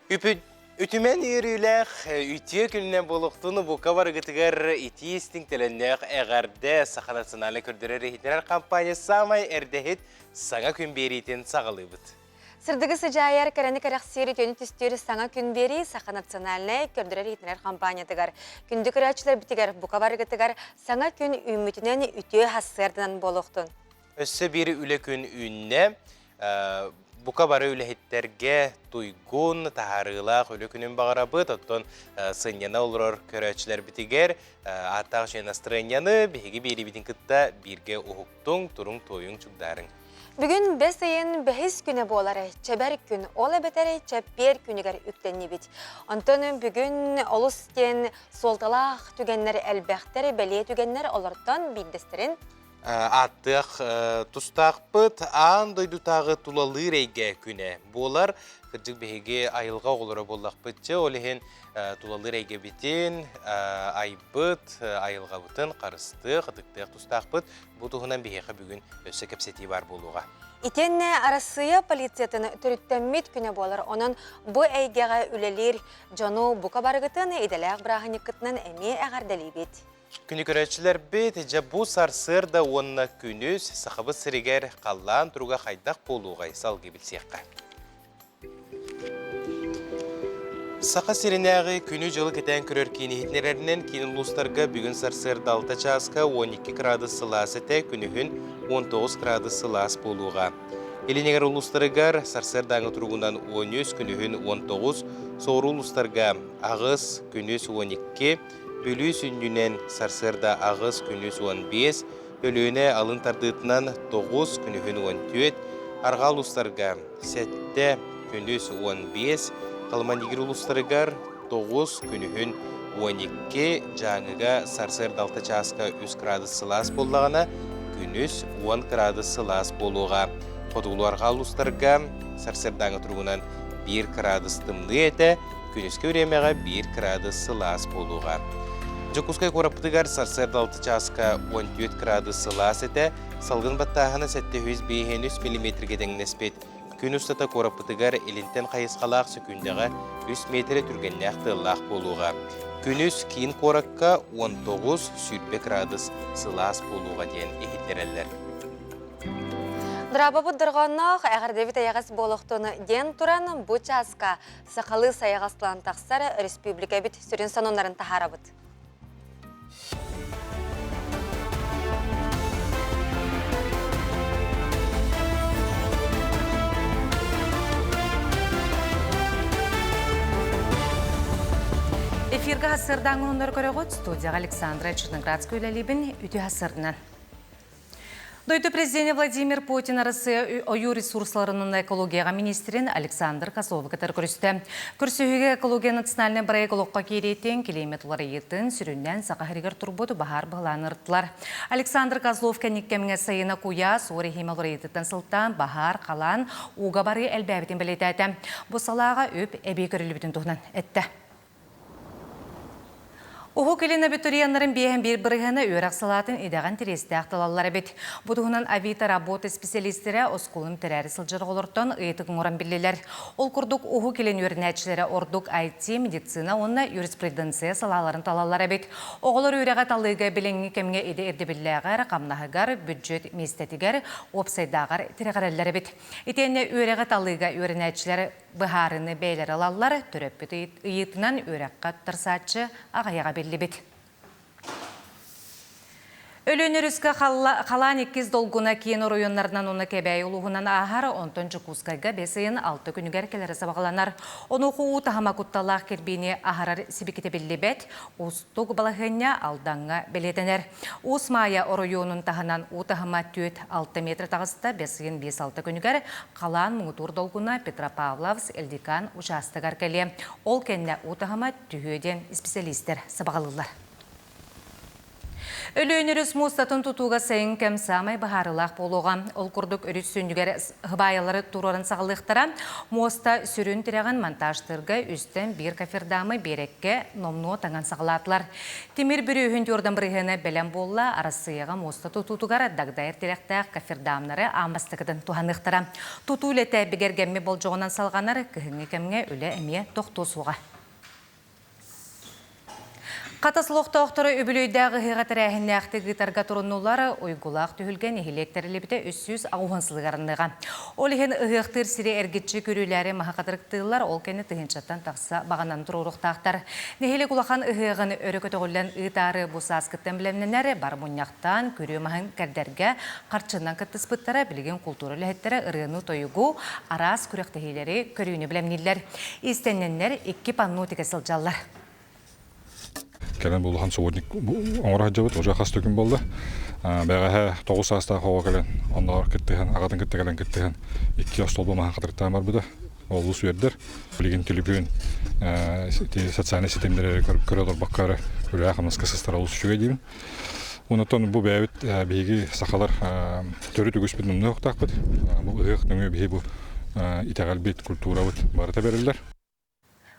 Ütümen yürüylək, ütüye gününe buluqtuğunu bu kavargıtıgar itiistin telennek əğərdə saxanatsınali kürdürü rehitler kampanyası samay erdehit sana gün beritin sağılıbıd. Сырдығы сыжайар кәрәні кәрәқсері төні түстері саңа күн бері Саха национальный көрдірер етінер компаниятығар. Күнді күрәчілер бітігер бұқаварғытығар саңа күн үмітінен үтіе хассырдынан болуқтын. Өссі бері үлі күн үнне бұқа бары үліхеттерге туйгун, тахарылақ үлі күнін бағарабыд, оттон сыньяна олырор көрәчілер бітігер, аттақ жен астырыньяны бейгі бері бітін күтті бірге ұхықтың, тұрың тойың чүгдарың. Бүгін 5 айын 5 күні болары, чәбәр күн, олы бәтәрі чәппер күнігер үктенні бит. Антоны бүгін олыстен солталақ түгеннер әлбәқтері, бәле түгеннер олардан білдестерін. Аттық тұстақ бұд, аң дойдутағы тулалы рейге күні. Болар кірдік бейге айылға олары болақ бұдчы, олығын тулалы рейге бітін, айбыд, айылға бұтын, қарысты, қытықтық тұстақ бұд. Бұтығынан бейге бүгін өсі кәпсеті бар болуға. Итенне арасыя полициятын түріттәммет күні болар. Онын бұ әйгеға үлелер жону бұқа барғытын иделәқ бірағыны күтінен әме әғардәлі бет. Күні көрәтшілер бет, бұл сарсырда онына күніз сақыбы сірігер қаллан тұруға қайдақ болуғай салғы білсеққа. Сақа сиренәғі күні жылы кетен көрер кейінетнерерінен кейін ұлыстарға бүгін сарсырда 6 часқа 12 градус сылас әті күнігін 19 градус сылас болуға. Елінегер ұлыстарығар сарсырдаңы тұрғынан 13 күнігін 19, соғыр ұлыстарға ағыз күніз 12, Бөлі сүндінен сарсырда ағыз күніз 15, бөлііне алын тардытынан 9 күнігін 14, арғал ұстарға сәтті күніз 15, қалманегер ұлыстарығар 9 күнігін 12, жаңыға сарсырда 6 часқа 3 градус сылас болағына күніз 10 градус сылас болуға. Қодығылу арғал ұстарға сарсырдаңы тұрғынан 1 градус тымды әті, күнізгі өремеға 1 градус сылас болуға. Жокускай қорапытығар сарсырда 6 часқа 14 градус сылас әті, салғын баттағына 705 мм деңін әспет. Күн ұстата қорапытығар елінтен қайысқалақ сүкіндіға 3 метрі түргеннәқ тыллақ болуға. Күніз кейін қораққа 19 градус сылас болуға ден ехетлерелер. Драбы бұддырғаннақ әғірдевіт аяғас болуқтыны ден тұран бұ часқа сақалы саяғастылан тақсар республика бит сүрін санонларын тахарабыд. Эфирға ғасырдан ғындар көріғыт студияға Александра Черноградская үләлебін үті ғасырынан. Дойты президент Владимир Путин арасы ойу ресурсларының экологияға министрін Александр Козлов кітір көрісті. Күрсігі экология национальный бір экологқа керейтен километрлары етін сүріннен сақағыргер тұрбуды бағар бағланырдылар. Александр Козлов кәнеккеміңе сайына куя суыры хемалары етіттен сылттан бағар, қалан, уға бары әлбәбетін білеті әті. Бұл салаға өп әбей көрілі тұғынан әтті. Оғы келін абитуриянларын бейін бір-бірігіні өрәқ салатын идаған тересті ақталалары бет. Бұдығынан авита работа специалистері осколым тәрәрі сылжыр олырттан ұйтығын оран білелер. Ол күрдік оғы келін өрінәтшілері ордық IT, медицина, онына юриспруденция салаларын талалары бет. Оғылар өрәға талыға біліңі кәмге еде ердебілләғар, қамнағығар, бюджет местетігер, опсайдағар тіріғарелері бет. Етені өрәға талыға өрінәтшілері бұхарыны бәйлер алалар түріп біті ұйытынан өрәққа тұрсатшы ағаяға белі бет. Өлөнеріскі қалан 2 долгуна кейін районларынан оны кәбәй ұлығынан ағар 10 жүкускайға бесейін 6 күнігер келері сабағаланар. Оны қуы тағама құтталақ кербейіне ағарар себекеті белі бәт, ұстық балағыня алданға белетенер. Ұс мая районын тағынан ұтағыма 4-6 метр тағыста бесейін 5-6 күнігер қалан мұңытур долгуна Петропавловс, Элдикан ұшастығар кәле. Ол кәнне ұтағыма түйеден специалистер сабағалылар. Өлөөнөрүс мустатын тутууга сайын кем самай бахарылах болуға. Ол курдук өрүс сүндүгер хыбайалары турарын сағылықтара, моста сүрін тиреген монтажтырга үстен bir кафирдамы берекке номну таңан сағылатылар. Темир бүрүхін дюрдан бірігіні бәлем болла, арасыяға моста тутутугар дагдайыр тиректақ кафирдамнары амастығыдың туханықтара. Туту үлеті бігергемме бол жоғынан салғанар кіхіңі кемге үлі әмие тоқтосуға. Қатаслықты оқтыры өбілейдағы ғиғатыр әхінне ақты ғитарға тұрыннулары ойгулақ түйілген ехелектерлі біте үссіз ағуғансылығарынныға. Ол ехен ұғықтыр сире әргетші көрілері мағақатырықтығылар ол кәні тұхыншаттан тақса бағанан тұруруқтақтар. Нехелі құлақан ұғығын өрі көтіғылен ұйтары бұса аскыттан білемненері бар мұнияқтан көрі мағын кәрдерге қарчыннан кіттіспыттара білген культуралы әттері ұрғыны тойығу арас күректігілері көріуіне білемнелер. Истенненлер 2 панну текесіл Кэлен булхан суводник оңора жабыт уже хастыкын болду. Бага 9 сааста хава келен. Ондар кеттеген, агатын кеттеген кеттеген. 2 столбу махан кадыртан бар буда. Ол ус бердер. Билген телефон социальный сетемдер көрөдөр баккары. Үрә хамас кысыстар ус шуга дейм. Онотон бу бәбит биги сахалар төрү түгүс бит муну октакпыт. Бу ык нөмө би бу итагал бит культура бит барата берилер.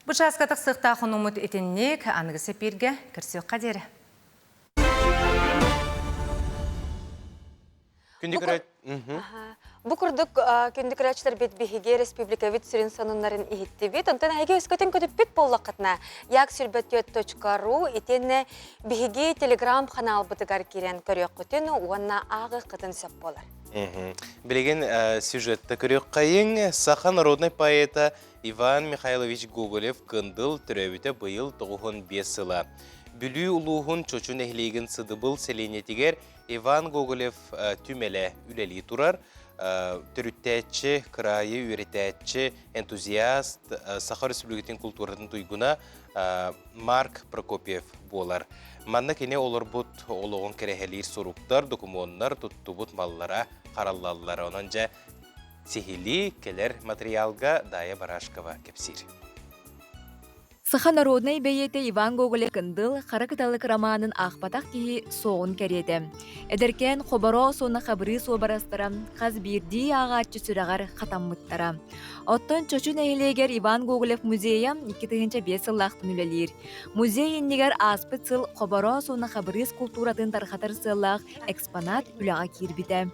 Бұшасқатық сықта құнумыт етіннек анығысы перге кірсек қадері. Бұ күрдік күндікірәчтер бет бігеге республика вид сүрін санынларын ехетті бет. Онтан әйге өскөтін көтіп бет болуқытына. Як сүрбеттет.ру етені бігеге телеграм қанал бұтығар керен көрек құтын, оғанна ағы қытын сөп болар. Білеген сюжетті көрек қайын, Саха народный поэта Иван Михайлович Гоголев кындыл түрәуіті бұйыл 95 сыла. Бүлі ұлуғын чочун әхлеген сыдыбыл селенетігер Иван Гоголев түмелі үлелі тұрар. Түріттәтші, крайы, үйретәтші, энтузиаст, Саха Республикатын культуратын туйгуна Марк Прокопьев болар. Манна кене олар бұд олығын керехелер соруктар, документар, тұттубыт маллара, қараллалары онанжа сихили келер материалга Дая Барашкова кепсир. Саха народный бейеті Иван Гоголев кындыл харакаталық романын ақпатақ кейі соғын кәреді. Әдеркен қобаро соны қабыры собарастыра, қаз бірді ағатчы сүрағар қатаммыттара. Оттон чочун әйлегер Иван Гоголев музейя 2005 сыллақтын үлелер. Музей еннегер аспыт сыл қобаро соны қабыры скульптуратын тарқатыр сыллақ экспонат үліға кербіді.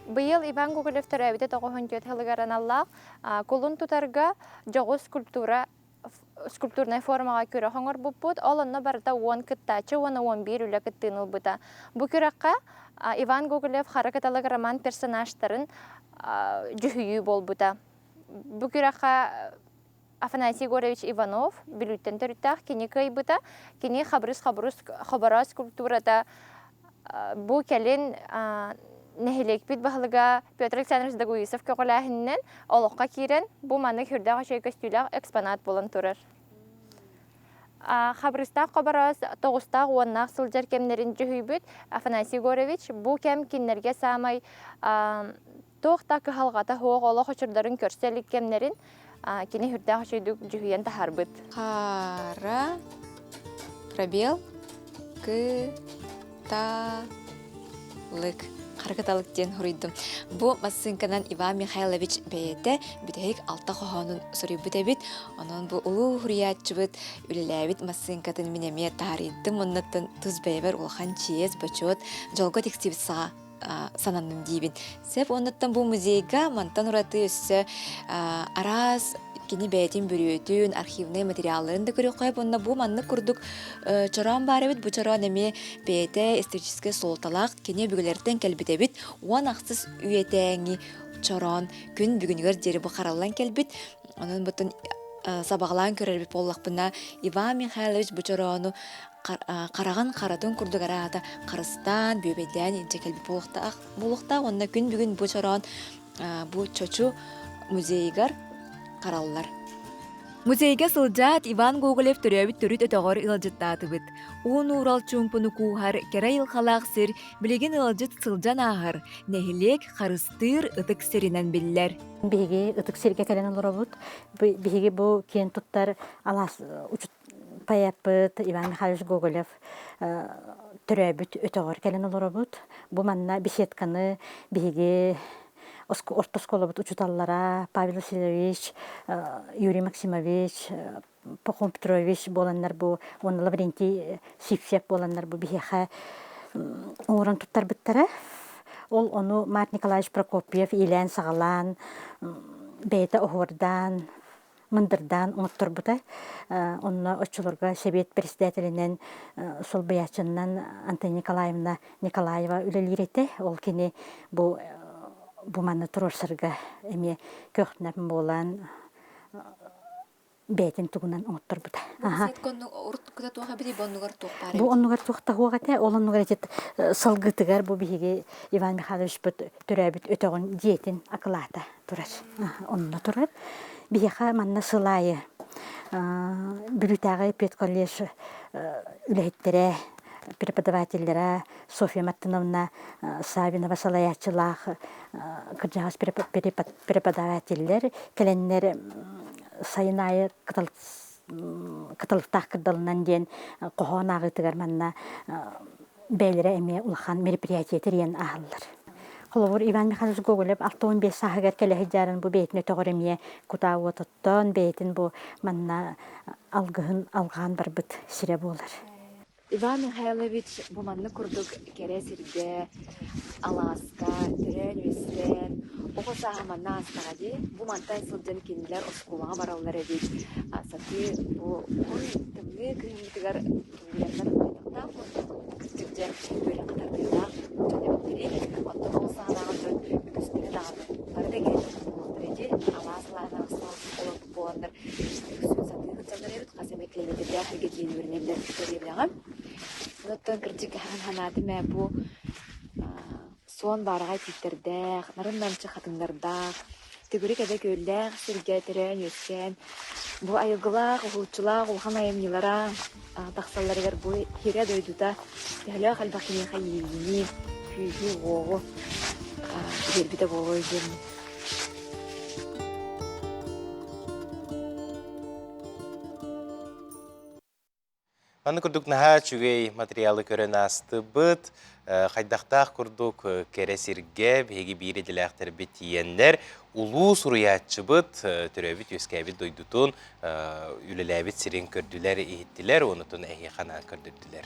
Быйыл Иван Гоголев төрәбіті 9 хылыгаран аллақ, колын тұтарға жоғы скульптурная формаға көрі хоңыр бұппыд, олынны барда 10 кыттачы, 11 үлі кыттыныл бұта. Бұ көріққа Иван Гоголев харакаталық роман персонажтарын жүхүйі бол бұта. Бұ көріққа Афанасий Горович Иванов білуттен түріттақ кені күй бұта, кені қабыра скульптурада бұ кәлін Нехелек бит бағылыға Петр Александрович Дагуисов көғіләхіннен олыққа керен бұл маңы хүрдағы шей көстүйләғ экспонат болын тұрыр. Қабырыстақ қабарас 9-тақ 10-нақ сылжар кемнерін жүхүй бүт Афанасий Горович бұл кем кеннерге самай тоқта кығалғата хоқ олық ұшырдарын көрселік кемнерін кені хүрдағы шейдік жүхейен тахар бүт. Қара, пробел, кыталык. Харкаталык ден хуридым. Бу массынканан Иван Михайлович бейете бүтәйік алта қоғанын сұрый бүтәбіт. Онын бу ұлы хуриятчыбыт үліләбіт массынкатын минеме таридым. Оннаттын тұз бәйбер улхан чиез, бачот, жолға текстибіт саға сананным дейбін. Сәп оннаттан бу музейга мантан ұраты өссі арас кені бәйтін бүріөтін, архивный материалларын да көрі қойып, онна бұл манны күрдік чаран бар әбіт, бұл чаран әме бәйті эстетическе солталақ, кені бүгілерден кәлбіт әбіт, оған ақсыз үйетәңі чаран күн бүгінгер дері бұл қаралан кәлбіт, оның бұтын сабағылан көрербіт боллақ бұна Иван Михайлович бұл чарану қараған қаратын күрдік арағата қарыстан, бөбеден, инче кәлбіт болуқта, онна күн бүгін бұл чаран бұл чочу музейгар қаралылар. Музейге сылжат Иван Гоголев төрөбіт түріт өтіғыр ылжыттаты бұд. Уын урал чумпыны куғар кәрі илхалақ сыр, білеген ылжыт сылжан ағыр, нәхілек қарыстыр ұтық сірінен білілер. Бігі ұтық сірге кәрен олар бұд. Бігі бұл кен тұттар алас Паяппыт Иван Михайлович Гоголев төрөбүт өтөгөр келен олоробут. Бу манна беседканы биги ортосколобут учуталлара Павел Васильевич, Юрий Максимович, Пахом Петрович боланнар бу, он Лаврентий Сивсеп боланнар бу бихеха орын туттар биттара. Ол ону Март Николаевич Прокопьев, Илен Сагалан, Бейта Охордан, Мындырдан оңоттор бута. Онна очулорга Совет председателинен сол баячыннан Антония Николаевна Николаева үлелирете. Ол кини бу манна турорсырга эме көхтнәп болан бейтин тугунан оңоттор бута. Бу оннугар туохта хуагата, ол оннугар жет салгытыгар бу биһиги Иван Михайлович бут төрөбүт өтөгөн диетин акылата турар. Онна турар. Биһиха манна сылайы. Бүлүтәгы педколлеж үлехеттере, преподавательлера Софья Мартыновна Савинова салаячылах, кыржагас преподавательлер, келеннер сайынайы кытылыктах кырдалынан ден кохон агытыгар манна бәйлере эме улахан мероприятие терен ахыллар. Холовор Иван Михайлович Гоголев 6-15 сахагар келехиджарын бу бейтин өтөгөрөмие кутау оттон бейтин бу манна алган бар бит сире болар. Иван Михайлович бу манны курдук кересирге Аласка, Төрен Вестен, Оғыса Хаманна Астагади, бу мантай сылжан кенилер оскулаға баралар едет. Сати бу он тымны күйімдігер кенилердер қытықтан күстікжен бөлі қытардыйлар және өттірек. Оттан Оғыса Хаманна үкістері дағады. Бары деген өттіреде Аласыларына олып боландар. Үкістері саты қытжандар еріт қасемекленеді дәхілге дейін өрнемдер көребіліғам. Оттан кірчік ханады мә бу сон барыға титтердәк, нарыннанчы хатынлардақ, тегүрі кәді көлдәк, сірге түрен өскен. Бұ айылғылақ, ұғылчылақ, ұлған айымнелара, тақсаларығар бұ хере дойдуда, тәлі қалбақыне қайылыны, күйгі оғы, жербіді оғы өздерін. Аны күрдік наға чүгей материалы көрін асты бұд, қайдақтақ күрдік кересірге бейгі бейірі діләқтір бетиенлер, улу сұруятчы бұд, түрөбіт өскәбіт дойдутун, үліләбіт сирен көрділер, ехеттілер, онытын әйе қанан көрділділер.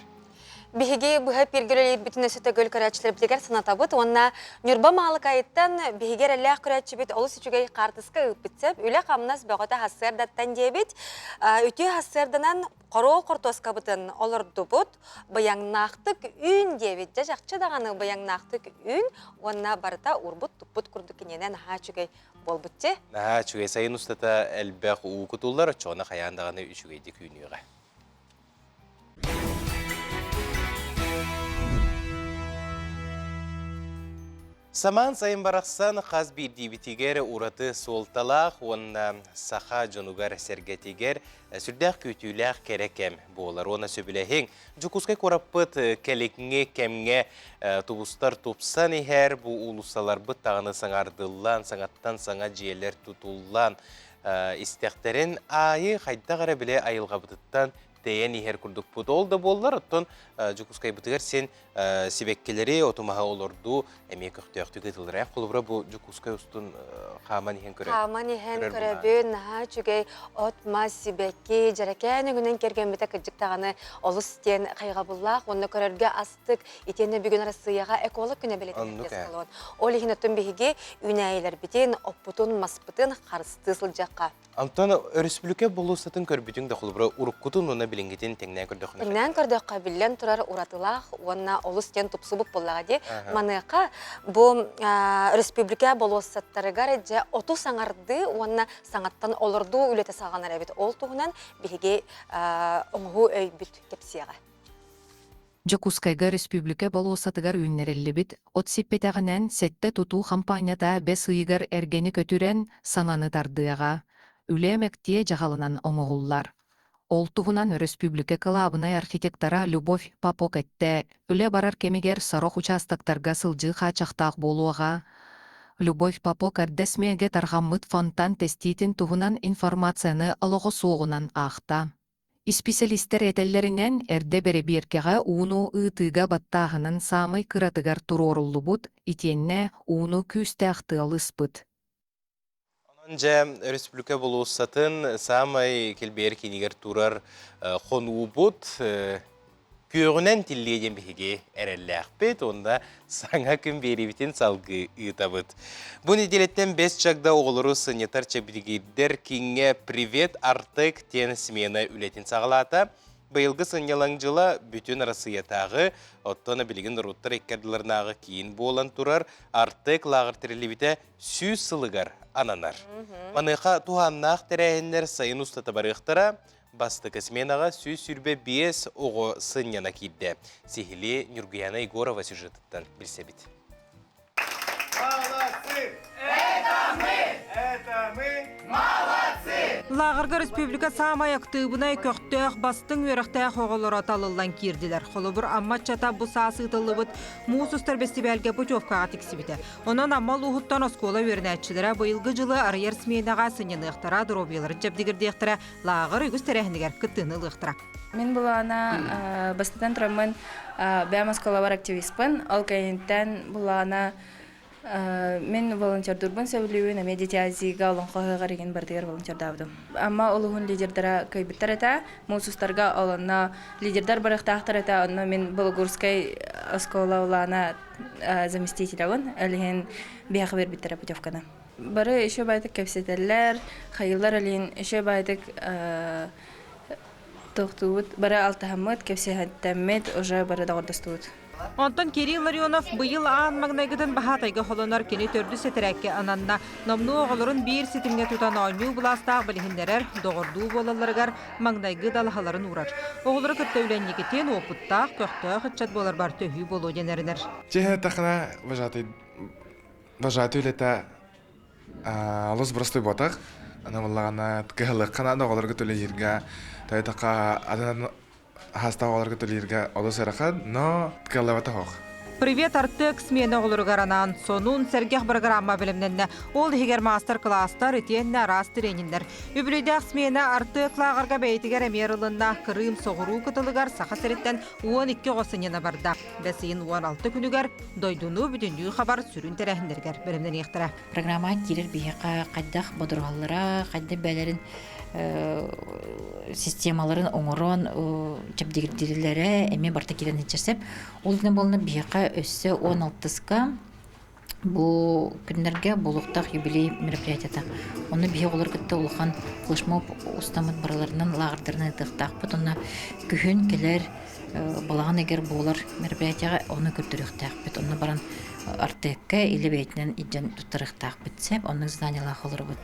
Биһиги бұға пергілі бүтін өсі төгіл көрәтшілер білігер сыната бұд, онна нүрба малы кайыттан биһигер әлі көрәтші біт олыс үчігей қартысқа үппітсеп, үлі қамнас бөғіті хассердаттан дебіт, үті хассерданан қорол қортосқа бұтын олырды бұд, баяңнақтық үн дебіт, жақчы дағаны баяңнақтық үн, онна барыта урбұт тұппұт күрдікіненен ха чүгей бол бұтте. Наға чүгей сайын ұстата әлбәқ ұғытулар, чоғына қаяндағаны үчігейді күйінуға. Саман сайын барақсан қаз бір дебетігер ураты солталақ, онна саха жонугар сәргетігер сүрдәқ көтіләқ керекем болар. Оны сөбіләхең, жүкускай қораппыт кәлекіңе кәмге тубустар топсан ехер, бұл улусалар бұт тағыны саңардылан, саңаттан саңа жиелер тұтулан істәқтерін айы қайдағара біле айылға бұтыттан тейен ихер күрдік бұд олды болар. Оттон жүкускай бұтығар сен себеккелері отымаға олырду әме көқтіяқты кетілдір. Қолыбыра бұл жүкускай ұстын қаман ихен көрі? Қаман ихен көрі наға чүгей отма себекке жаракен үгінен керген біті күджіктағаны олыс тен қайға бұллақ, оны көрерге астық етені бүгін арасыяға эколог күне білетін кескалуын. Ол ихен өттін бейге үнәйлер бітен, оппутын, маспытын қарысты сылжаққа. Антон, республика болуыстатын көрбітің де қолыбыра ұрыққытын оны білінгетін теңнен көрдіқын? Теңнен көрдіққа білен тұрар ұратылақ, оны олыс тен тұпсыбық болуға де. Маныққа бұл республика болуыстаттарығар же оту саңарды, оны саңаттан олырду үлеті сағанар әбет. Ол тұғынан біге оңғы өйбіт кепсияға. Жокускайга республика болуосатыгар үннереллибит, от сиппетағынан сетте туту кампанията бес ыйгар эргени көтүрен сананы тардыяға, үлемектие жағалынан омоғуллар. Ол туғынан республика кылабынай архитектора Любовь Попок этте, үле барар кемигер сарох участактарга сылжы қачақтақ болуға. Любовь Попок әрдесмеге тарғаммыт фонтан теститин туғынан информацияны алығы соғынан ақта. Специалисттер этеллеринен эрде беребиеркеге уну ытыга баттаагынын самый кыратыгар туроруллубут, итенне уну күстääхтыалыспыт. Онжа республика болуссатын самай келбер кинигер турар хонуубут күйөгүнен тиллиеден биһиги эреллээхпит, онда саңа күн берибитин салгы ыытабыт. Бу неделеттен 5 чагда оголору санитарча бригадир кинге привет артык тен смена үлетин сагалата. Быйылгы сынялаң жыла бүтүн расыятагы, оттона билигин руттар эккердиларнагы кийин болан турар, артык лагыр тирилибите сүүс сылыгар ананар. Маныха туханнах терәһеннәр сайын устата барыктара, бастыкы сменага сүүс сүрбе 5 ого сыньяна кидде. Сихили Нюргияна Егорова сюжеттан билсебит. Лағырға республика самай актыбына көқтөк бастың өріқтәк оғылыр аталылан кирдилер. Холобур аммат чата бұ сасы ұтылыбыт мусустар бестибелге путевкаға тексибіті. Онан аммал ұғыттан оскола өрінәтчілері бұйылғы жылы арьер сменаға сынен ұқтара дробияларын жабдегірді ұқтара лағыр үгіз тәрәхінігер күттіні ұқтара. Мен была на бастатан трамын бәмаскалавар активистпын, ал кайынтан была на мен волонтер дурбын сөйлеуін, әме дети азиға олын қоғыға реген бардығыр волонтер давдым. Amma олығын лидердара көйбіттар әті, мұсустарға олына лидердар барықтақтар әті, онна мен Балагурскай оскола олана заместителявын, әліген бияқы бербіттара путевкана. Бары еще байтық кәпсетелер, қайылар әліген еще байтық тоқтуыт, бары алтахамыт, кәпсетәммет, уже бары дағырдастуыт. Онтон Кирилл Ларионов быйыл аан магнайгытын бахатайга холонар кені төрді сетерәкке ананна номну оғылырын бір сетімге тұтан ойну бұластағы білігіндерер доғырду болаларығар магнайгы далахаларын урар. Оғылыры күттәуленнекетен опыттақ көқтіғ үтчат болар бар төхі болу денерінер. Чехе тақына вожатый лета алыс простой ботақ. Ана болағана кығылық қанады оғылыры күттілі ерге тайтаққа адан хаста оларга төлирге олос арахад, но ткалавата хох. Привет артык смена олыргаранан сонун сергех программа билимненне ол хигер мастер-класстар итенне рас тренингдер. Үбүлүдәк смена артык лагарга бейтигер эмерылынна Крым соғыру кытылыгар сахасыреттен 12 госынена барда. Бесин 16 күнүгер дойдуну бүтүндүү хабар сүрүн терәһиндергер билимнен ихтира. Программа кирер бияка кайдах бодургаллара, кайда бәләрин системаларын оңорон жабдигирдирилere эме барта кирен ичерсеп, ол гына болна бияка өссө 16-ска бу күннәргә булуктак юбилей мероприятията. Оны бия олар кытта улхан флешмоб устамыт бараларынан лагырдырны тыктак, потонна күһүн келер балаган эгер болар мероприятияга оны көтөрүктак, бит оны баран артекка или бейтнен иҗан тутырыктак битсеп, оны зданиялар холырбыт.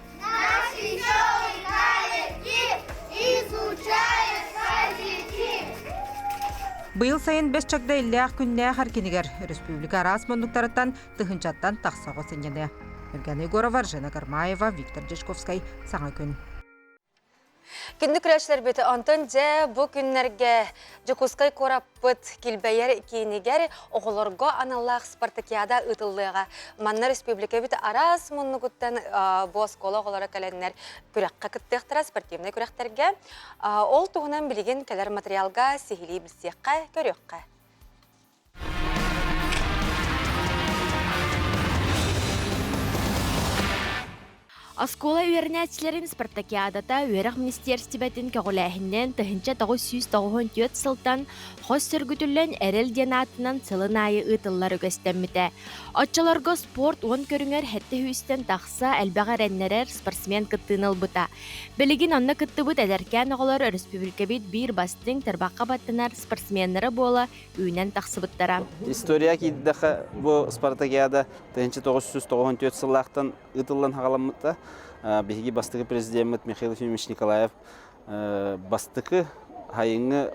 Быйыл сайын 5 чакда 50 күннә харкинигер республика рас мондуктарыттан тыгынчаттан тақсаға сенене. Евгения Егорова, Жена Гармаева, Виктор Дешковский, Саңа күн. Күнді күрәшілер беті антон жа бұ күннерге Жокускай кораппыт келбәйер кейінігер оғылырға аналлақ Спартакиада ұтылдыға. Манна республика беті арас мұннығыттан бұ оскола оғылары кәләнер күрәққа күттіқтіра спортивный күрәқтерге. Ол туғынан білген кәлер материалға сихили білсеққа көріққа. Оскола үйернәтчілерін Спартакиадата үйерақ министерстібетін кәғыләхіннен тұхынча 994 сылтан қос сүргүтілін әрел денатынан сылын айы ұтылар үгістемміті. Отчаларға спорт 10 көріңер хәтті хүстен тақса әлбәғар әннерер спортсмен кыттыныл бұта. Білігін онны кытты бұт әдәркен оғылар республика бит бір бастың тарбаққа баттынар спортсменлері болы үйінен тақсы бұттара. История кейдігі бұл Спартакиада 994 сыллақтан ұтылын хағаламыта. Беги бастығы президент Михаил Ефимович Николаев бастығы хайыңы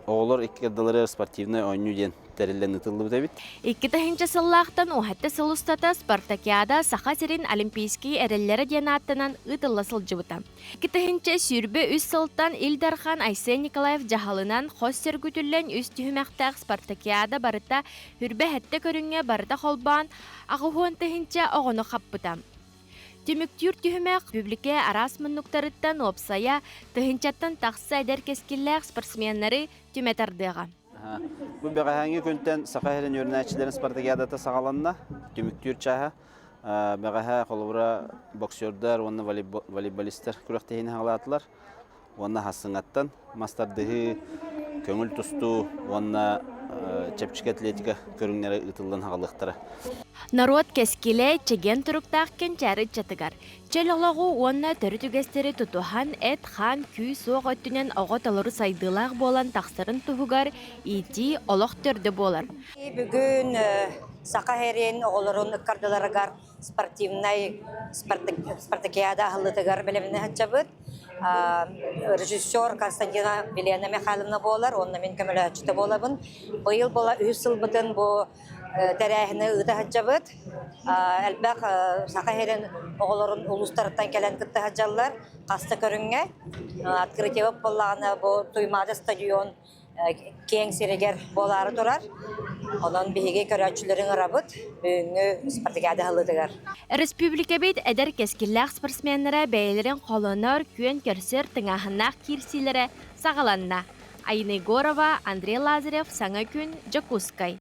оғылар иккердалары спортивный ойнуден тәрелен ұтылды бұтабит. 2-тахынча сыллақтан оғатты сылыстата Спартакиада сақа серин олимпийский әрелері ден аттынан ұтылы сылжы бұта. 2-тахынча сүрбі үс сылтан Илдархан Айсен Николаев жағалынан қос сергүтілен үс түйімәқтақ Спартакиада барыта үрбі әтті көріңе барыта қолбан ағуын тахынча оғыны қап бұта. Түмүктүр түһүмәк публике арас мыннуктарыттан опсая тыһынчаттан тахса эдер кескиллээх спортсменнары түмэтардыга. Бу бәгәһәңге күнтен сақаһерен үрнәчиләрен спартакиадата сагаланна, түмүктүр чаһа, бәгәһә холура боксердар, онны волейболисттер күрәктәһин хагалатлар. Онна хасыңаттан мастардыгы көңүл тусту, онна чепчик атлетика көрүңнәре ытылдан хагалыктары. Народ кескиле чеген туруктаах кенчәрі чатыгар. Челоғлағу онна төрі түгестері тутухан эт хан күй соқ өттінен оғы талыры сайдылақ болан тақсырын туғығар ити олық төрді болар. Бүгін сақаһерен оғылырын үккардыларығар спортивнай спартакиада ғылытығар біліміне хатчабыд. Режиссер Константина Велена Михайловна болар, онна мен көмілі хатчыты болабын. Бұйыл бола үйіс сылбытын бұл тәрәхіні ұйты хатчабыд. Әлбәқ сақаһерен оғылырын ұлыстарыттан кәлін күтті хатчалар қасты көрінге. Открытие болағына бұл туймады стадион кең серегер болары тұрар. Онан биһиге көрәчүләрен арабыт, бүгүнгү спартакиада хылытыгар. Республика бит эдер кескилләх спортсменнәре бәйләрен колонор күн көрсөр тыңаһыннак кирсиләре сагаланна. Айна Егорова, Андрей Лазарев, Саңа күн, Жакускай.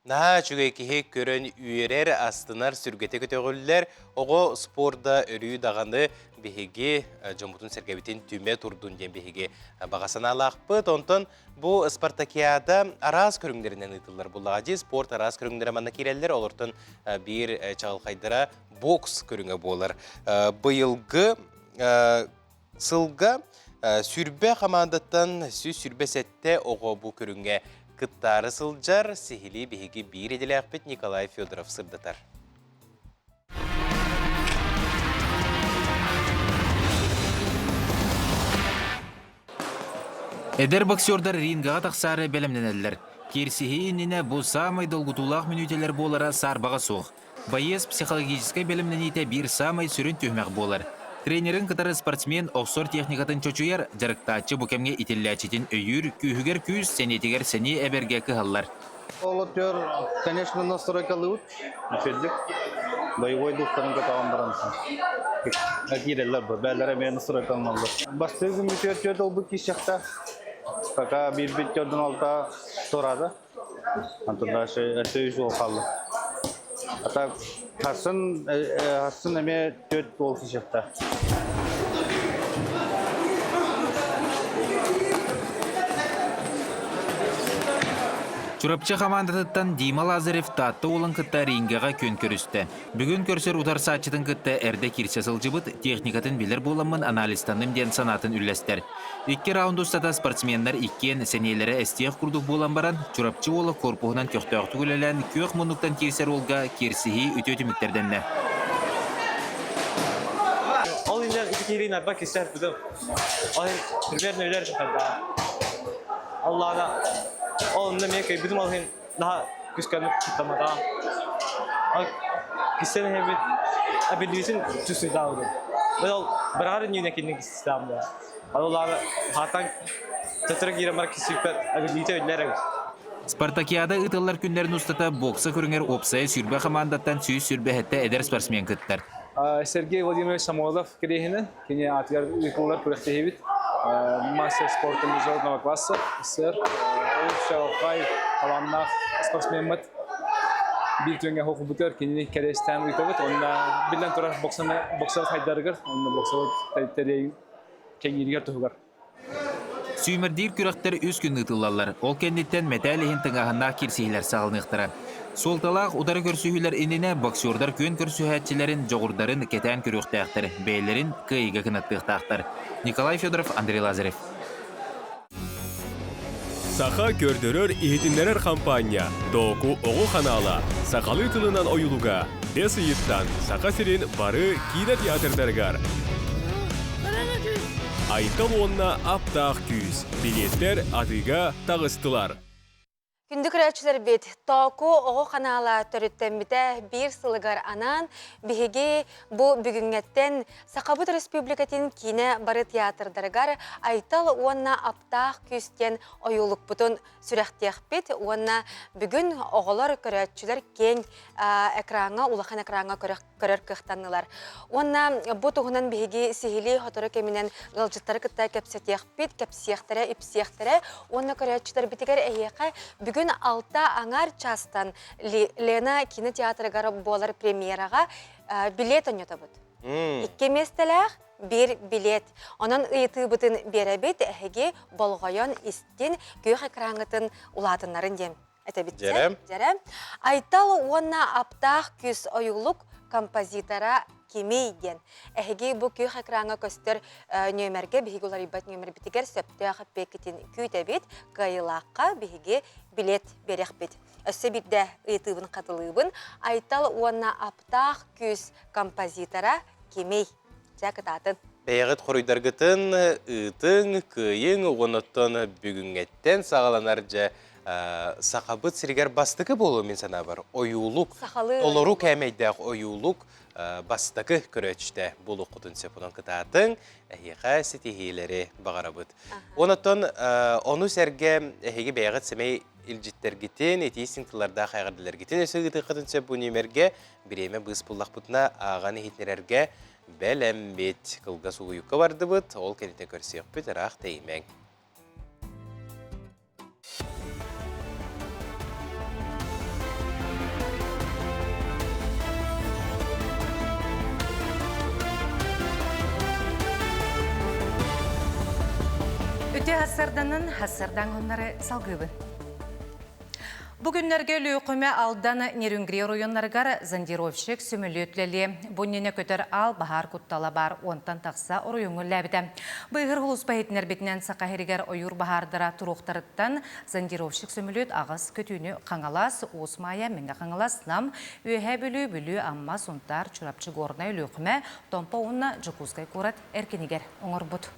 Наха чүгейкеһе көрөн үйерер астынар сүргете көтөгүллер, ого спорда өрүү даганы биһиги жомутун сергебитин түмө турдун ден биһиги багасына алакпыт. Онтон бу спартакиада арас көрүңдеринен ытылар булагы спорт арас көрүңдер мана киреллер олортон бир чагылкайдыра бокс көрүңө болар. Быйылгы сылга сүрбе командаттан сүрбе сетте ого бу көрүңгө кыттары сылжар сихили биһиги бир эдилэкпит Николай Федоров сырдатар. Эдер боксердар рингага тақсары белемненелер. Керсихи иннине бу самай долгутулақ минутелер болара сарбаға соқ. Байес психологическай белемнените бир самай сүрін түймәк болар. Тренерин кытары спортсмен оксор техникатын чочуяр, жарықтачы букемге итиллячитин өйір, күйігер күйіз, сенетигер сени әберге кыхаллар. Олотер, конечно, настройкалы ут, федик, боевой духтарын катаган барамсын. Акиреллер бар, бәлләре мен настройкалмалар. Бастыгы мүтөт олбы кишақта, пока bir bittörдün alta torada, antında söğüş ol kaldı. Hatta Hasan eme 4 gol kişakta. Чурапчы командатыттан Дима Лазарев татты олын кытта рингага көн көрісті. Бүгін көрсер удар сатчытын кытта әрде кирсе сылжыбыт, техникатын билер боламын анализтаным ден санатын үлләстер. 2 раунд устата спортсменнар 2 сенелері әстех күрдік болан баран, чурапчы олы корпуғынан көқтақты көлелен көк мұнуктан кирсер олға керсихи үтөтіміктерденне. Ол инжен 2 кирин арба кестер бұдым. Ол примерно үлер жақарда. Allah'ına onun ne ki bizim alın daha güçlenip tutamadı. Kişinin hep ability'sin tüsü dağıldı. Böyle beraber yönetkinlik sistemde. Allah'ına hatan tetrik giremar kişi per ability ödülleri. Спартакиада ытыллар күннәрін устата бокса көріңер опсая сүрбе командаттан сүй сүрбе хетте эдер спортсмен кыттар. Сергей Владимирович Самойлов керехіне, кене атыгар ытыллар көректейбит. Мастер спорта международного класса, СССР. Шалқай қаланнақ спортсменмет бір төнге хоқы бұтыр, кенені кәрестен ұйтабыт. Онда білден тұрар боксавыт хайдарығыр, онда боксавыт тәрейін кәңгерігер тұғығыр. Сүймірдер күрақтар үз күн ұтылалар. Ол кәндеттен мәтәліхін тыңағынақ керсейлер сағылынықтыра. Солталақ удары көрсүйілер иніне боксердар көн көрсүйәтчілерін жоғырдарын кетен көріқтаяқтыр, бәйлерін күйігі кынаттықтақтыр. Николай Федоров, Андрей Лазарев. Саха көрдөрөр ихитинлерер компания. Доку оғу қанала. Сақалы тылынан ойылуға. Бес үйіттан сақа сирен бары кейді театрдаргар. Айқал онна аптақ күйіз. Билеттер атыға тағыстылар. Күндік рәтшілер бет, току оғы қанала төріттенбіті бір сылығар анан, бігі бұл бүгінгеттен Сақабыт Республикатын кейіне бары театрдарығар айтал онна аптақ күстен ойылық бұтын сүрәқтеқ бет, онна бүгін оғылар көрәтшілер кен экранға, улахан экранға көрір қықтанылар. Онна бұл тұғынан бігі сихили хотыры кемінен ғылжыттары күтті кәпсетеқ бет, кәпсияқтары, үпсияқтары, онна көрәтшілер бітігер әйеқі бүгін алта аңар частан Лена кинотеатрыгары болар премьераға билет ойната бұд. Икке местеләқ бір билет. Онын ұйты бұтын беребет әхеге болғайын істен күйіқ экраңғытын ұладынларын дем. Әті бітті? Жерем. Айтал онна аптақ күз ойылық композитора кемейден. Әхеге бұл күйіқ экраңға көстер нөмерге бігі олар ибат нөмер бітігер сөптіғі пекетін күйті бет ғайылаққа бігі билет берек бет. Өсі бітті ұйтыбын қатылыбын айтал онна аптақ күз композитора кемей. Жәкіт атын. Бәйғыт қорыйдарғытын, ұйтың, күйің, оныттың бүгінгеттен сағаланар жа Сақабыт сірігер бастықы болу мен сана бар. Ойулық, олару кәмейдәқ ойулық бастықы көрәтшті болу құтын сөпінің қытатын, әйіға сетихейлері бағарабыт. Оныттың, оны сәрге әйіге бәйғыт сәмей илжиттер гитин, эти синтыларда қайғардылар гитин, өсі ғыты қытын сөп бұл немерге біреме бұз бұллақ бұтына ағаны хитнерерге бәлем бет қылға суғы юққа барды бұт, ол кәнетен көрсек бүт арақ теймең. Өте хасырданын хасырдан ғынлары салғыбын. Бүгіннерге лүйқыме алдан Нерюнгрия районларғар зондировщик сөмілі Бұннене көтер ал бағар құттала бар онтан тақса ұрыйыңы ләбіді. Бұйғыр ғылыс бәйітінер бетінен сақахерігер ойыр бағардыра тұруқтарыттан зондировщик сөмілі ағыз көтүйіні қаңалас, осмая менге қаңалас нам өйе бүлі амма сонтар чурапчы ғорнай лүйқыме томпа онна жүкузгай көрат әркенігер оңыр бұд.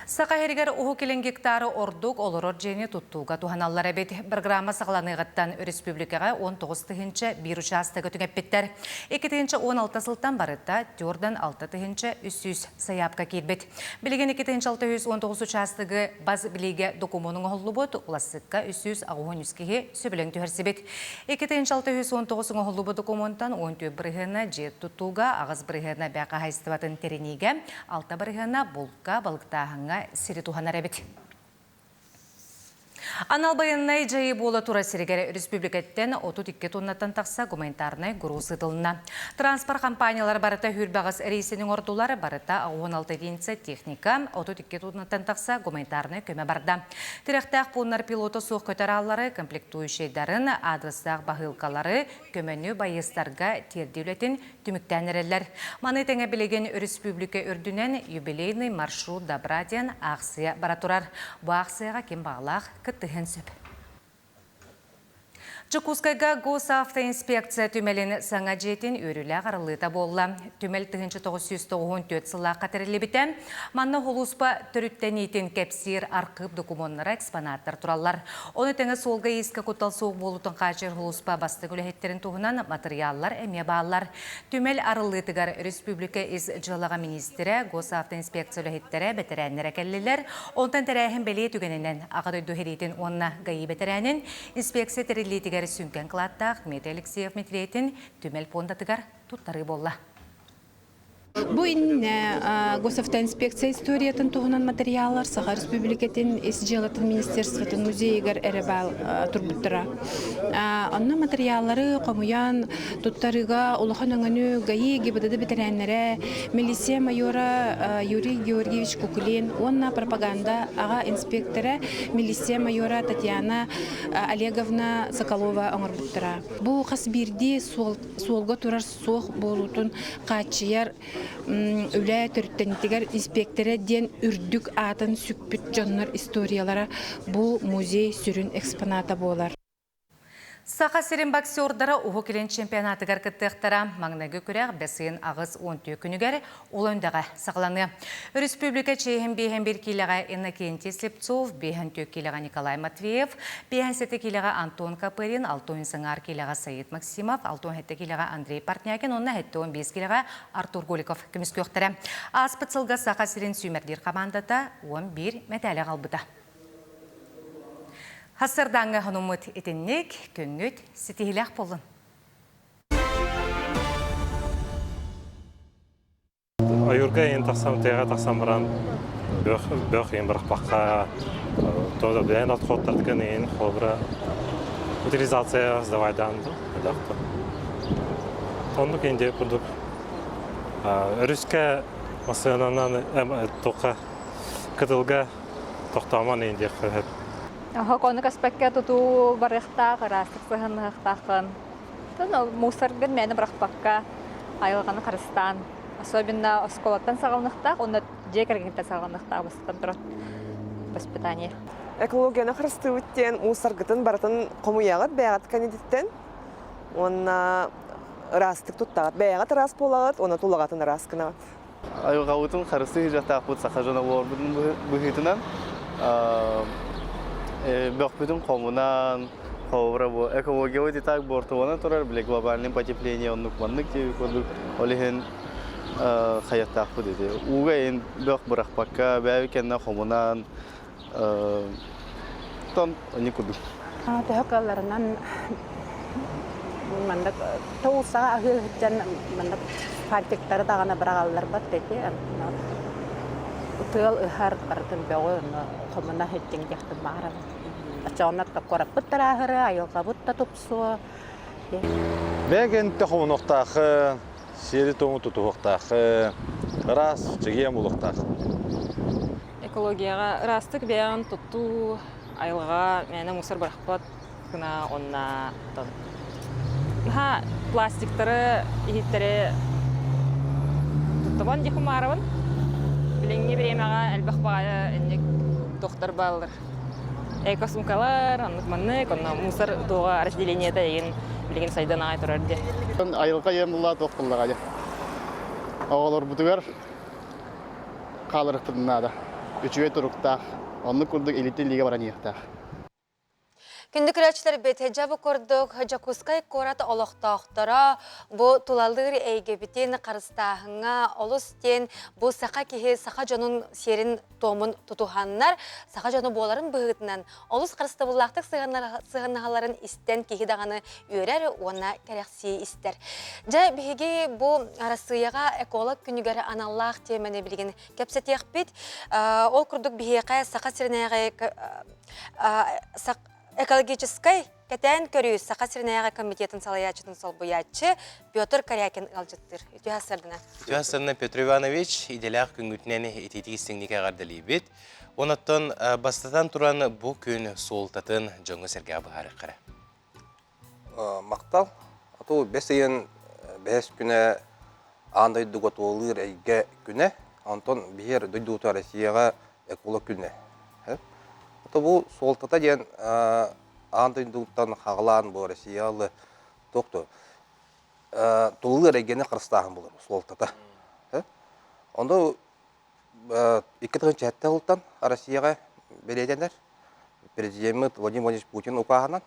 Сақахерігер ұғы келен гектары ордук олырор жені тұттуға туханалар әбет. Программа сағаланығыттан республикаға 19-тығынчы бір участығы түңеппеттер. 2-16 сылтан барытта тюрдан 6-тығынчы 300 саяпқа келбет. Білген 2-619 участығы баз білеге документің ғолы бұд, ұласыққа 300 ағуын сөбілің түхерсебет. 2-619 ғолы бұд документтан 10 бірғына жет тұттуға, ағыз бірғына бәқа хайстыватын теренеге, 6 бірғына бұлққа балықтағыңа сири туханар эбит. Анал байыннай жайы бола тура сирегер республикаттен 32 тоннаттан тақса гуманитарнай груз ытылына. Транспорт компаниялар барыта хүрбағыз рейсінің ордулары барыта 16 единица техника 32 тоннаттан тақса гуманитарнай көмі барда. Тиректақ пулнар пилоты суық көтаралары, комплектующейдарын, адрестақ бағылқалары көмені байыстарға тердеулетін түміктәнерелер. Маны тәңе білеген республика үрдінен юбилейный маршрут Добраден ақсия баратурар. Бұл ақсияға кем бағлақ күттіген сөп. Чукускайга госавтоинспекция түмелін саңа жетін өрілі ғарылыта болла. Түмел 1994 сылла қатырылы бітен, манна холуспа түріттен етін кәпсир арқып документтары экспонаттар тураллар. Оны тәңі солға ескі көттал соғы болутын қажыр холуспа басты көліхеттерін туғынан материаллар әме бағалар. Түмел арылытығар республика из жылыға министері госавтоинспекция өліхеттері бәтірәнлер әкелілер. Онтан тәрәхін бәле түгенінен ағады дөхеретін онына ғайы бәтірәнін инспекция тәрелетігер сүнкен қылаттақ Дмитрий Алексеев метреетін түмел пондатығар тұттары болла. Бу инне госавтоинспекция историятын тугунан материаллар Саха Республикатын СЖЛатын министерствотын музейгер эребал турбуттара. Анна материаллары комуян туттарыга улахан өңөнү ГАИ ГИБДД бетерәннәре милиция майора Юрий Георгиевич Кукулин, онна пропаганда ага инспекторы милиция майора Татьяна Олеговна Соколова оңорбуттара. Бу касбирди солга турар сох болутун качыяр үлә төрттенитигер инспекторы ден үрдүк атын сүкпүт жоннор историялара бу музей сүрүн экспоната болар. Сақа сирин боксердара уһу келен чемпионатыгар кыттыктара маңнагы күрәк бәсыйын ағыз 10 күнігер олондаға сақланы. Республика чейхен бейхен бір келеға Иннокентий Слепцов, бейхен төк келеға Николай Матвеев, бейхен сеті келеға Антон Капырин, алтуын сыңар келеға Саид Максимов, алтуын хетті келеға Андрей Партнякин, онна хетті 15 келеға Артур Голиков күміс көқтірі. Аспыцылға сақа сирин сүймердер командата 11 медалі қалбыда. Хасырдаңы ханумыт етіннік, көңіт, сетихіләқ болын. Айырға ең тақсам, тәйға тақсам баран, бөқ ең бірақ баққа тода бәйін атқоттардыған ең қолбыра утилизация сдавайданды. Тондық енді күрдік. Үріске масығананан тоққа кытылға тоқтаман енді қылып. Хоконук аспекке туту барыхтақ, растық сығынықтақын. Мусоргын мәні бірақпаққа айылғаны қарыстан. Особенно осколаттан сағалынықтақ, оны жекергенттен сағалынықтақ бастықтан тұрат воспитание. Экологияны қарысты өттен мусоргытын баратын қомуяғыт бәяғат кәнедеттен. Оны растық тұттағыт. Бәяғат раст болағыт, оны тұлағатын раст кінағыт. Айылға өтін қарысты жақтақ бұд сақажана орбудың бұхетінен. Бөк бүтін қомынан, қауыра бұл экология өте так бортуаны тұрар, біле глобальный потепление онлық мандық деп көрдік, олығын қаяттақ бұд еді. Уға ең бөк бұрақ баққа, бәйі кәнна қомынан, тон оны көрдік. Төхөкаларынан мандық тоғылсаға ағыл хүтчен мандық фартиктары дағана бірағалар бат деді. Тыл ыхар бартын бөгі қомына хүттен дектін мағарам. Ачауынатқа қорап бұттар ағыры, айылға бұтта тұпсуы. Бәген тұқымын оқтақы, сері тоңы тұту оқтақы, рас жеген бұл оқтақы. Экологияға растық бәген тұту айылға мәні мұсыр бірақпат күна онна тұн. Пластиктары, ехеттері тұттығын декім арабын. Біліңге біремеға әлбәқ бағайы әнек тоқтар балыр. Эко-сумкалар, анық маннык, онна мусор туға разделениеті еген білген сайдан ағай тұрарды. Айылға ем бұлла тоқтылыға де. Оғалар бұтығар қалырық тұдынады. Үчуе тұрықтақ, онны күрдік элиттен лиге баран еқтақ. Күндік рәчілер бет хеджабы көрдік, Жакускай корат олықтақтара, бұ тулалыр әйге бітен қарыстағыңа олыстен бұ сақа кеге сақа жонын серін томын тұтуханнар, сақа жоны боларын бұғытынан олыс қарысты бұлақтық сығанағаларын істен кеге дағаны өрер, ona керекси істер. Жа бігеге бұ арасыяға эколог күнігері аналлақ темені білген кәпсетек бет, ол күрдік бігеға сақа серінәғі экологической кәтән көрі Сақа Сирнаяға комитетін салаячытын солбуячы Петр Корякин алжыттыр. Үті асырдына. Үті асырдына Петр Иванович иделяқ күнгітінен ететігі сіңнеге ғардылы бет. Онаттан бастатан тұран бұл күн солтатын жоңғы сәрге абығары қара. Мақтал, ату бәсейін бәс күні андай дүгат олыр әйге күні, антон бейер дөйдуыты Россияға эколог күні. Бұл солтата ден андай дүгаттан қағылан бұл Россиялы тоқты. Тұлылыр әйгені қырыстағын болыр солтата. Онда 2004 жылдан Россияға бередендер. Президент Владимир Владимирович Путин ұқағынан.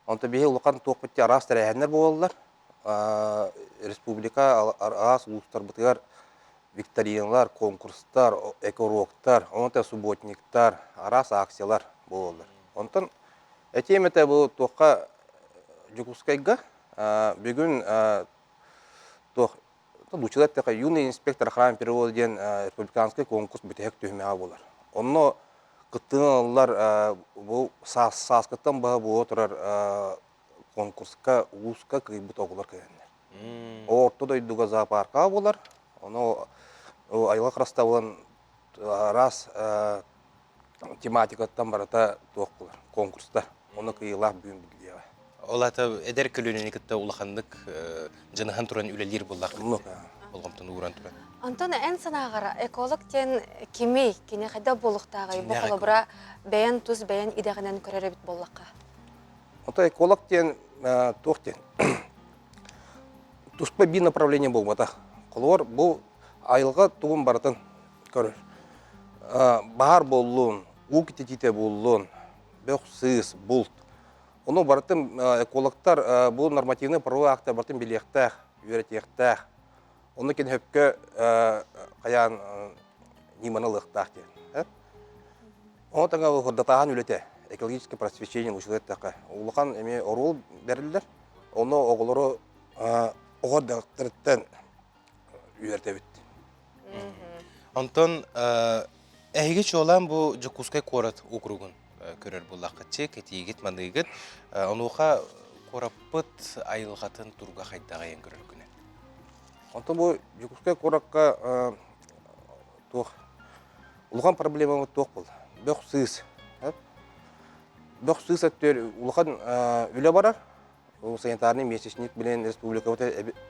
Онда бейі ұлқан тоқпетте арас тәрәйәнлер болалар. Республика арас ұлыстар бұтығар викториналар, конкурстар, экологтар, онда субботниктар, арас акциялар болалар. Онтан әтеметі бұл тоққа Жакускайға бүгін Училаттағы юный инспектор охраны природы ден республиканский конкурс бітек түймеға болар. Онны қыттыналар бұл сасқыттан баға бұл отырар конкурсқа ұлысқа күйбіт оғылар күйенler. Орты дойдуға зоопарқа болар. Оны айла қыраста болан рас тематикаттан барата тоқ болар, конкурстар. Оны күйілақ бүйін білгеға. Олата эдер көлөнүн кытта улахандык жыныхан туран үлелер боллар. Болгомтон уран туран. Антон эн санагара эколог тен кими кине кайда болуктагы бу колобра бәян туз бәян идегенен көрөр бит боллакка. Ота эколог тен тохтен. Туспа би направление болмата. Колор бу айылга тугун баратын көрөр. Бар боллун, укитите боллун, бök сыз, булт. Оны баратын экологтар бу нормативный правовой акты бартын билектах, үйрөтектах. Оны кен хөпкө каян ниманылыктах тен. Оны таңа хордатаган үлете. Экологическое просвещение училеттака. Улахан эме орул берилдер. Оны оголору оғырдақтырыттан үйертебит. Антон, әйге чолан бұл Жакускай корат округун көрер бұлақытчы, кетейгет мандығыт. Онуға кораппыт айылғатын турға қайдаға ең көрер күні. Антон бұл Жакускай коракка тоқ. Улахан проблема тоқ бұл. Бөқ сыз. Бөқ сыз әттер улахан үлі барар. Санитарный месячник билен республика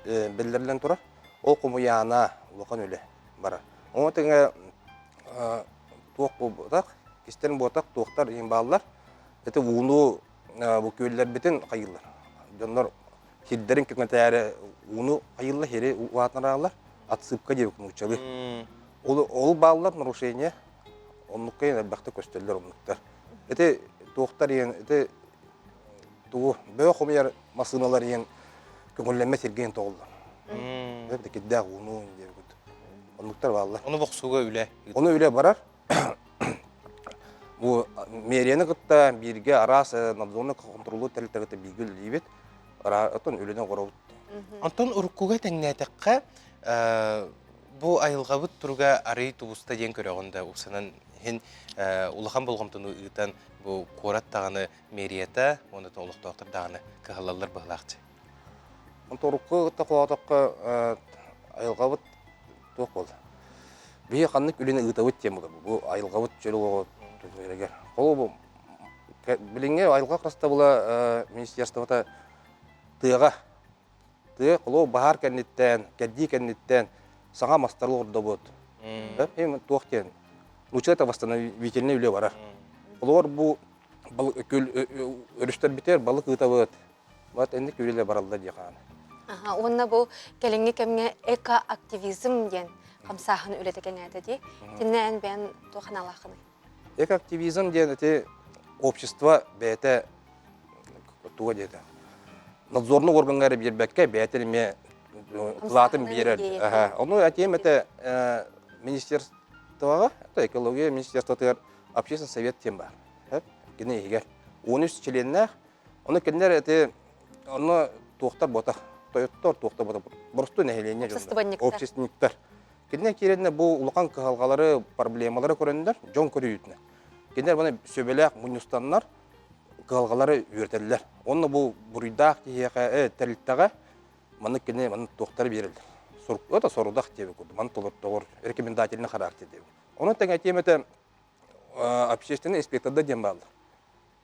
белдерилен турар. Ол кумуяна улахан үлі барар. Оны теңе тоқ болдақ, кестерін болдақ тоқтар ең балылар. Әті уыну бұл көйлер бетін қайылар. Жонлар хилдерін кекнетәрі уыну қайылар, хері уатынар алар. Атсыпқа дебік мұчалы. Ол балылар нарушение. Онлыққа ең әлбәқті көстерлер онлықтар. Әті тоқтар ең, тугу бөө хомяр масыналар ен көңүлләмә сергейн тоголлар. Бәдә кидә уну дип күт. Онуктар баллар. Оны боксуга үле. Оны үле барар. Бу мерияны кытта бирге арас надзорный контролу тәлтәгәтә бигел дибет. Атын үледән горабыт. Антон уркуга тәңнәтәккә бу айылгабыт турга арый тубуста ден көрөгөндә усанан хин улахан болгомтуну ыйтан бу корат таганы мерията, оны толук доктор даганы кыһаллар быһлакчы. Онторукка тақуатакка айылгабыт ток болду. Бие каннык үлене ыйтабыт тем болду. Бу айылгабыт жөлөгө тургерегер. Кол бу билиңе айылга краста була министерствота тыга. Тыга коло бахар кеннеттен, кедди кеннеттен саңа мастарлык ордобот. Эм токтен. Учета восстановительный үле барар. Олар бу өрүстөр битер балык ытабыт. Вот энди күреле баралда диган. Онна бу келеңге кемге эко-активизм ден камсахын үлетеген әді ди. Тиннен бен тоханалахыны. Эко-активизм ден эти общество бәте туга деді. Надзорный органгары бербекке бәте ме платын берер. Оны әтем это министерствоға, это экология министерствоға общественный совет тем бар. Кене егер 13 членнер, оны кендер это оны тоқтар бота, тоқтар бота. Просто население общественниктер. Кене керенне бу улахан кыгалгалары, проблемалары көрендер, жон көрүйтүнө. Кендер буны сөбелек мунустаннар кыгалгалары үйрөтөлөр. Оны бу буруйдак тиеге тилтеге маны кене маны тоқтар берилди. Это сорудак деп көрдүм. Маны толур рекомендательный характер деп. Оны тең айтемете общественный инспекторда дем балды.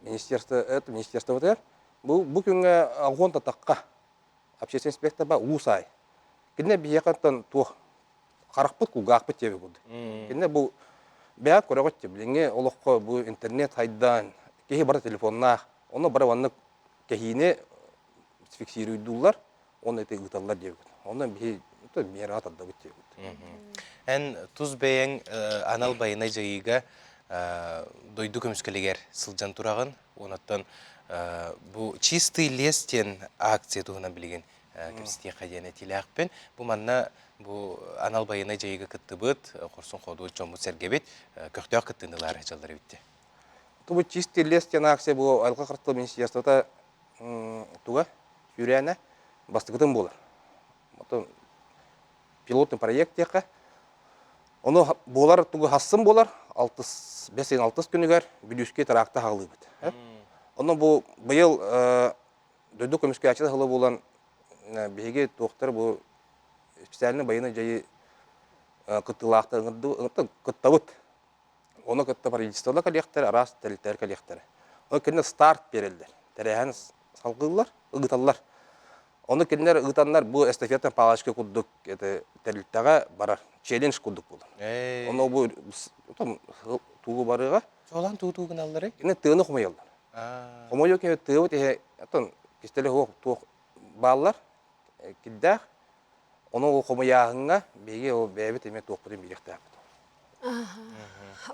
Министерство вот бу күнгө агон татакка общественный инспектор ба усай. Кине биякаттан тух каракпыт кулгакпыт деп көрдүм. Кине бу бия көрөгөт деп билеңе олокко бу интернет хайдан кеги бар телефонна, оны бар ванны кегине фиксируйдулар, оны эти ыталлар деп. Оны би мера атады деп. Эн туз бейен анал байына жайыга дойду көмүскелегер сылжан турагын, онаттан бу чистый лестен акция тугунан билген кемсите кадене тилакпен бу манна бу анал байына жайыга кыттыбыт, корсун коду чомут сергебет, көктөк кыттындылар жалдары битти. Бу чистый лестен акция бу айылга кыртыл министерствота туга юряна бастыгытын болар. Ото пилотный проект яка. Оны болар тугу хасын болар, 5-6 күнүгөр бүдүскө таракта халыбыт. Оны бу быйыл дөйдү көмүскө ачы халы болан беге доктор бу специальный байына жайы кыттылакта кыттабыт. Оны кытта правительствода коллектор, арас телтер коллектор. Оны кенде старт берилди. Терехен салгылар, ыгыталлар. Оны кеннер ыгытаннар бу эстафета палачка куддук эте телтеге барар. Челлендж куддук болду. Оны бу тугу барыга. Жолан тугу гыналлары? Эне тыны кумаялдар. Комойо ке тыу те атын кистеле хо тух баллар киддах onu комояһыңга беге о бебит эме тохпудын билектап.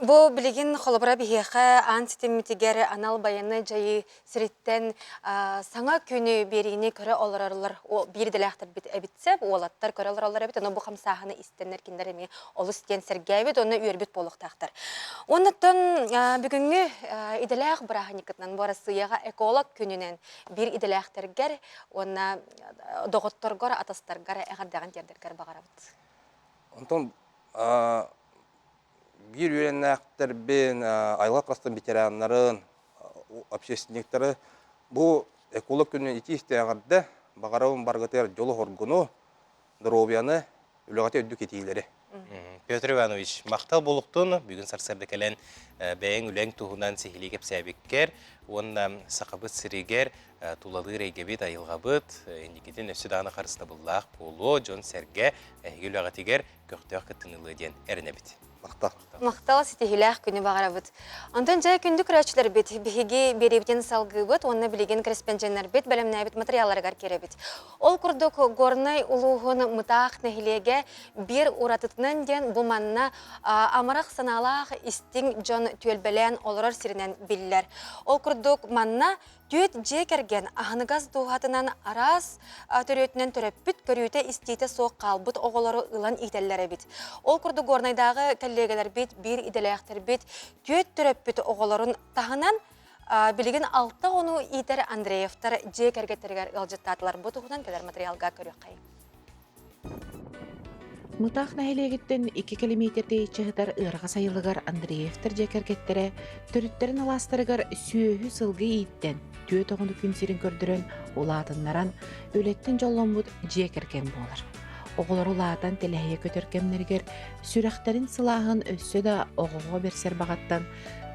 Бу билигин холобра бихеха антитемитигер анал баяны жайы сириттен саңа күнү берини көрө олорарлар о бир делахтар бит эбитсе олаттар көрө олоралар эбит ону бу хамсаханы истенер киндер эми олус тен сергебит ону үйөрбүт болуктактар. Оннотон бүгүнгү иделах браханикытнан борасыяга эколог күнүнен бир иделахтаргер онна доготторгор атастаргар эгардаган тердергер багарабыт. Онтон bir ürenekler ben aylık kastım veteranların общественниктері bu ekolog günün iki isteğinde bağırın bargatır yolu horgunu drovyanı ülgete ödük etileri. Петр Иванович, мақтал болуқтun бүгін сарсарды кәлен бәйін үләң туғынан сехилі кеп сәбеккер, онна сақабыт сірегер тулалы рейгебет айылғабыт, ендекетін өсідағына қарысына бұллақ болу, жон сәрге әйгіл ағатегер көқтеуақ кіттінілі ден әрінебет. Мақтал сетихилях күні бағарабыт. Антон жай күнді күрәчілер бет, бігі беребітен салғы бет, онны білеген корреспонденттер бет, бәлемнәй бет материалларығар керебет. Ол күрдік горнай ұлуғын мұтақ нәхилеге бір ұратытынан ден бұлманына амарақ саналақ істің жон түйелбелен олырар сирінен білілер. Ол күрдік манна түйет жекерген ағынығаз дуғатынан арас түретінен түреппіт көрүйте істейті соқ қалбыт оғылары ұлан ителлері бет. Ол күрдік горнайдағы коллегалар бет, бір иделаяқтар бет, түйет түреппіт оғыларын тағынан білеген алта оны итер Андреевтар жекергеттергер ұлжыттатылар. Бұтығынан кәдер материалға көрі қай. Мутах нәһилегеттен 2 километрдей чыгытар ырга сайылыгар Андреевтер жекергеттере төрүттерин аластырыгар сүйөһү сылгы иттен түйө тогуну күнсерин көрдүрөн улаатыннаран өлеттен жолломбут жекерген болар. Оголор улаатан телехие көтөркемнергер сүрәхтерин сылаахын өссө да огого берсер багаттан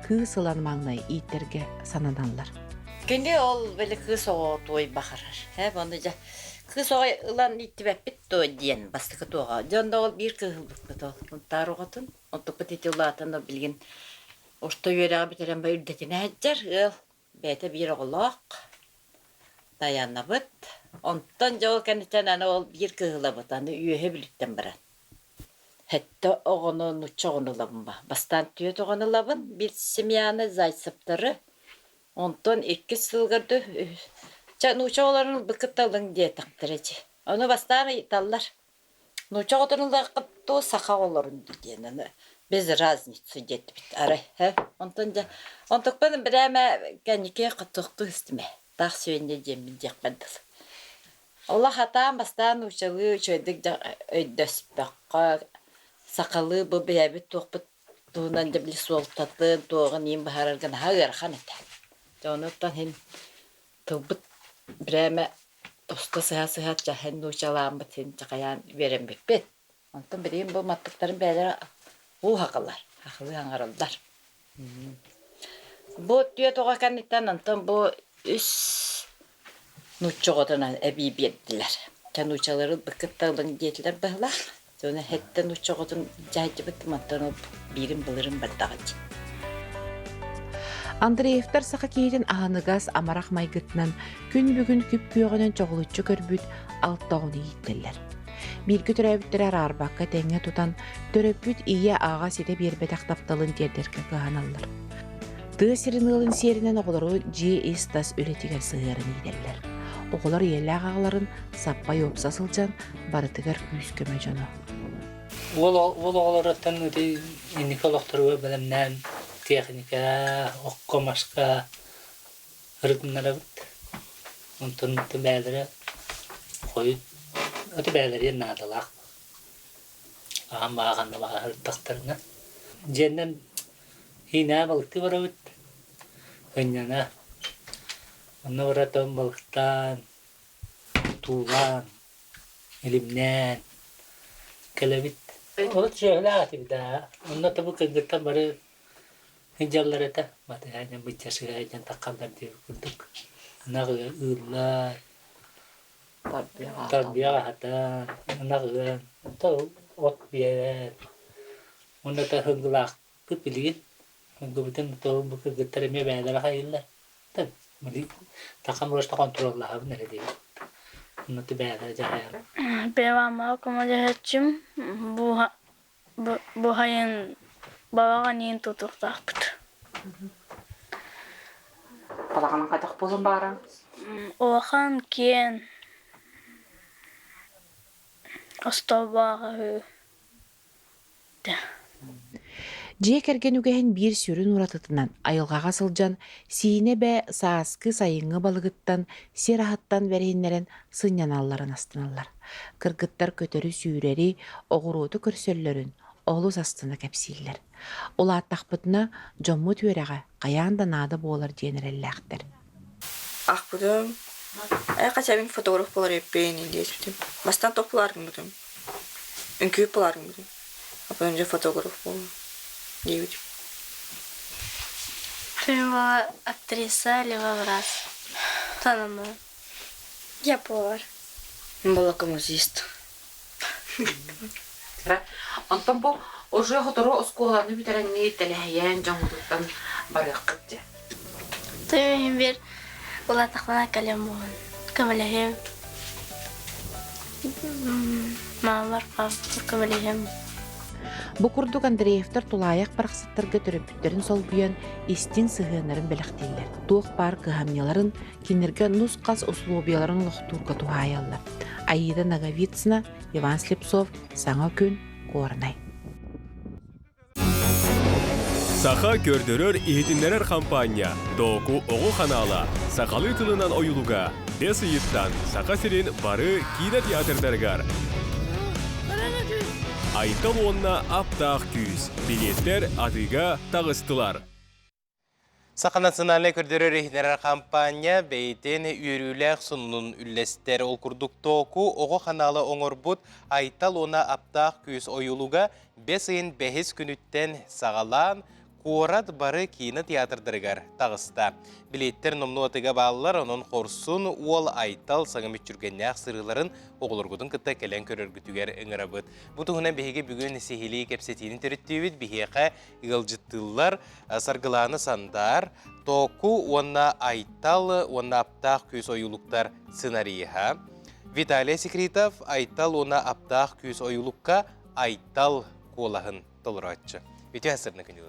кыы сылан маңнай ииттерге сананалар. Күнде ол беле кыы соо той бахарар. Бонда кыз оғай ұлан иттібәппет той дейін бастықы тоға. Жонда ол бір кығылдық бұл. Тар оғатын, онтық бұт еті ұлатында білген орта үйеріға бітерен бай үрдетіне әджер. Үл бәйті бір оғылақ даяна бұт. Онтан жол кәнеттен аны ол бір кығыла бұт. Аны үйе біліктен бірін. Хәтті оғыны нұтшы оғыны лабын ба. Бастан түйет оғыны лабын. Bir семьяны зайсыптары. Онтан 2 сылғырды. Нучооларын быкытталың дие тактырыжы. Оны бастан италлар. Нучооларын лакытту саха оларын диден. Без разницу дет бит. Арай, онтукпан биреме кәнике кытыкту истеме. Так сөйнде жемин жакпадыл. Алла хатан бастан нучалы чөйдик өйдөспөккө сакалы бу бебит токпут туунан да били солтатын тоогун им бахарарган хагар ханета. Жонуттан хин тылбыт Бірәмі ұсты сыға-сыға жағын ұшалағын бұтын жағаян берен бекпет. Онтан бірейін бұл маттықтарын бәлері ұл хақылар, хақылы аңарылдар. Бұл түйет оға кәнеттен онтан бұл үс нұтчығыдынан әбей берділер. Кән ұшалары бұқытталың детілер бұғылар. Соны әттен нұтчығыдын жайды бұттым онтан бірін бұлырын бірдағыды. Андреевтер сақа кейден ағыныгас амарақ майгытынан күн бүгін күп күйіғінен çoğulutçu көрбүт алттауыны еттелер. Билгі түрәбіттері арбаққа тәңе тұтан түрөппүт ие аға сете бербет ақтапталын тердерге қағаналар. Тығы сиринылын серінен оғылары G.S. өлетігер сығырын еделер. Оғылар елі ағаларын саппай опса сылжан барытығар күйіскөмі жону. Ол оғыларыттан өте николоқтырығы білімнен техника, оққомашқа ұрытынлары бұд. Онтын өті бәлері қойып, өті бәлері надылақ. Ағам бағанды баға ұрттақтарына. Женден хина балықты бара бұд. Өңнена. Оны бұратын балықтан, туылан, елімнен, кәлі бұд. Ол шөйлі ағаты бұд. Оны табы көнгіттен бары Hıncalar ete, batı hanyam bıçaşı hanyam takallar diye kurduk. Nağı ırlar, tarbiya hata, nağı, ot bir yer. Onda da hıngılak, bu bilgin. Hıngı bütün bu kırgıtları mı beğenler hayırlar. Tabii. Takam uğraşta kontrollahı nerede değil. Bunu da beyler cahayar. Bevama komacahçım bu hayın babaga neyin tutuqtaqpıt. Balağının kadak bolun bara. Oğan kiyen astabağı. Жие керген үгэһин биир сүрүн уратытынан айылгаға сылжан сиине бэ сааскы сайыңы балыгыттан сирахаттан бэрихиннерен сыньяналларын астыналлар. Кыргыттар көтөрү сүүрери оғурууту көрсөллөрүн олус астына кэпсииллер. Улааттахпытына жомму түөрәгә каяанда наада болар диенереллээхтер. Ахпудum. Качабин фотограф болар еппейни дейсбитим. Бастан топларым бутум. Үңкүйүп боларым бутум. А потом же фотограф болу. Дейбитим. Ты была актриса либо враз? Танымы. Я повар. Была коммузист. Антон бу уже хоторо осколаны битеренни телехиян жамудуттан барыаккытты. Ты бир была тахлана калемон. Камалахем. Мамар камалахем. Бу курдук Андреевтер тулаяк бараксыттарга төрөпүттерин солбуян истин сыгынарын белектейлер. Туох бар кыхамняларын кинерге нускас условияларын лохтурга тухаяллар. Аида Наговицына, Иван Слепцов, Саңа күн, Корнай. Саха көрдөрөр ихитиннерер компания. Доку оғу канала. Сақалы тылынан ойылуга. Бес ыйыттан Саха сирин бары кино театрдаргар. Айтал онна аптақ күйіз. Билеттер атыга тағыстылар. Саха национальный көрдөрөр ихитиннерер компания бейтен үйрүләк сунунун үллестер ол курдук току оғу каналы оңорбут Айтал онна аптақ күйіз ойылуга 5 айын 5 күнүттен сағалан Корат бары кино театрдаргар тағыста. Билеттер номнуатыга балылар, onun хорсун ол Айтал саңымет жүргеннәк сырыларын оғылыргудың кытта кәлен көріргітігер ыңырабыд. Бұтығынан бейге бүгін сехили кәпсетінің түріттеуід бейге ғылжыттылар саргыланы сандар, току онна Айтал, онна аптақ көз ойылуқтар сценарийха. Виталий Секретов Айтал онна аптақ көз ойылуққа Айтал колағын толыратчы. Үті әсірні күнді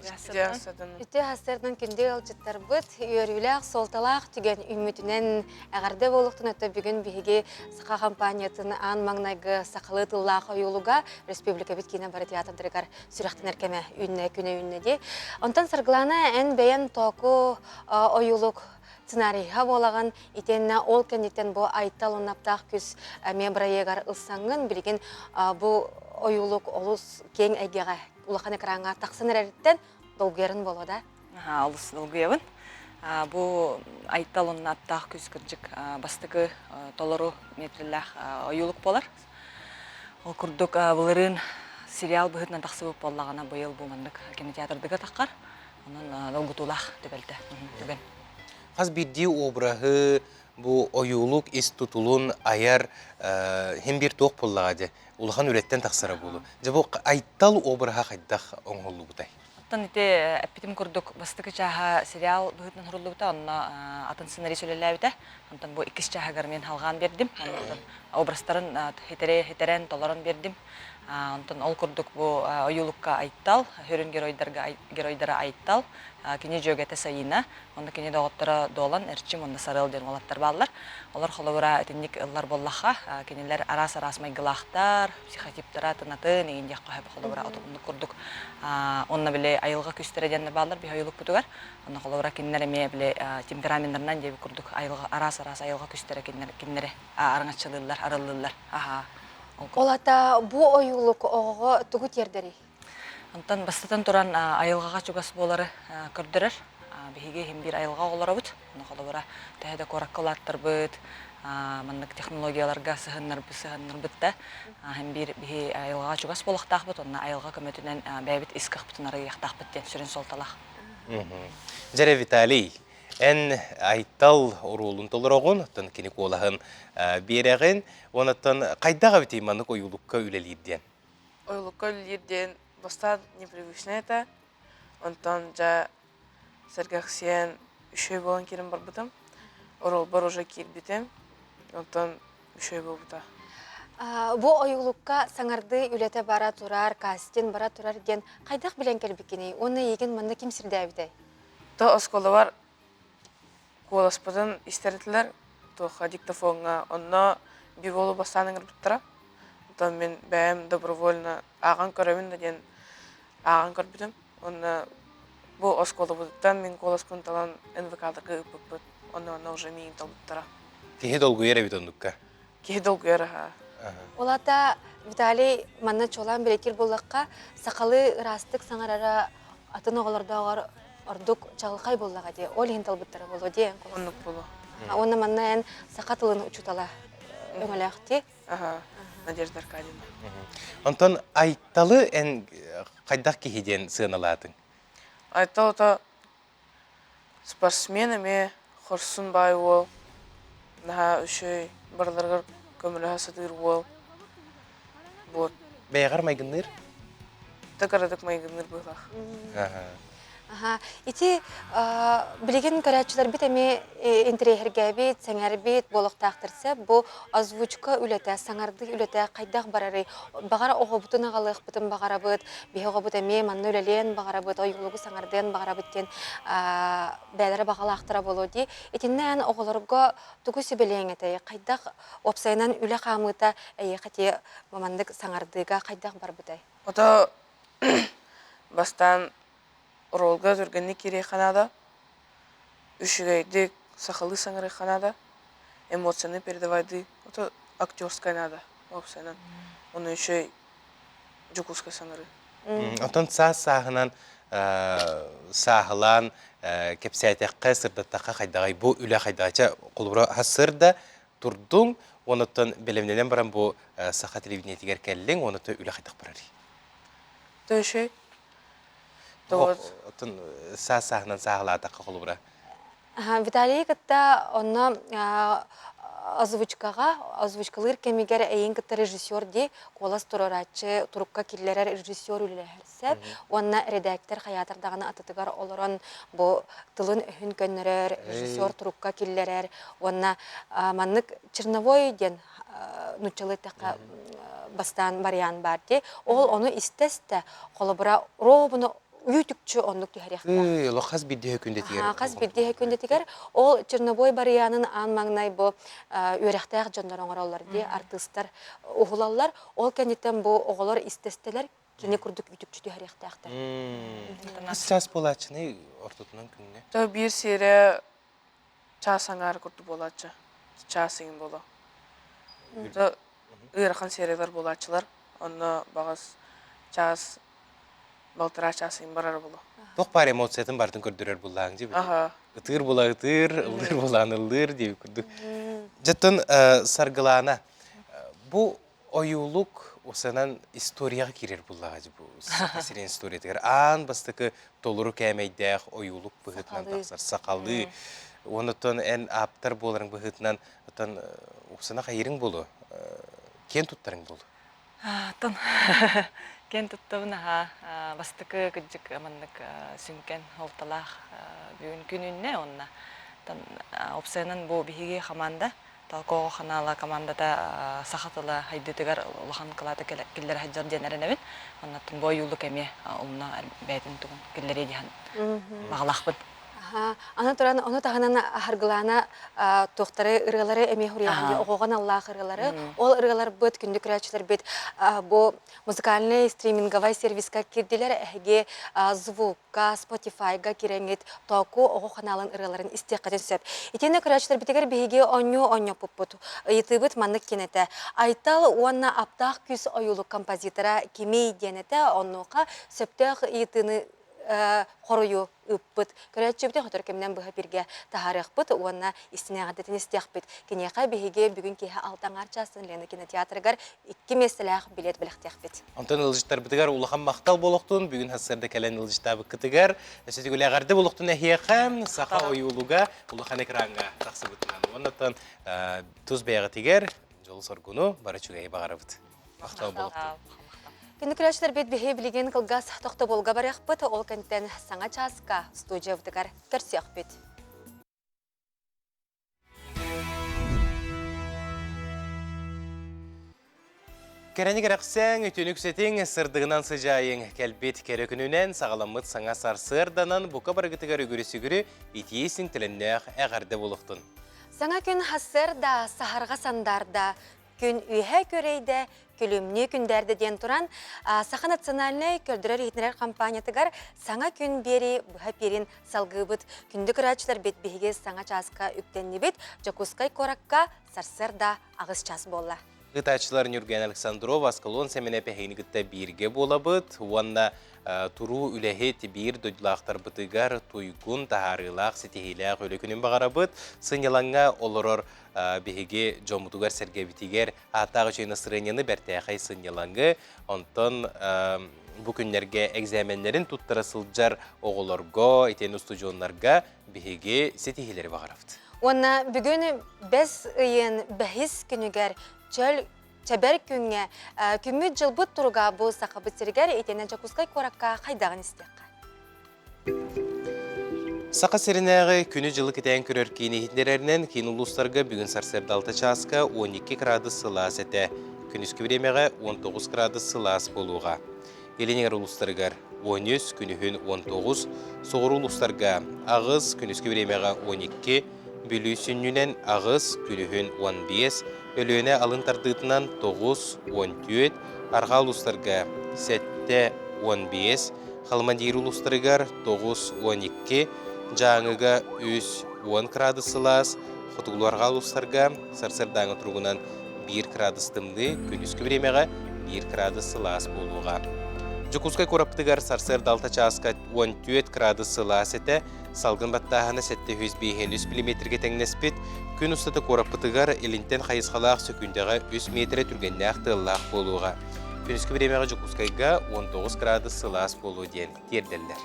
Үті әсірдің күнді ғылжыттар бұд, үйеріләқ, солталақ түген үмітінен әғарды болуқтың өтті бүгін бігі сақа компаниятын аң маңнайғы сақылы тыллақ ойылуға Республика біткені бары театрдырығар сүріқтін әркеме үнне күні үнне де. Онтан сарғыланы ән бәйін току ойылуқ сценарийға болаған итенне ол кәндіктен бұл Айтал онаптақ күз мембірайегар ұлсаңын білген бұл ойылуқ олыс кең әйгеға улахан экранга тақсын әреттен долгерін болады. Алыс долгерін. Бұл Айтал онаптақ күз кіржік бастығы толыру метрілләқ ойылуқ болар. Ол күрдік бұлырын сериал бұғытынан тақсы болып болағана бұйыл бұмандық кинотеатрдығы таққар. Оның долгутулақ төбелді. Қаз бірде обрағы бұл ойылуқ институтулun аяр hem bir тоқ боллағады. Улахан өлеттен тақсыра болу. Бұл Айтал обраға қайдақ оңғылу бұтай. Аттан ете әппетім күрдік бастығы жаға сериал бұғытынан құрылу бұта, онына атын сценарий сөйлелі әбіті. Онтан бұл ikis жағағар мен халған бердім. Обрастарын хетерен толарын бердім. Онтан ол күрдік бұл ойылуққа Айтал, хөрін геройдара Айтал, кене жөгеті сайына, онда кене доғыттыра долан, әрчім онда сарыл ден олаттар балылар. Олар қолауыра әтіндік ұллар боллаға, кенелер арас-арас майгылақтар, психотиптара тынатын, егін дек қойып қолауыра отығынды күрдік. Онна біле айылға күстері денді балылар, бей ойылық бұтығар. Онна қолауыра кенелер әме біле темпераментарынан дебі күрдік арас-арас айылға күстері кенелері арыңатшылылар, арылылар. Олата бұ ойылық оғы тұғы тердері? Онтан бастатан туран айылғаға чугас болары көрдірір. Бейге хем бір айылға олары бұд. Оны қолы тәйді кораккалаттыр бұд. Мандық технологияларға сығыннар бұдда. Хем бір айылғаға чугас болықтақ бұд. Онына айылға көметінен бәйбіт искақ бұтынары яқтақ бұд ден сүрін солталақ. Жәре Виталий, ән Айтал оролын толыр оғын, оттан кені қолағын береғін. Онаттан қайдаға бітей мандық ойылыққа үлелерден? Ойылыққа үлелерден Бастан непривычно это. Антон жа сәргәксен үшөй болан керім бар бұтым. Орол бар уже келбетем. Онтан үшөй бол бұта. Бу ойылыққа саңарды үлеті бара тұрар, кастен бара тұрар ген қайдақ білен келбекеней? Оны еген мында кем сірді әбіде? Та осколы бар қоласпыдың истерітілер. Тоқа диктофонға. Онна бір болу бастаның ұрбыттыра. Онтан мен бәйім добровольно аған көрімін ден аған көрбітім. Онна bu oskola budan min kolas puntalan NVK-дагы ыппыт. Онна уже миң талбыттара. Кихи долгу ере бит ондукка? Кихи долгу ере, ха. Олата Виталий манна чолан берекер боллаққа сақалы растық саңарара атын оғалардағар ордук чағылқай боллаға де. Ол ең талбыттара болу де. Оннук болу. Онна манна ән сақатылын учутала өңіләқ де. Надежда Аркадьевна. Онтон айталы ән қайдақ кихиден сығыналатын? Айтал та спортсменами хорсун бай ол. Наха үшөй барларғар көмілі хасадыр ол. Вот. Бәйғар майгынныр? Тәкарадық майгынныр бұйлақ. Ити білеген көрәтшілер бит әме интерейхерге бит, сәңәр бит, болықтақтырса, бұл озвучка үлеті, саңарды үлеті қайдақ барары. Бағара оғы бұтын ағалық бұтын бағара бұт, бейі оғы бұт әме манны үлелен бағара бұт, ойғылығы саңарден бағара бұттен бәлері бағалақтыра болу де. Етіннен оғыларға түгі сөбелең әті, қайдақ опсайынан үлі қамыта әйе қате мамандық саңардыға қайдақ бар бұтай. Ота бастан ролга жүргенне керек қанада, үшігейдік сақалы саңыры қанада, эмоцияны передавайды, ота актерская нада, опсайнан. Оны үші жүкускай саңыры. Отон сағынан сағылан кепсәйтәққа сырдаттаққа қайдағай, бұл үлі қайдағача қолыбыра хасырда тұрдың, оныттан білімнелен баран бұл сақа телевидениетігер кәлілің, оныттан үлі қайдақ барары. Төші? Отын сағынан сағылатаққа қолыбыра. Виталий кітті оны озвучкалыр кемегер әйін кітті режиссер де қолас тұраратшы тұрыққа келлерер режиссер үлілерсіп, онына редактор қаятырдағаны атытығар олырын бұл тылын үхін көннерер, режиссер тұрыққа келлерер, онына маннық Черновой ден нұтчылы таққа бастан бариян бар де, ол оны істесті қолыбыра робыны Үйтікчі онлық түйәріқтар. Қаз бидді өкінде тегер. Қаз бидді өкінде тегер. Ол Чернобой бариянын аң маңнай бұл өріқтәқ жондар оңыр олар де, артыстар, оғылалар. Ол кәнеттен бұл оғылар істестелер, кене күрдік үйтікчі түйәріқтақтар. Қыз час болатшыны ортотынан күнге? Bir серия час аңар күрді болатшы. Час ең болу. Үйрақан сериялар болатшылар. Оны бағыз час Балтыра часың барар болу. Тоқ бар эмоциятын бардың көрдірер болағың жебі? Үтір бола үтір, ұлдыр болағын ұлдыр деп күрді. Жаттын сарғылана, бұл ойулық осынан историяға керер болаға жебі? Сақасырен история тегер. Аң бастықы толыру кәмейдәқ ойулық бұғытынан тақсар, сақалы. Онытын ән аптар боларың бұғытынан осына қайырың болу. Кен тұттарың болу? Кен тұттығынаға бастықы күджік амандық сүнкен олталақ бүгін күніне онына. Опсайынан бұл бігеге қаманда, талқоғы қанала командада сақатылы хайдытығар ұлған қылаты келдері хаджар денерін әбін. Оннаттың бой ұлы кәме ұлына бәйтін тұғын келдері дейін мағалақпын. Аны тұран, оны тағынан арғылана тоқтары ұрғылары әме хүрияғынде оғыған Аллах ұрғылары. Ол ұрғылар бұд күнді күрәтшілер бұд бұл музыкальный стриминговай сервисқа керделер әге звукка, Spotify-ға кереңет тоқу оғы қаналын ұрғыларын істеқатын сөп. Етені күрәтшілер бітігер бейге оңы бұд. Еті бұд манық кенеті. Айтал онына аптақ күз ойылы композитора кемей денеті онуға сөптіғ етіні қорую үппіт. Көрәтші біте құтыр кемнен бұға бірге тағарық бұд, онына істіне ғадетін істеқ бұд. Кенеға бейге бүгін кейі алтан арчасын Лена кинотеатрығар 2 месіләқ билет біліктеқ бұд. Онтан ұлжыштар бұдығар ұлыған мақтал болуқтың, бүгін хасырды кәлен ұлжыштабы күтігар. Өсеті көләғарды болуқтың әхеқам, сақа ойылуға, ұлыған экранға тақсы бұдынан. Онтан тұз бәйғы тегер, жолы соргуну, бары чүгәйі бағары бұд. Мақтал болуқтың. Күнікіләшілер бет бейе білеген қылғас тоқты болға барақ бұд, ол кәнттен саңа часқа студия бұдығар көрсеқ бұд. Үскәрәні керақсәң, үтініксетің сырдығынан сыжайың кәлбет кәрекінінен сағаламыт саңа сарсырданан бұқа барғытығар үгірісігірі итиесін тіліннәқ әғарды болуқтын. Саңа күн хасырда, сахарға сандарда, күн үйе көрейді, күлімне күндерді ден тұран, Саха национальный көрдірер етінер компаниятығар саңа күн бері бұға перін салғы бұд, күнді күрәчілер бет бейге саңа часқа үктенні бет, Жакускай коракка сарсырда ағыз час болла. Гытачылар Нюрген Александров Аскалон сәмене пәхейнігітті бірге болабыд, уанна туру үләхет бір дөйділақтар бұтығар туйгун тахарылақ сетихиләқ өлікінін бағарабыд, сыняланға олырор бігеге жомутугар сәргебітігер аттағы жойны сырынияны бәртәқай сыняланғы, онтон bu günlerge egzamenlerin tuttarasılcar oğulorgo, eten ustujонларга бігеге сетихилері бағарабыд. Онна бүгін бәс ұйын бәхіз күнігер чөл чәбәр күнге күмі жылбыт тұруға бұл сақабыт сергер етені Жакускай коракка қайдағын істеққа. Сақа серінәғі күні жылы кетен көрер кейіне хитнерерінен кейін ұлыстарға бүгін сарсердалты часқа 12 градус сылас әті, күніскі біремеға 19 градус сылас болуға. Еленігер ұлыстарғар 13, күнігін 19, соғыр ұлыстарға ағыз күніскі біремеға 12, бүлісіннен ағыз күнігін 15, өліөне алын тардытынан 9-14, арға ұлыстарға 7-15, қалмандир ұлыстарығар 9-12, жаңыға 3-10 градус сылас, құтығыларға ұлыстарға сарсырдаңы тұрғынан 1 градус тымды, күніскі біремеға 1 градус сылас болуға. Жакускай кораптығар сарсырдалта часқа 14 градус сылас әті, салғын баттағаны 700-500 мм тәңнеспет, күн ұстаты кораппытығар елінтен қайысқалақ сөкіндегі 3 метрі түргеннәқ тыллақ болуға. Күніскі біремеға Жакускайға 19 градус сылас болу ден терділдер.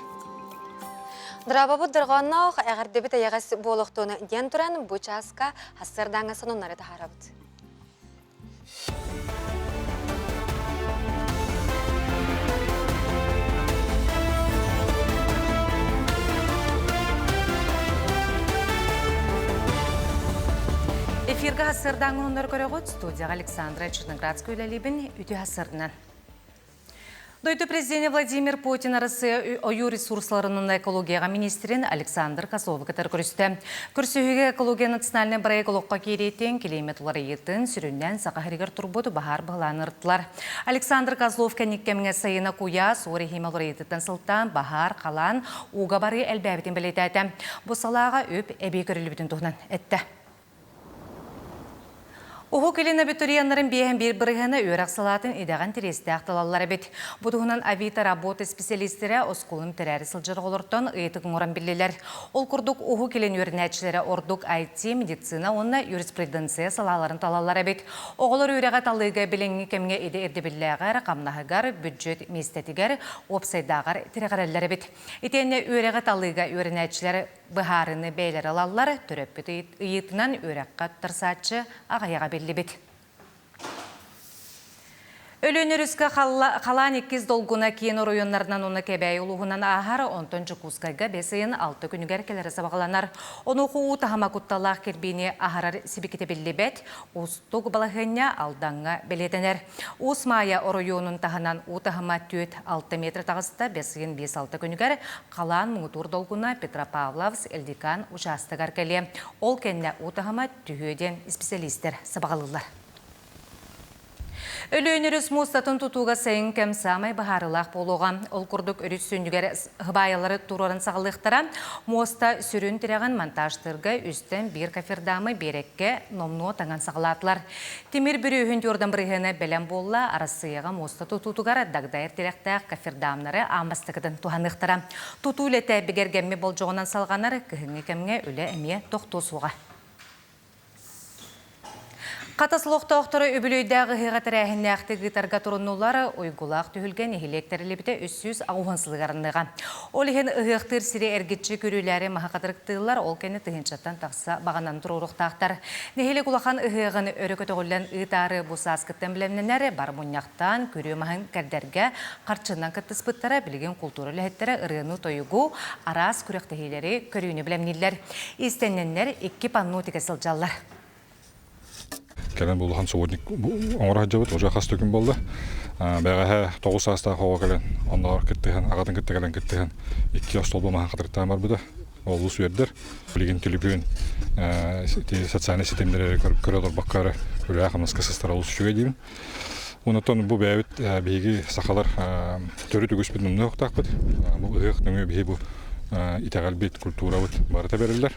Драбабы дырғаннақ әғірдебі тәйіғас болуқтуыны ден тұран бұ часқа хасырдаңы сонунлары тахарабыд. Эфирға хасырдан ғынынлар көріғыд, студияға Александра Черноградская үләлебін үті хасырынан. Дойты президент Владимир Путин арасы ойу ресурсларының экологияға министрин Александр Козлов кітір көрісті. Күрсігі экология национальный бір экологқа керейтен келеметулары етін сүрінден сақағыргер тұрбуды бағар бағланы ұрттылар. Александр Козлов кәнеккеміңе сайына куя суыры хемалары етіттен сылттан бағар, қалан, уға бары әлбәбітін білеті әті. Бұл салаға өп әбей көрілі тұғынан әтті. Оғы келен абитуриянларын бейін бір бірігіні өрәқ салатын идаған тересті ақталалары бет. Бұдығынан авита работы специалистері осколым тәрәрі сылжыр олырттан ұйытығын оран білелер. Ол күрдік оғы келен өрінәтшілері ордық IT, медицина, онына юриспруденция салаларын талалары бет. Оғылар өрәға талыға біліңі кәмге еді әрдебілләғар, қамнағығар, бюджет местетігер, опсайдағар тіріғарелері бет. Етені өрәға талыға өрінәтшілері бұхарыны бәйлер алалар түріп біті ұйытынан өрәққа тұрсатшы ағаяға белі бет. Өлөнеріскі қалан 2 долгуна кейін районларынан оны кәбәй ұлығынан ағар, онтын Жакускайға бесейін 6 күнігер келері сабағаланар. Оны қуы тағама құтталақ кербейіне ағарар себекеті белі бет, ұстық балағыня алданға белетенер. Ұс мая районын тағынан ұтағыма 4-6 метр тағыста бесейін 5-6 күнігер қалан мұңытур долгуна Петропавловс, Элдикан ұшастығар кәле. Ол кәнне ұтағыма түйеден специалистер сабағалылар. Өлөнеріс мұстатын тұтуға сайын кәм самай бағарылақ болуға. Ол күрдік өріс сөндігер ғыбайылары тұрорын сағылықтара, моста сүрін тіреген монтажтырға үстен бір кафердамы берекке номну таңан сағылатылар. Темір бір үйін түрдің бірігіні бәлем болла, арасыяға моста тұтуғар дағдайыр теректәқ кафердамнары амастығыдың туғанықтара. Тұту үлеті бігергемме бол жоғынан салғанар кіхіңі кәмге өлі әме тоқтосуға. Қатаслықты оқтыры өбілейдағы ғиғатыр әхінне ақты ғитарға тұрыннулары ойгулақ түйілген ехелектерлі біте үссіз ағуғансылығарындыға. Ол ехен ұғықтыр сірі әргетші көрілері мағақатырықтығылар ол кәні тұхыншаттан тақса бағанан тұрурықтақтар. Нехелі құлақан ұғығын өрікөті ғолан ұйтары бұса аскыттан білемненері бар мұняқтан көрі мағын кәрдерге қарчыннан кіттіспыттара білген культуралы әттері ұрғыны тойығу арас күректігелері көріуіне білемнелер. Истенненлер 2 панну текесіл жаллар. келен булхан субботник оңора жабыт уже хастыкын болду. Бәгә 9 сааста хава келен. Оннар кеттеген, агатын кеттеген кеттеген. 2 столба махан кадыртан бар буда. Ол ус бердер. Билген телефон социальный сетемдер көрөдөр баккары. Үрә хамаска сыстара ус шуга дейм. Онотон бу бәбит биги сахалар төрү түгүс бит мунда октакпыт. Бу ык нөңө би бу итагал бит культура бит барыта берилер.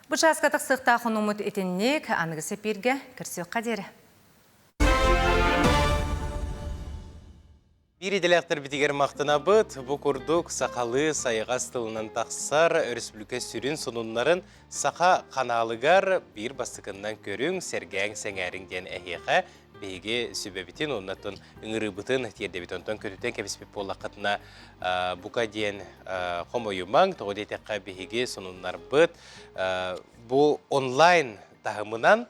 Бу часкатык сыкта хонумут этинник аныгысы пирге кирсек кадере. Bir idiləqdir bitiger maqtına bıt, bu kurduk saqalı sayıqas tılının taqsar Respublika sürün sonunların saqa kanalıgar bir bastıkından körün sergəng sengəringden əhiqə beygi sübəbitin onnatın ıngırıbıtın tiyerdebitонтон kötüten kəbispip bollaqatına buka diyen homoyumang toğude teqqa beygi sonunlar bıt. Bu online tahımınan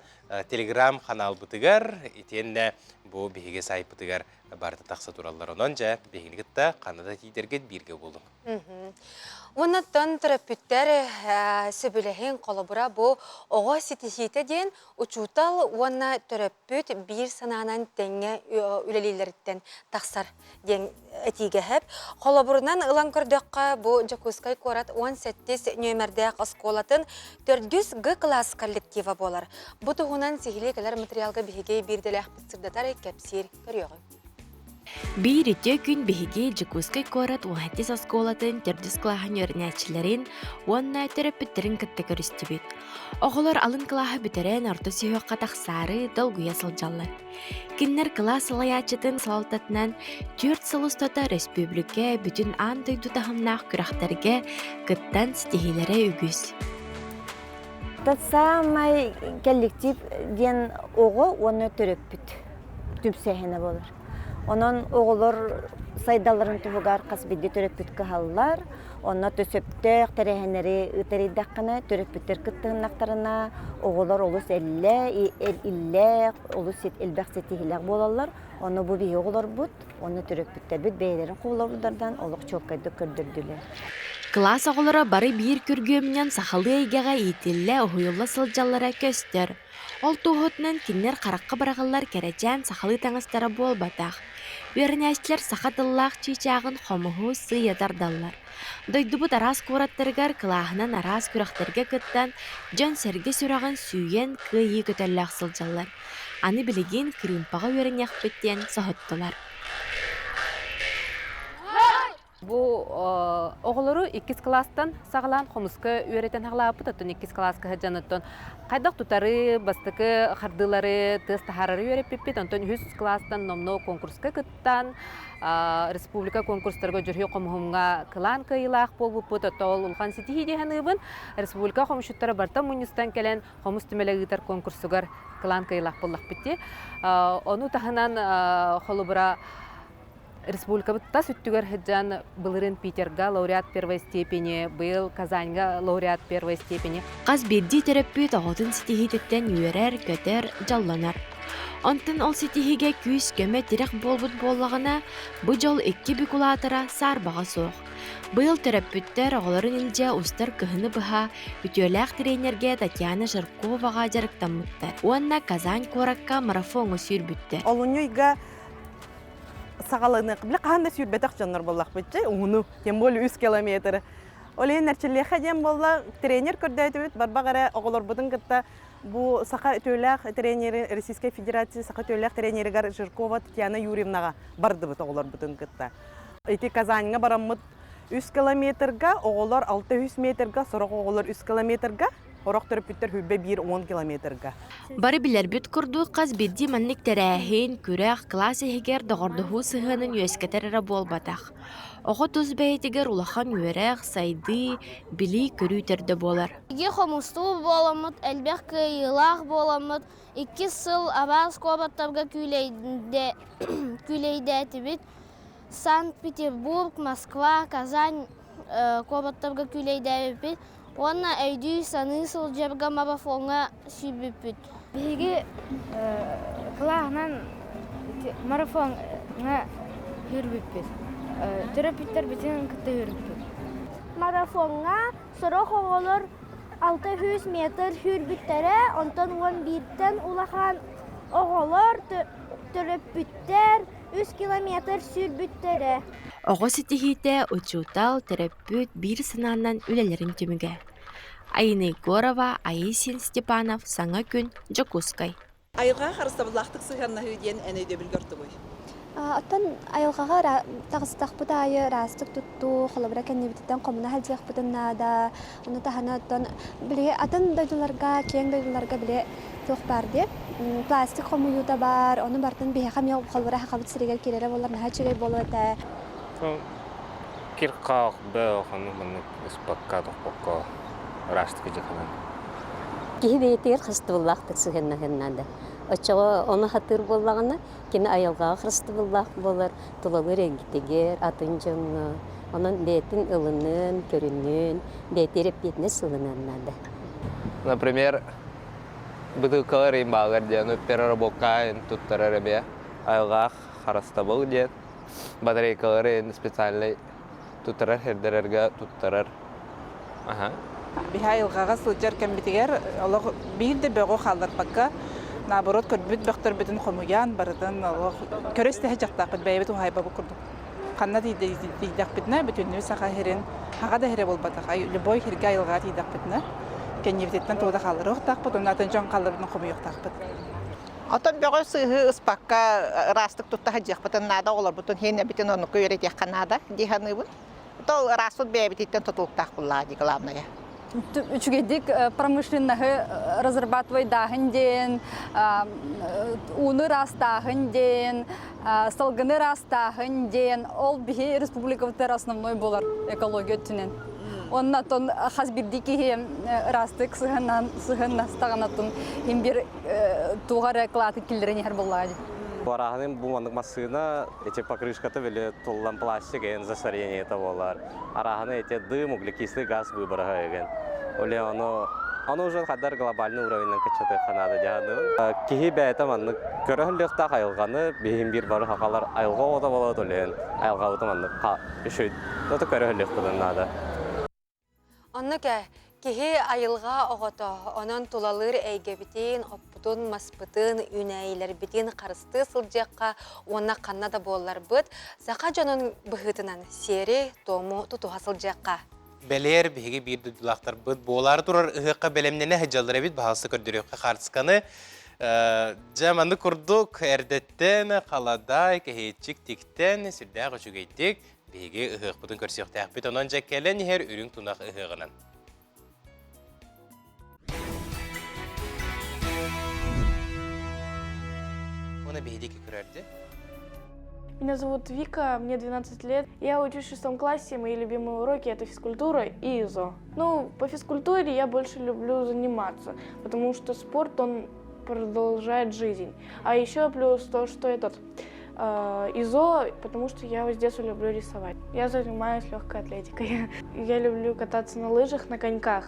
Telegram kanal bıtıgar, itenle bu beygi sayıp bıtıgar barıta taqsa turallar ononca beygilikta Kanada tiyderget birge bolun. Ondan terapütler söbülehen kolabora bu oğa sitihite diyen uçutal ona terapüt bir sananan denge ülelilerden taqsar diyen etige hep. Kolaborunan ılan kördökka bu Jakuskay Korat 18 nömerde askolatın 400 G klas kollektiva bolar. Bu tuğunan sihilikeler materialga bihige bir delek bitsirdatar kepsir körüyor. Bir итте күн биһиги Жакускай Корат 18 асколатын төрдүс клахан өрнәчләрен, онна терапевттерин кытта көрүстүбүт. Оголор алын клаха битерен орто сүйөкка таксары долгуя сылжаллар. Киннер класс лаячытын салтатынан 4 сылыстата республика бүтүн ан дойду тахымнах күрәхтерге кыттан стихилере үгүс. Тот самый коллектив ден ого оны терапевт түпсәһенә булыр. Onun oğullar saydaların tuğugar kasbidde töröpütkü hallar, ona tösöptök terehenleri ıteridakkana töröpütler kıttığınaktarına oğullar olus elle, olus elbək setihilak bolallar. Onu bu bir oğullar bud, onu töröpütler bud beylerin qoğularlardan oluk çok kaydı kördürdüler. Класс оғылары бары bir күргөмнен сақалы егеға етілі ұхуылы сылжалара көстер. Ол туғытнын киннер қараққа барағылар кәрәжән сақалы таңыстары бол батақ. Өрнәштілер сақатыллақ чүйчағын қомығы сыйядардалар. Дойдубыт арас қораттырғар қылағынан арас күрақтырға кыттан жон сәрге сүрағын сүйен күйі көтәлләқ сылжалар. Аны білеген кірімпаға өрнәқ беттен сағыттылар. Бу оғылыру 2 класстан сағылан қомысқы өретен ағылапы тұттын 2 классқа ғаджаныттын. Қайдақ тұтары, бастықы қардылары, тыстахарары өреп пеппет, онтын 100 класстан номно конкурсқа кыттан, республика конкурстарға жүрхе қомығымға қылан қайылақ болбы бұт, отол ұлған сетихи деген ұбын, республика қомышыттары барта мұныстан келен қомыс түмелегітер конкурсығар қылан қайылақ боллақ бітті. Оны тағынан қолыбыра Республика тас үттүгер хеджан былырын Питерга лауреат первой степени, был Казаньга лауреат первой степени. Қаз берди терапевт ағытын сетихитеттен үйерер, көтер, жалланар. Онтын ол сетихиге күйіс көмі тирек болбыт боллағына бұ жол 2 бекулатыра сарбаға соқ. Бұл терапевттер оғыларын илже ұстар күхіні бұға үтеләқ тренерге Татьяна Жирковаға жарықтан мұттар. Онна Казань Коракка марафоны сүйірбітті. Сағалыны қыблы қағанда сүйірбетақ жанлар боллақ бітчі, ұңыну, тем болы 3 километр. Олейін әрчіліға дем болла, тренер көрді өтіп, барбағара оғылар бұдың кітті, бұл сақа өтөләқ тренері, Российской Федерации сақа өтөләқ тренері Жиркова Татьяна Юрьевнаға барды бұд оғылар бұдың кітті. Эти Казаньға барамыд 3 километрға, оғылар 600 метрға, сұрық оғылар 3 километрға, Орaq törpütter hübbe 1-10 kilometrga. Бары билер бүт курду қаз бидди манник тәрәхин, күрәқ, класс ехегер доғырдығы сығының өскетері бол батақ. Оғы тұз бәйтігер улахан өрәқ, сайды, били көрүйтерді болар. Иге қомысту боламыд, әлбәқ күйілақ боламыд, 2 сыл абаз қобаттарга күлейді әтібет, Санкт-Петербург, Москва, Казань қобаттарга күлейді әтібет, Онна әйді саны сыл жабға марафонға сүйбіппіт. Беге қылағынан марафонға үрбіппіт. Терапевттер бітен күтті үрбіппіт. Марафонға сұрық оғылыр 600 метр хүрбүттөрө, онтон 11-тен улахан оголор төрөппүттер 3 километр сүрбүттөрө. Оҕо ситихите учутал төрөппүт бир сынаанан үлелерин түмүгө. Айна Егорова, Аисин Степанов, Саңа күн, Жокускай. Айылға қарыстабылақтық сығанна өйден әнейде білгірді ғой. Оттан айылғаға тағыстақпыда айы растық тұтту, қолыбыра кәнебеттен қомына әлдеқпыдын нада, оны тағаны оттан біле атын дойдыларға, кең дойдыларға біле тоқ барды. Пластик қомыю да бар, оны бартын бейхам ең қолыбыра хақабыт сірегер керері болар, наға чүгей болу өті. Кирқақ бәу қаны мұны ұспаққа тоқпаққа растық жықынан. Кихи бейтер қыстыбыллақтық сығынна-ғыннады. Очоға оны хатыр боллағына, кені айылға қыстыбыллақ болар, тұлалыр әңгітегер, атын жоңы, оның бетін ылының, көрінін, бейтеріп бетіне сылынанады. Например, бутылкалар ең бағыр ден, переработкаен туттарар әбе, айылға қарастабыл ден, батарейкалар ең специальный туттарар, хердерерге туттарар. Биха айылғаға сылжар кәмбетегер, олық бейілді бөғі қалдар баққа, наоборот, көрбіт бөқтір бітін қомуян барыдан көрестіғі жақтақ біт бәйбет ұғайба бұқырды. Қанна дейдақ бітіне бүтінні сақа херін, хаға да хере болбадық. Любой херге айылға дейдақ бітіне, кәнебететтен тоғда қалыр оқтақ бұд, онатын жон қалыр бітін қому оқтақ бұд. Отон бөғі сығы ұспаққа растық тұтта хәджіқ бітін нада олар бұтын хене бітін оны көйрет яққа нада дейханы бұд. Ол растық бәйбеттен тұтылықтақ бұлла dey главное. Үчүгедик промышленныгы разрабатывай дагын ден, уны растагын ден, салгыны растагын ден, ол бихи республикавтар основной болар экология түнен. Оннатон хазбирдики растык сыгынна стаганатын химбир тугар эклаты килдерен хер боллагы. Барахның бумандық масына эти покрышкаты вели толлан пластик ен засорение это болар. Арахны эти дым, углекислый газ выборга еген. Оле оно уже хадар глобальный уровеньнен качаты ханада дияды. Кихи бәйті манны көріхілікті айылғаны бейін бір бары хақалар айылға ода болады олен. Айылға ода манны үшөйді. Оты көріхілікті дынады. Онны кихи айылға оғыты, онын тулалыр әйгебітін, оппутын, маспытын, үнәйлер бітін қарысты сылжаққа, онна қанна да болар бұд. Сақа жонын бұғытынан сері, тому тұтуға сылжаққа. Бәлер беге bir dudulaqtar bud bolar durur ıhıqqa belemnene hıjallara bit bahası kördürüqqa qarskаны jamandı kurduk erdetten qaladay kehetçik tikten sürdä göçügeydik bege ıhıq butun körsüqtaq bit onan jakkelen her ürün tunaq ıhığынан. Ona beydik körerdi. Меня зовут Вика, мне 12 лет. Я учусь в 6 классе, мои любимые уроки это физкультура и ИЗО. Ну, по физкультуре я больше люблю заниматься, потому что спорт, он продолжает жизнь. А еще плюс то, что ИЗО, потому что я с детства люблю рисовать. Я занимаюсь легкой атлетикой. Я люблю кататься на лыжах, на коньках.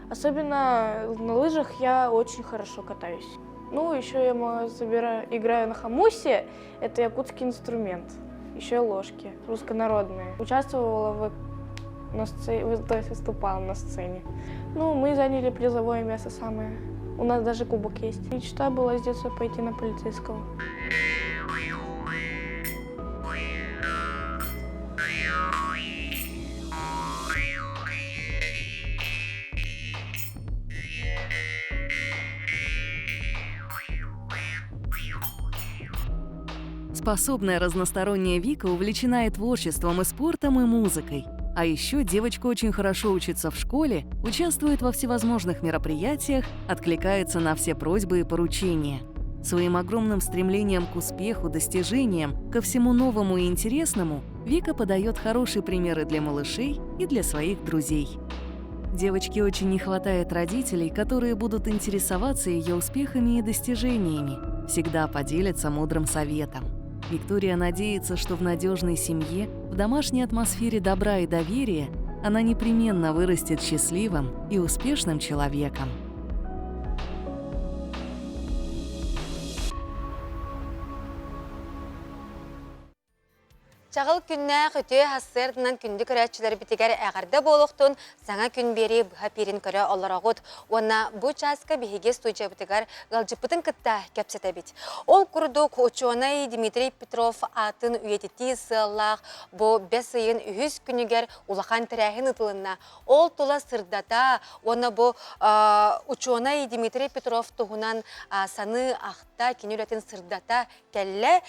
Особенно на лыжах я очень хорошо катаюсь. Ну, еще я играю на хамусе, это якутский инструмент. Еще ложки, руссконародные. Участвовала то есть выступала на сцене. Ну, мы заняли призовое место самое. У нас даже кубок есть. Мечта была с детства пойти на полицейского. Способная разносторонняя Вика увлечена и творчеством, и спортом, и музыкой. А еще девочка очень хорошо учится в школе, участвует во всевозможных мероприятиях, откликается на все просьбы и поручения. Своим огромным стремлением к успеху, достижениям, ко всему новому и интересному Вика подает хорошие примеры для малышей и для своих друзей. Девочке очень не хватает родителей, которые будут интересоваться ее успехами и достижениями, всегда поделятся мудрым советом. Виктория надеется, что в надежной семье, в домашней атмосфере добра и доверия она непременно вырастет счастливым и успешным человеком. Чағыл күннә көтө хассырдынан күнді көрәтчілер бітігер әғарда болуқтын, саңа күн бері бұға перін көрі оларағыд. Онна бұ часка бігеге студия бітігер ғалжыпытын кітта кәпсеті біт. Ол күрдік ученый Дмитрий Петров атын үйететі сыллақ бұ 5 айын 100 күнігер улақан тірәхін ұтылына. Ол тұла сырдата, оны бұ ученый Дмитрий Петров тұғынан саны ақта кенелетін сырдата кәлі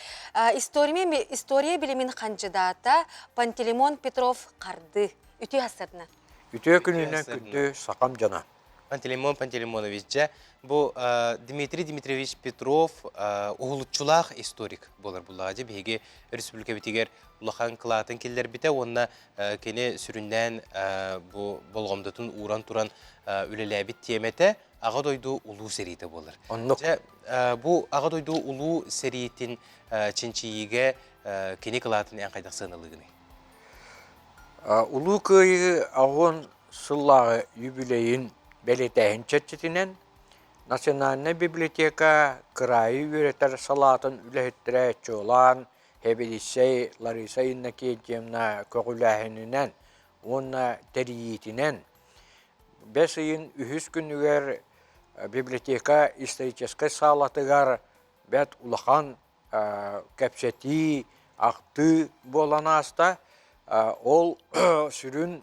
история білімін кандидата Пантелеймон Петров қарды. Үті асырдына. Үті күнінен күнді сақам жана. Пантелеймон Пантелеймонович, бұл Дмитрий Дмитриевич Петров оғылытчылақ историк болар бұлағады. Беге республика бітігер ұлақан қылатын келдер біті, онына кені сүрінден болғамдатын уран туран үлеләбіт теметі аға дойду улу серейті болар. Бұл аға дойду улу серейтін чинчиеге кені қылатын ән қайдақ сығынылығыны? Улу көйі ағын сыллағы юбилейін бәлетәйін чәтчетінен Национальная библиотека крайы үйретер салатын үләхеттірі чолан Хебелисей Лариса Иннакетьевна көғіләхінінен онна тәрейетінен 5 айын 3 күнігер библиотека исторический салатыгар бәт улахан кәпсети ақты болан аста ол сүрін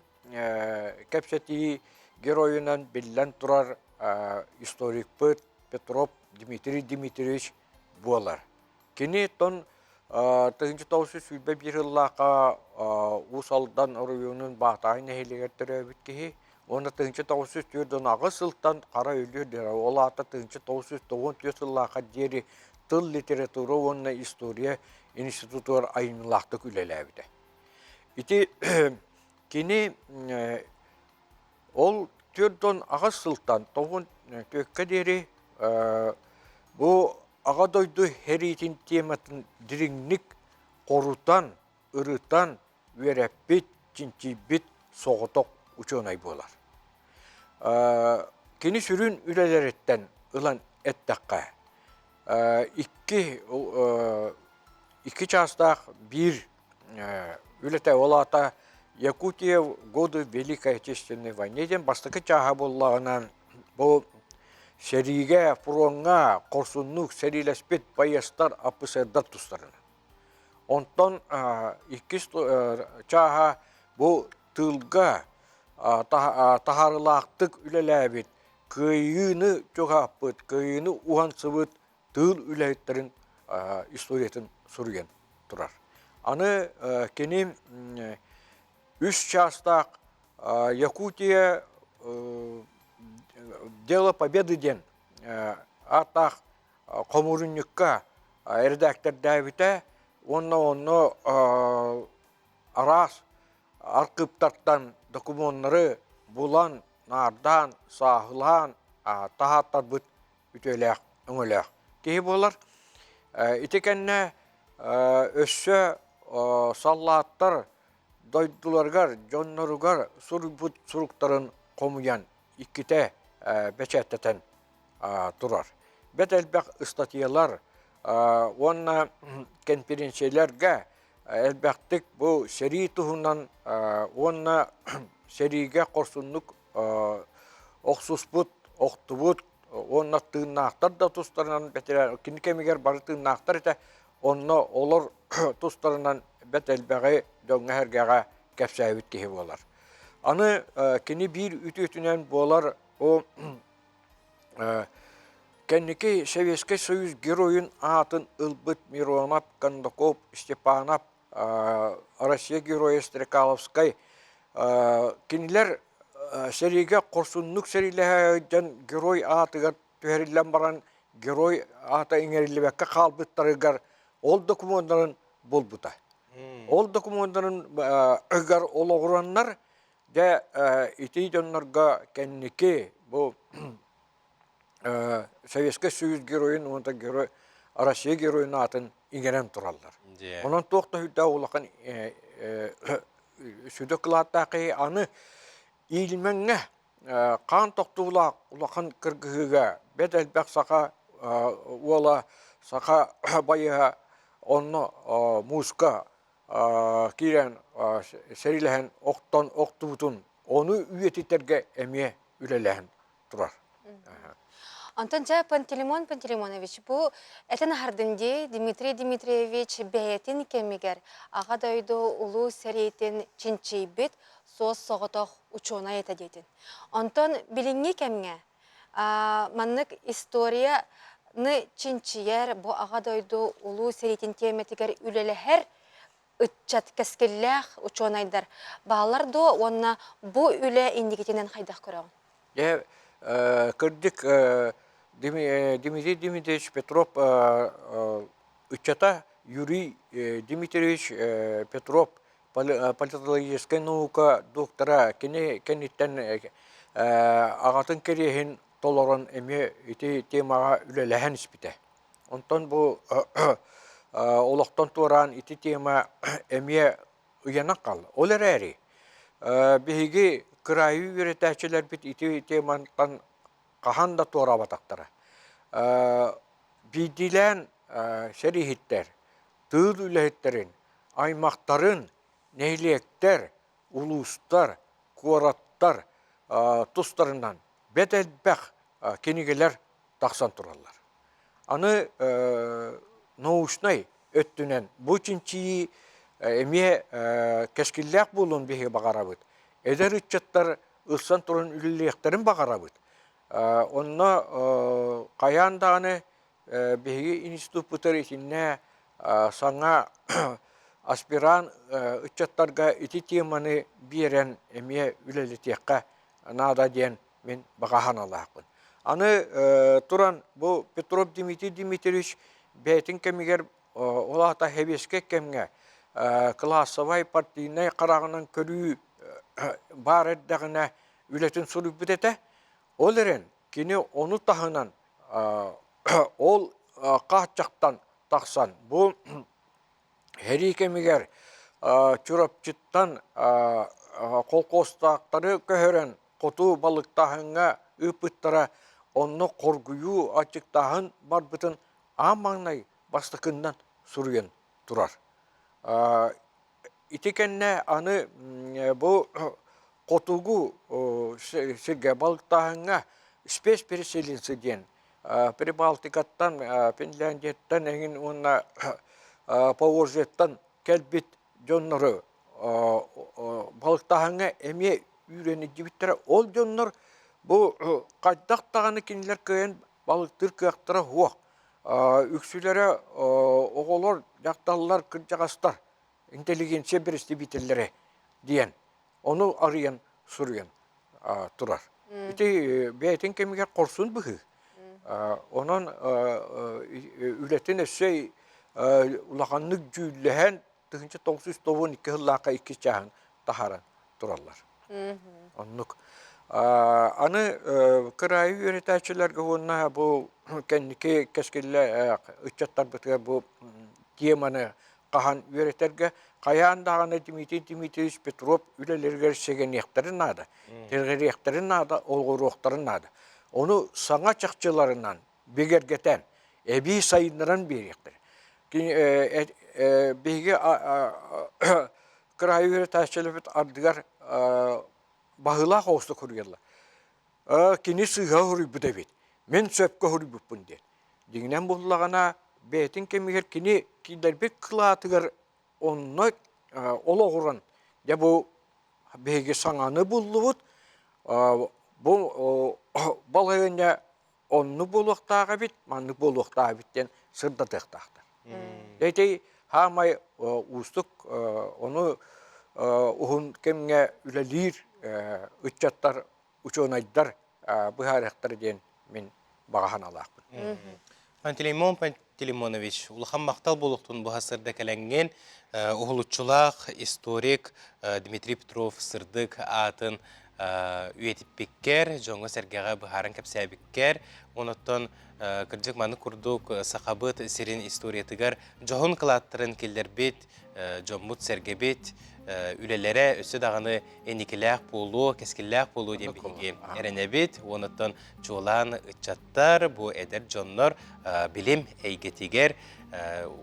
кәпсети героинан біллән тұрар историк Петров Дмитрий Дмитриевич болар. Кені тон тыңчы таусы сүлбе бір ыллаға усалдан ұрыуының бағтайын әйелегеттері өбіткеге оны тыңчы таусы түрдің ағы сылттан қара өлі ол ата тыңчы таусы тоғын төсіллаға дері тыл литература онына история институтуар айынлақты күлеләбіді. Ити кені ол түрдің ағы сылттан тоғын төкке дері бұл аға дойды хәретін тематын диріңнік қорутан, ұрытан, верәппет, чинчибет, соғытоқ учонай болар. Кені сүрін үлелереттен ұлан әттаққа. Iki частах bir ülete olata Якутия годы Великой Отечественной войнеден бастықы чаға боллағынан бұл сериге, фронға, қорсынлық, серилеспет байыстар апысырдар тұстарына. Онтан iki чаға бұл тылға тахарылақтық үлеләбет, күйіні жоғапыт, күйіні уғансыбыт тыл үләйіттерін историятын сүрген тұрар. Аны кенем 3 частақ Якутия Дело Победы ден атақ қомырыныққа әрдәктер дәвіті, онны арас арқыптарттан документтары бұлан, нардан, сағылан, тағаттар бұт үтеләк, үңіләк. Кейі болар, итекенне өссі саллаттар дойдуларғар, жоннарығар сұр-бұт сұруқтарын қомыян иккіте бәчәттетен тұрар. Бәт әлбәқ ұстатиялар, онна конференцияларға әлбәқтік бұл сери тұхынан онна сериге қорсынлық оқсуспұт, оқтыбұт, онна тыңнақтар да тұстарынан бәтелер, кенекемегер бары тыңнақтар еті, онна олар тұстарынан бәт әлбәғі дөңі әргеға кәпсәйбіт кейі болар. Аны кені бір үті-үтінен болар, о кәнеке Советский Союз героин атын Ылбыт, Миронов, Кондаков, Степанов, Россия героя Стрекаловскай. Кенелер сериге қорсынлық серилеген герой атыға төхерілен баран герой аты еңерілебәкке қалбыттарығар ол документтарын бол бұта. Ол документтарын ұғар олығыранлар де итейденларға кәнеке бұл Советский Союз героин, онда герой, Россия героин атын еңерен тұралдар. Онан тоқта хүдді олақын сүді қылаттақы аны илменге қан тоқты олақын кіргіға бәд әлбәқ сақа ола сақа байыға онны музыка кирен серилehen оқтон оқтубутун onu üyetiterge emye ülelehen turar. Антон Пантелеймонович, bu eten hardındı Дмитрий Дмитриевич бәйетін кемигер аға дойду улу сәрейетін чинчейбет соз соғытоқ учуна ета дейтін. Антон біліңе кемге маннык историяны чинчиер bu аға дойду улу сәрейетін теметігер үлелі үтчат кәскелләх учонайдар. Бағалар до онна бу үле индикетенен қайдақ көріғын? Кырдык Дмитрий Дмитриевич Петров үтчата Юрий Дмитриевич Петров политологическая наука доктора кенеттен ағатын керехин толорон эме ити темаға үлеләһен іспіте. Онтан бұл олықтан туран ити тема эме ұянақ қал. Олар әрі. Беге кырайы үйретәчілер бит ити теманқан қахан да туара батақтары. Бидилен шәрихеттер, тыл үләхеттерін, аймақтарын, нейлектер, улустар, куараттар, тұстарынан бәтәлбәқ кенегелер тақсан тұралар. Аны наушнай өттінен бұчынчи әме кәскілләк болуын беге бағарабыд. Әдер үтчаттар ұлсан тұрын үліліктерін бағарабыд. Онна қаяндағыны беге институт бұтыр етіне саңа аспиран үтчаттарға ити теманы берен әме үлілітекқа нада ден мен бағахан Аллахпын. Аны туран бұл Петров Дмитрий Дмитриевич бәйтін кемегер олағата хәбеске кемге классовай партийнай қарағынан көрі бар әддіғіне үлетін сұрып бітеті. Ол әрен, кені оны тағынан ол қағытжақтан тақсан. Бұл әрі кемегер чүрапчыттан қолқостақтары көхерен қоту балықтағынға үпіттара оны қоргую ачықтағын бар бұтын амаңнай бастықындан сүрген тұрар. Итекенне аны бұл қотугу сірге балықтағынға спес переселенсі ден. Прибалтикаттан, Финляндияттан, әңін онна Паворжеттан кәлбет жоннары балықтағынға әме үйрені дебіттері. Ол жоннар бұл қайдақтағаны кенелер көйен балықтыр көяқтыра хуақ. Үксілері оғылар, жақталылар, кіржағастар, интеллигенция бірісті бітелері дейін. Оны арыян сүрген тұрар. Бәйтін кемегер қорсын бұғы. Онан үлетін әсей ұлағанлық жүйіліген 1992 ғыллаға 2 жағын тахаран тұралар. Онлық. Аны кырайы үйретәчілерге онна бұл кәнеке кәскелі үтчаттар бұтыға бұл теманы қахан үйретерге қаяндағаны Дмитрий Дмитриевич Петров үлелергер сеген ектері нады, тергер ектері нады, олғыр оқтары нады. Оны саңа чақчыларынан бегергетен, әбей сайыныран бер ектері. Беге кырайы үйретәчілер ардығар бағыла қоғысты көргелі. Кені сыға хүрі бұда бет. Мен сөпкі хүрі бұппын ден. Дегінен бұллағана бәйтін кемегер кені кейдербек қылатығыр онны олығырын. Де бұл бәйге саңаны бұллы бұд. Бұл балғайында онны болуқтаға бет, манны болуқтаға беттен сырдадықтақтар. Дәйтей хамай ұстық оны ұғын кемге үләлер үтчаттар, учонайдар бұхарықтар ден мен бағахан алақпын. Пантелеймонович, улахан мақтал болуқтың бұға сырда кәләнген ұғылытшылақ, историк Дмитрий Петров сырдық атын үйетіппеккер, жоңғы сәргеға бұхарын кәпсәбіккер, оныттан кірдік маны күрдік сақабыт сирен историятыгар жоғын қылаттырын келдер бет, жоммут сәргебет, үлелері өсі дағаны әнекіләқ болу, кәскіләқ болу ден білген әрінәбет, оныттан жолан ұтчаттар, бұл әдір жонлар білім әйгетігер,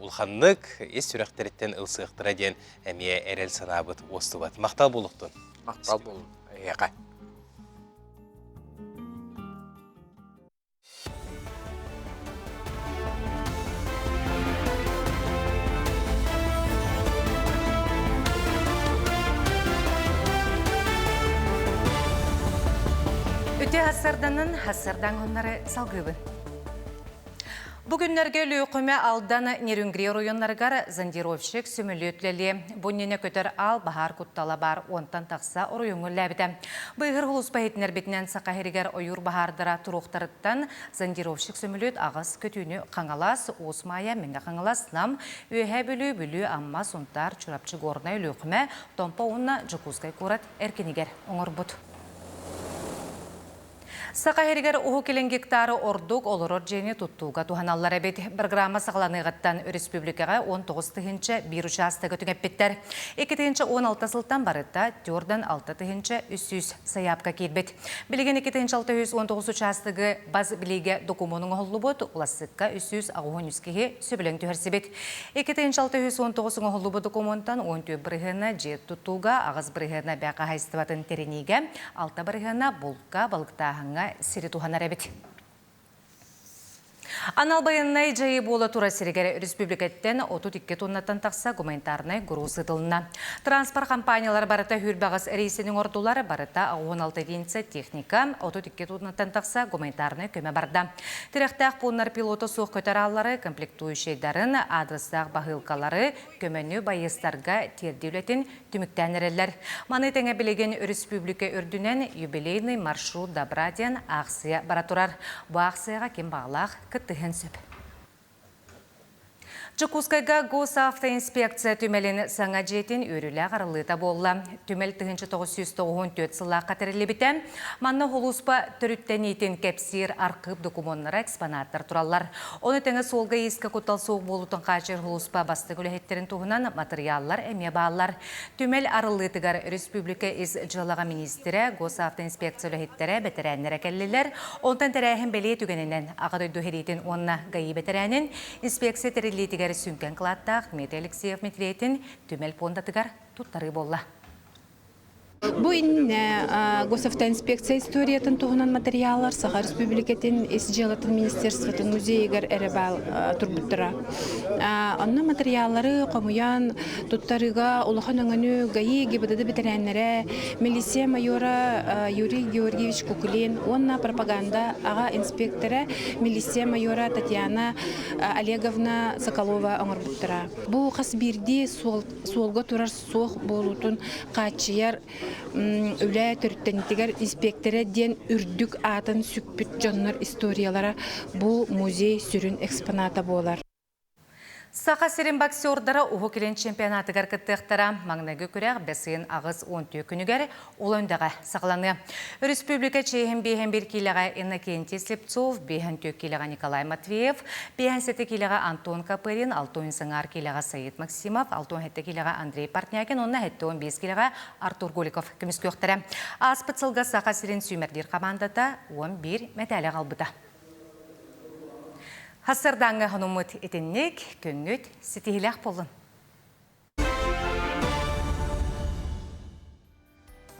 улханлык ес сүрәхтереттен ылсықтыра ден әмие әрел санабыт остыбат. Мақтал болуқтын. Мақтал болуң. Еға. Өте хасырданын хасырдан онлары салгыбын. Бүгіннерге лүйқыме алданы Нерюнгри районларгар зондировщик сүмілі Бұннене көтер ал бағар құттала бар онтан тақса райоңы ләбіді. Бұйғыр ғылыс бәйетінер бетінен сақахерігер ойыр бағардыра тұруқтарыттан зондировщик сүмілет ағыз көтіні қаңалас, осмая менге қаңалас нам өйе бүлі амма сұнтар чурапчы горнай лүйқыме томпа онна жүкузгай көрат әркенігер оңыр бұд. Сақахерігер ұғы келен гектары ордук олырор жені тұттуға туханалар әбет. Программа сағаланыйғаттан республикаға 19-тігінші бір участығы түңеппеттер. 2-16 сылттан барытта 4-6-тігінші үсіз саяпқа келбет. Білген 2-619 участығы баз білеге документің ғолы бұд, ұласыққа үсіз ағуын үскеге сөбілің түхерсебет. 2-619 ғолы бұд документтан 10 бірігіні жет тұттуға, ағыз бірігіні бәқа хайстыватын теренеге, 6 бірігіні бұлқа балықтағыңа сири туханар эбит. Анал байыннай жайы бола тура сирегер республикаттен 32 тоннаттан тақса гуманитарнай груз ыдылына. Транспорт компаниялар барыта хүрбағыз рейсінің ордулары барыта 16 единица техника 32 тоннаттан тақса гуманитарнай көмі барда. Тиректақ пулнар пилоты суық көтаралары, комплектующейдарын, адрестақ бағылқалары көміні байыстарға тердеулетін түміктәнерелер. Маны тәңе білеген республика үрдінен юбилейный маршрут Добраден ақсия баратурар. Бұл ақсияға кем бағлақ күттіген сөп. Чукускайга госавтоинспекция түмелін саңа жетін өрілі қарылыта болла. Түмел 1994 сылла қатырылы бітен, манна холуспа түріттен етін кәпсир арқып документтары экспонаттар туралар. Оны тәңі солға ескі көттал соқ болутын қачыр холуспа басты көліхеттерін туғынан материаллар әме бағалар. Түмел арылытығар республика из жылаға министері госавтоинспекция өліхеттері бәтірәнлер әкелілер. Онтан тәрәхін бәле түгенінен ағады дөхеретін онна ғайы бәтірәнін инспекция тәрелетігер сүнкен қылаттақ Дмитрий Алексеев Метрейтін түмел пондатығар тұттары болла. Бу инне госавтоинспекция историятын тугунан материаллар Саха Республикатын Эсжилатын Министерствотын музейгер эребал турбуттара. Анна материаллары комуян туттарыга улахан өңөнү гаи гибдады бетерәннәре милиция майора Юрий Георгиевич Кукулин, онна пропаганда ага инспекторы милиция майора Татьяна Олеговна Соколова оңорбуттара. Бу хасбирди солга турар соқ болутун качыяр үлә төрттенитигер инспекторы ден үрдүк атын сүкпүт жоннор историялара бу музей сүрүн экспоната болар. Сақа сирен боксердары ұғы келен чемпионаты ғарқыттықтара маңнағы көрәқ бәсін ағыз 10 күнігер ол өндағы сақланы. Республика чейхен 5 килаға Иннокентий Слепцов, 5 килаға Николай Матвеев, 5 килаға Антон Капырин, 6 килаға Саид Максимов, 6 килаға Андрей Партнякин, 15 килаға Артур Голиков көміз көқтірі. Аспыцылға сақа сирен сүймердер командата 11 мәтәлі қалбыда. Хасырданғы ғанымыт етіннек, көңіт, сетігіләқ болын.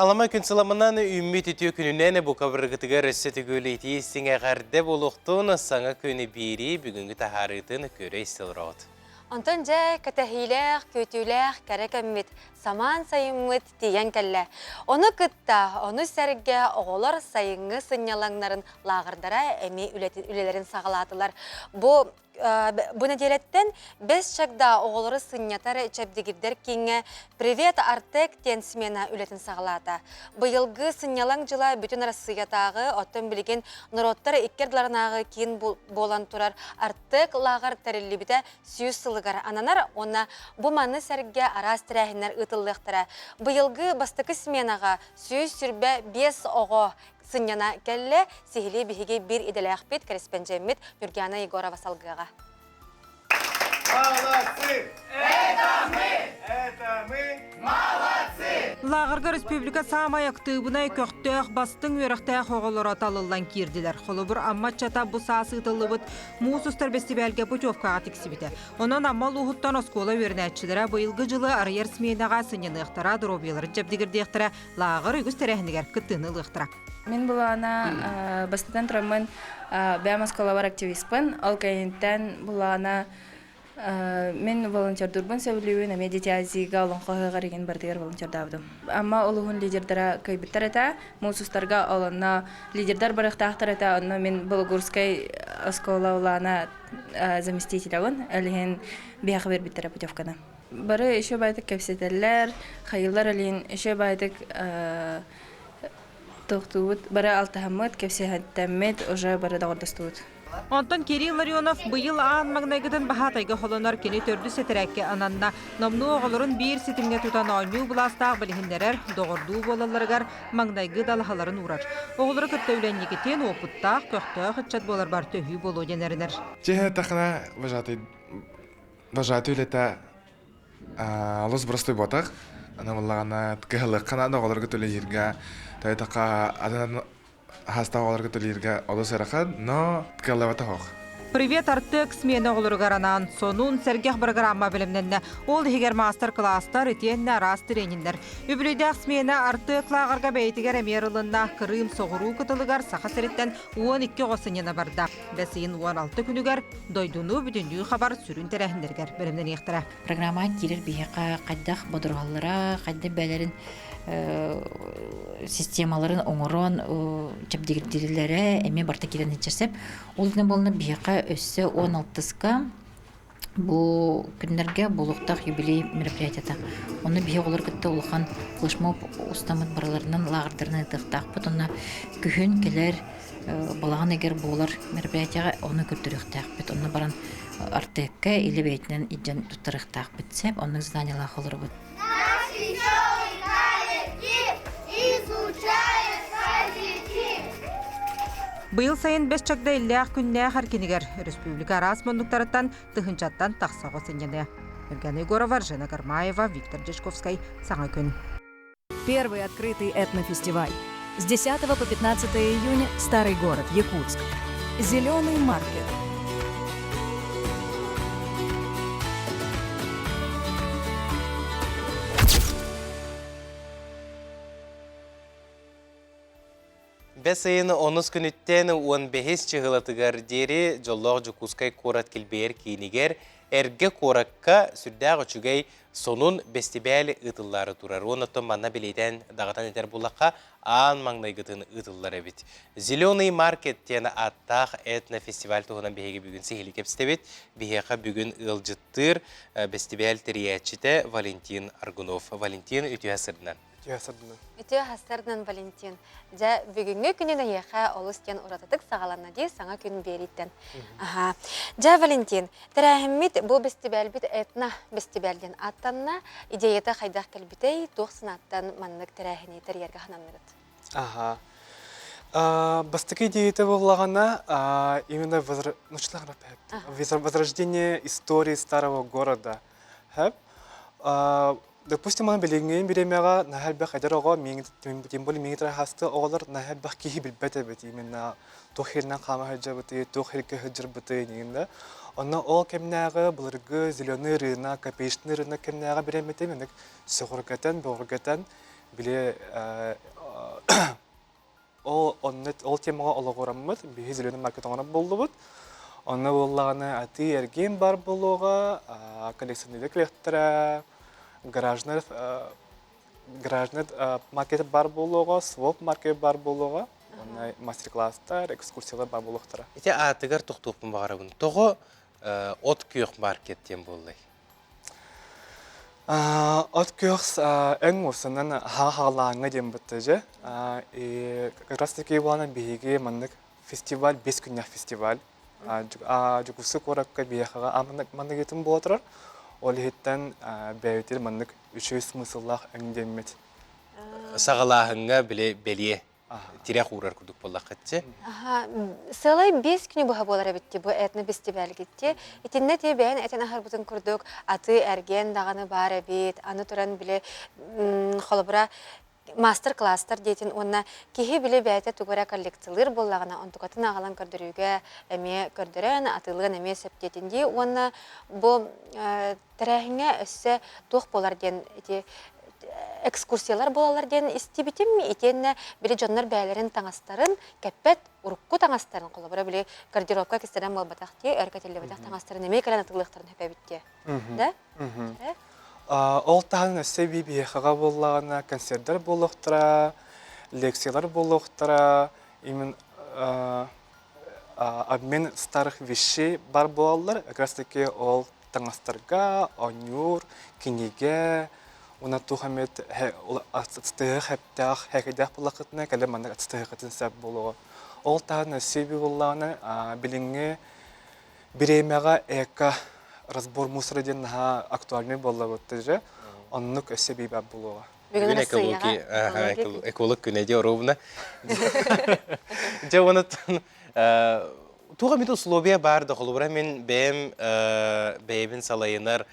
Алама күн сыламынан үммет етеу күнінен бұл қабырғытыға рөссеті көлейті естіңе ғарды болуқтың саңа көні бері бүгінгі тахарытын көрі естілірауд. Антон жай катахилях, көтүлях, кәрекәммет, саман сайыммет тиен кәлі. Оны кытта, оны сәрге оғылар сайыңы сынялаңнарын лағырдара әме үлелерін сағалатылар. Бұл неделеттен 5 шақда оғылары сынятары чәбдегірдер кеңе «Привет, Артек» тен смена үлетін сағалата. Бұйылғы сынялаң жыла бүтін арасыятағы оттын білген нұроттары иккерділарынағы кейін болан тұрар Артек лағар тәрелі біті сүйіз ытылыгар ананар, онна бу манны сәрге арас тірәхінер ытыллықтыра. Бұйылғы бастықы сменаға сүйіз сүрбе 5 оғы сыньяна кәлі сихили бихиге бір иделәқ бет корреспондент Нургияна Егорова салгыға. Молодцы! Это мы! Молодцы! Лағырға республика самай актыбынай көқтөк бастың өріқтәк оғылыр аталылан кирділер. Қолыбыр аммат чата бұ сасы ұтылыбыт мұсыстар бестебелге путевкаға тексібіді. Онан аммал ұғыттан оскола өрінәтшілері бұйылғы жылы арыер сменаға сыненықтара дұробиялары жабдегірдектірі лағыр үгіз тәрәхінігер күттіні лықтыра. Мен бұл ана бастыдан тұрамын бәміз колабар активиспін. Ол кәйінттен бұл ана мен волонтер дұрбын сөйлеуін әме детязиға олың қоғыға реген бардығыр волонтер давдым. Амма олығын лидердара көйбіттар әті, мұсыстарға олына лидердар барықтақтар әті, онна мен Болгурскай оскола олана заместитель ауын, әліген бияқы бербіттара путевканы. Бары еще байтық кәпсетелер, қайылар әліген еще байтық тоқтуыт, бары алтығамыд, кәпсетәммет, уже бары дағырдастуыт. Онтон Кирилл Ларионов бұйыл аан маңнайгытын бағатайғы қолонар кені төрді сетірәкке ананна номну оғылырын бір сетімге тұтан ойну бұластақ білігіндерер доғырду болаларығар маңнайғы далғаларын урар. Оғылыры күттеуленнекетен опыттақ көқтіғ үтчат болар бар төхі болу денерінер. Жеhe тақына бажаты үлеті алыс бұрысты ботақ. Ана болағана кығылық қанады оғылырғы төлі жерге тәйтаққа адан хаста оларга төлерге олыс әрақад, но ткалавата хоқ. Привет, артык смена олыргаранан, сонун сәргех программа білімненне. Ол егер мастер-класстар етенне рас трениндер. Үбілейдәк смена артык лағырға бәйтігер әмерілінна Крым соғыру күтілігар сақа сәреттен 12 ғосынена бардақ. Бәсейін 16 күнігер дойдуну бүтінді қабар сүрін тәрәхіндергер білімнен ектірі. Программа келер бейеқа қайдақ бодырғалыра, қайды бәлерін системаларын оңырон жабдегірдерілері әме барта келен етчерсеп, олдың болны бейеқа өссі 16-ска бұл күндерге болуқтақ юбилей мероприятията. Оны бейе олар күтті олған флешмоб ұстамыт бараларынан лағырдарына тұқтақ бұд. Оны күхін келер балаған егер болар мероприятияға оны күттіріқтақ бұд. Оны баран артыққа елі бәйтінен иджан тұттырықтақ бұдсеп, оның зданиялағы олар бұд. Бұйыл сайын 5 чакда 50 күнне харкенігер республика арас мондуктарыттан тыхынчаттан тақсағы сенене. Евгения Егорова, Жена Гармаева, Виктор Дежковский. Саңа күн. Первый открытый этнофестиваль. С 10 по 15 июня Старый город, Якутск. Зеленый маркет. Бәсейін 10 күніттен 15 чығылатығар дері жоллағы жүкускай корат келбейер кейінігер әрге коракка сүрдәғ үчігей сонун бестебәлі ұтыллары тұрар. Онытын манна білейден дағатан етер бұлаққа аң маңнайғытын ұтыллары бит. Зеленый маркет тені аттақ этнофестиваль тұғынан бейге бүгін сейхілі кепстебет. Бейге бүгін ұлжыттыр бестебәл тіриятчіті Валентин Аргунов. Валентин үтіе сырдынан. Үтіе хастарынан Валентин. Жа бүгінгі күнені еқа олыстен ұрататық сағаланна дей саңа күн беріттен. Жа Валентин, тәрәхіммет бұл бестебәлбет этна бестебәлден аттанна идеяты қайдақ кәлбітей тоқсын аттан маннық тәрәхіне тәрерге қананырыд. Бастыки идеяты болағана именно возрождение истории старого города. Допустим, он билингейн биремяга нахалбах адарого тем более мигитра хасты оғалар нахалбах кихи билбете бит именно тохирнан қама хаджа бите тохирке хаджар бите нигинда. Онна ол кемнага булыргы зеленый рынок, копеечный рынок кемнага биремете менек сохургатан боргатан биле ол темага ологораммыт би зеленый маркет оңана болду бут. Онна боллагана ати эрген бар болуга коллекционный клектора Граждан маркет бар болуға, своп маркет бар болуға, мастер-класстар, экскурсиялар бар болуқтара. Ете атығар тұқтуқпын бағарабын. Тоғы от күйіқ маркеттен болдай? От күйіқ әң осынан ха-халаңы дем бұтты же. Как раз таки болана бейге маңдық фестиваль, 5 күннях фестиваль. Жукусы коракка бияхага маннагетін болатырар. Ол хеттен бәйтер маннык үші смысыллах әңдеммет. Сағалағыңа беле тирек урар күдік болақ қытчы. Сылай 5 күні бұға болар әбітті, бұл әтіні бістебәл кетті. Етінне те бәйін әтін ахар бұтын күрдік, аты әрген дағаны бар әбет, аны тұран біле қолыбыра мастер-класстар дейтін, онна кеге біле бәйті түгіра коллекциялар болағына, онтықатын ағалан көрдіріуге әме көрдірін, атылығын әме сөптетінде, онна бұл тәрәхіңе өсі тоқ болар ден, экскурсиялар болалар ден истибитим ми итенне бири жоннор бәйлерин таңастарын кәппет урукку таңастарын қолыбыра біле гардеробка кестерен болбатақте, өркәтелі батақ таңастарын әме кәлән атылықтарын хөпәбітте. Да? Ол тағын өсі бейбейхаға болағына концерттер болуқтыра, лекциялар болуқтыра, обмен старых вещей бар болалар. Әкрастыки ол таңастарға, онюр, кенеге, Уна тухамет астыгы хәптәх хәкәдәх булакытны кәле манда астыгы кытын сәп булуы. Ол таны себи булланы билиңе биремәгә эка разбор мусора ден актуальный булла бутыжы. Оннук себи баб булуы. Бүгін эколог күнәде ровна. Жаванат туга мит условия бар да холбара мен бәйбин салайынар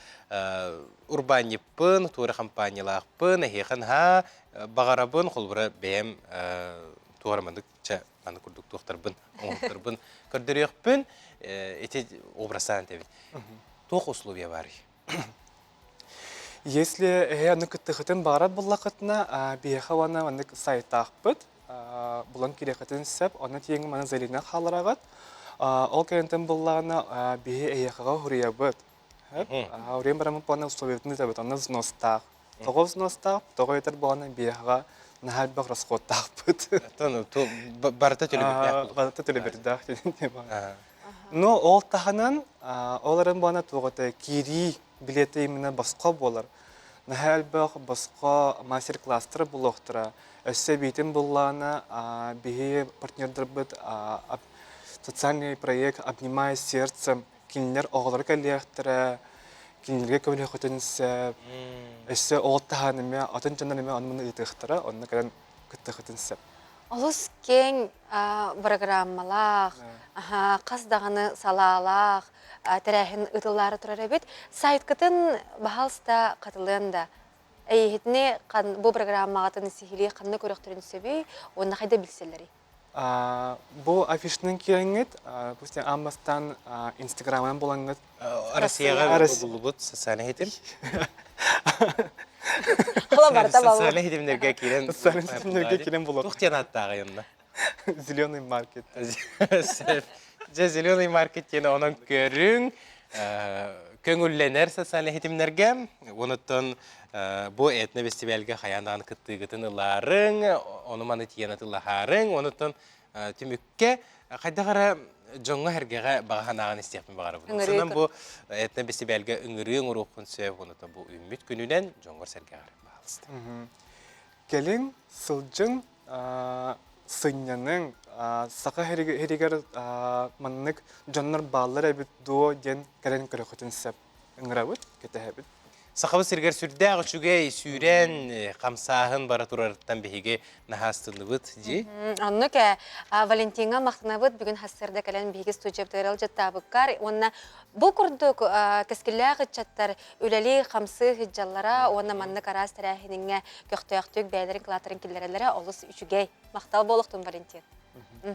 урбаниппын, тура компаниялақпын, хехан ха бағарабын холбара бәйм тура мандык ча маны күрдік туқтарбын, оңықтарбын көрдірекпін, эти образсан тебін. Тоқ условия бар. Если я ныкыттыхытын барат буллақытына бейхавана мандык сайтақпыт, бұлан керекетін сәп, оны теңі маны зәліне қалырағат. Ол кәрінтін бұллағына бейі әйеқаға хүриябыт. Аурен барамын пона условиятны табыт, оны зностақ. Тоғы зностақ, тоғы етер болғана бейеға нахал бақ расқоттақ бұт. Барыта төлебердақ. Барыта төлебердақ. Но ол тағынан, оларын болғана тоғыта кири билеті еміне басқа болар. Нахал бақ басқа мастер-кластыры болуқтыра. Өсі бейтін болғана бейі партнердер бұт, социальный проект «Обнимая сердцем», кинилер оғылар кәліяқтыра, кинилерге көмілі құтынсап, өсі оғылтағаныме, атын жанарыме анымыны етіқтіра, онына кәлін күттіғытынсап. Олыс кен программалақ, қасдағаны салалақ, тәрәхін ұтылары тұрар әбет, сайт күтін бағалыста қатылында. Әйетіне бұл программағатын сихили қанны көріқтірін сөбей, онына қайда білселері? Бұл афишның кереңет, пустен амбастан инстаграмын болаңыз. Россияға бұлыбыт социальный хетім? Қыла барда балу. Социальный хетімдерге келен болады. Тұқтен аттағы енді. Зеленый маркет. Зеленый маркет ені оның көрің. Көңілленер социальный хетімдерге. Оныттың бұл этно фестивальге қаяндағын күттігітін ұларың, оны маны тиен атылағарың, оныттың түмікке қайдағара жоңға әргеға бағанағын істеқпін бағары бұны. Сынан бұл этно фестивальге үңірің ұрықын сөйіп, оныттың бұл үміт күнінен жоңғар сәргеғары бағалысты. Келің сылжың сынyaның сақа херігер маннық жоннар балылар әбіт дуо ден кәрін көрі құтын сәп үңірәбіт, кеті әбіт. Сақабы сіргер сүрдәғ үшіге сүйрен қамсағын бара тұрарыттан бейге нахастылы бұд, де? Онны кә Валентинға мақтына бұд, бүгін хастырда кәлін бейге студияптығырал жаттабыққар. Онна бұл күрдік кәскілі ғытчаттар өләлі қамсы ғытжаллара, онна манны қарас тәрәхініңе көқтөяқтөк бәйлерін қылатырын келдерелері олыс үшіге мақтал болуқтың Валентин.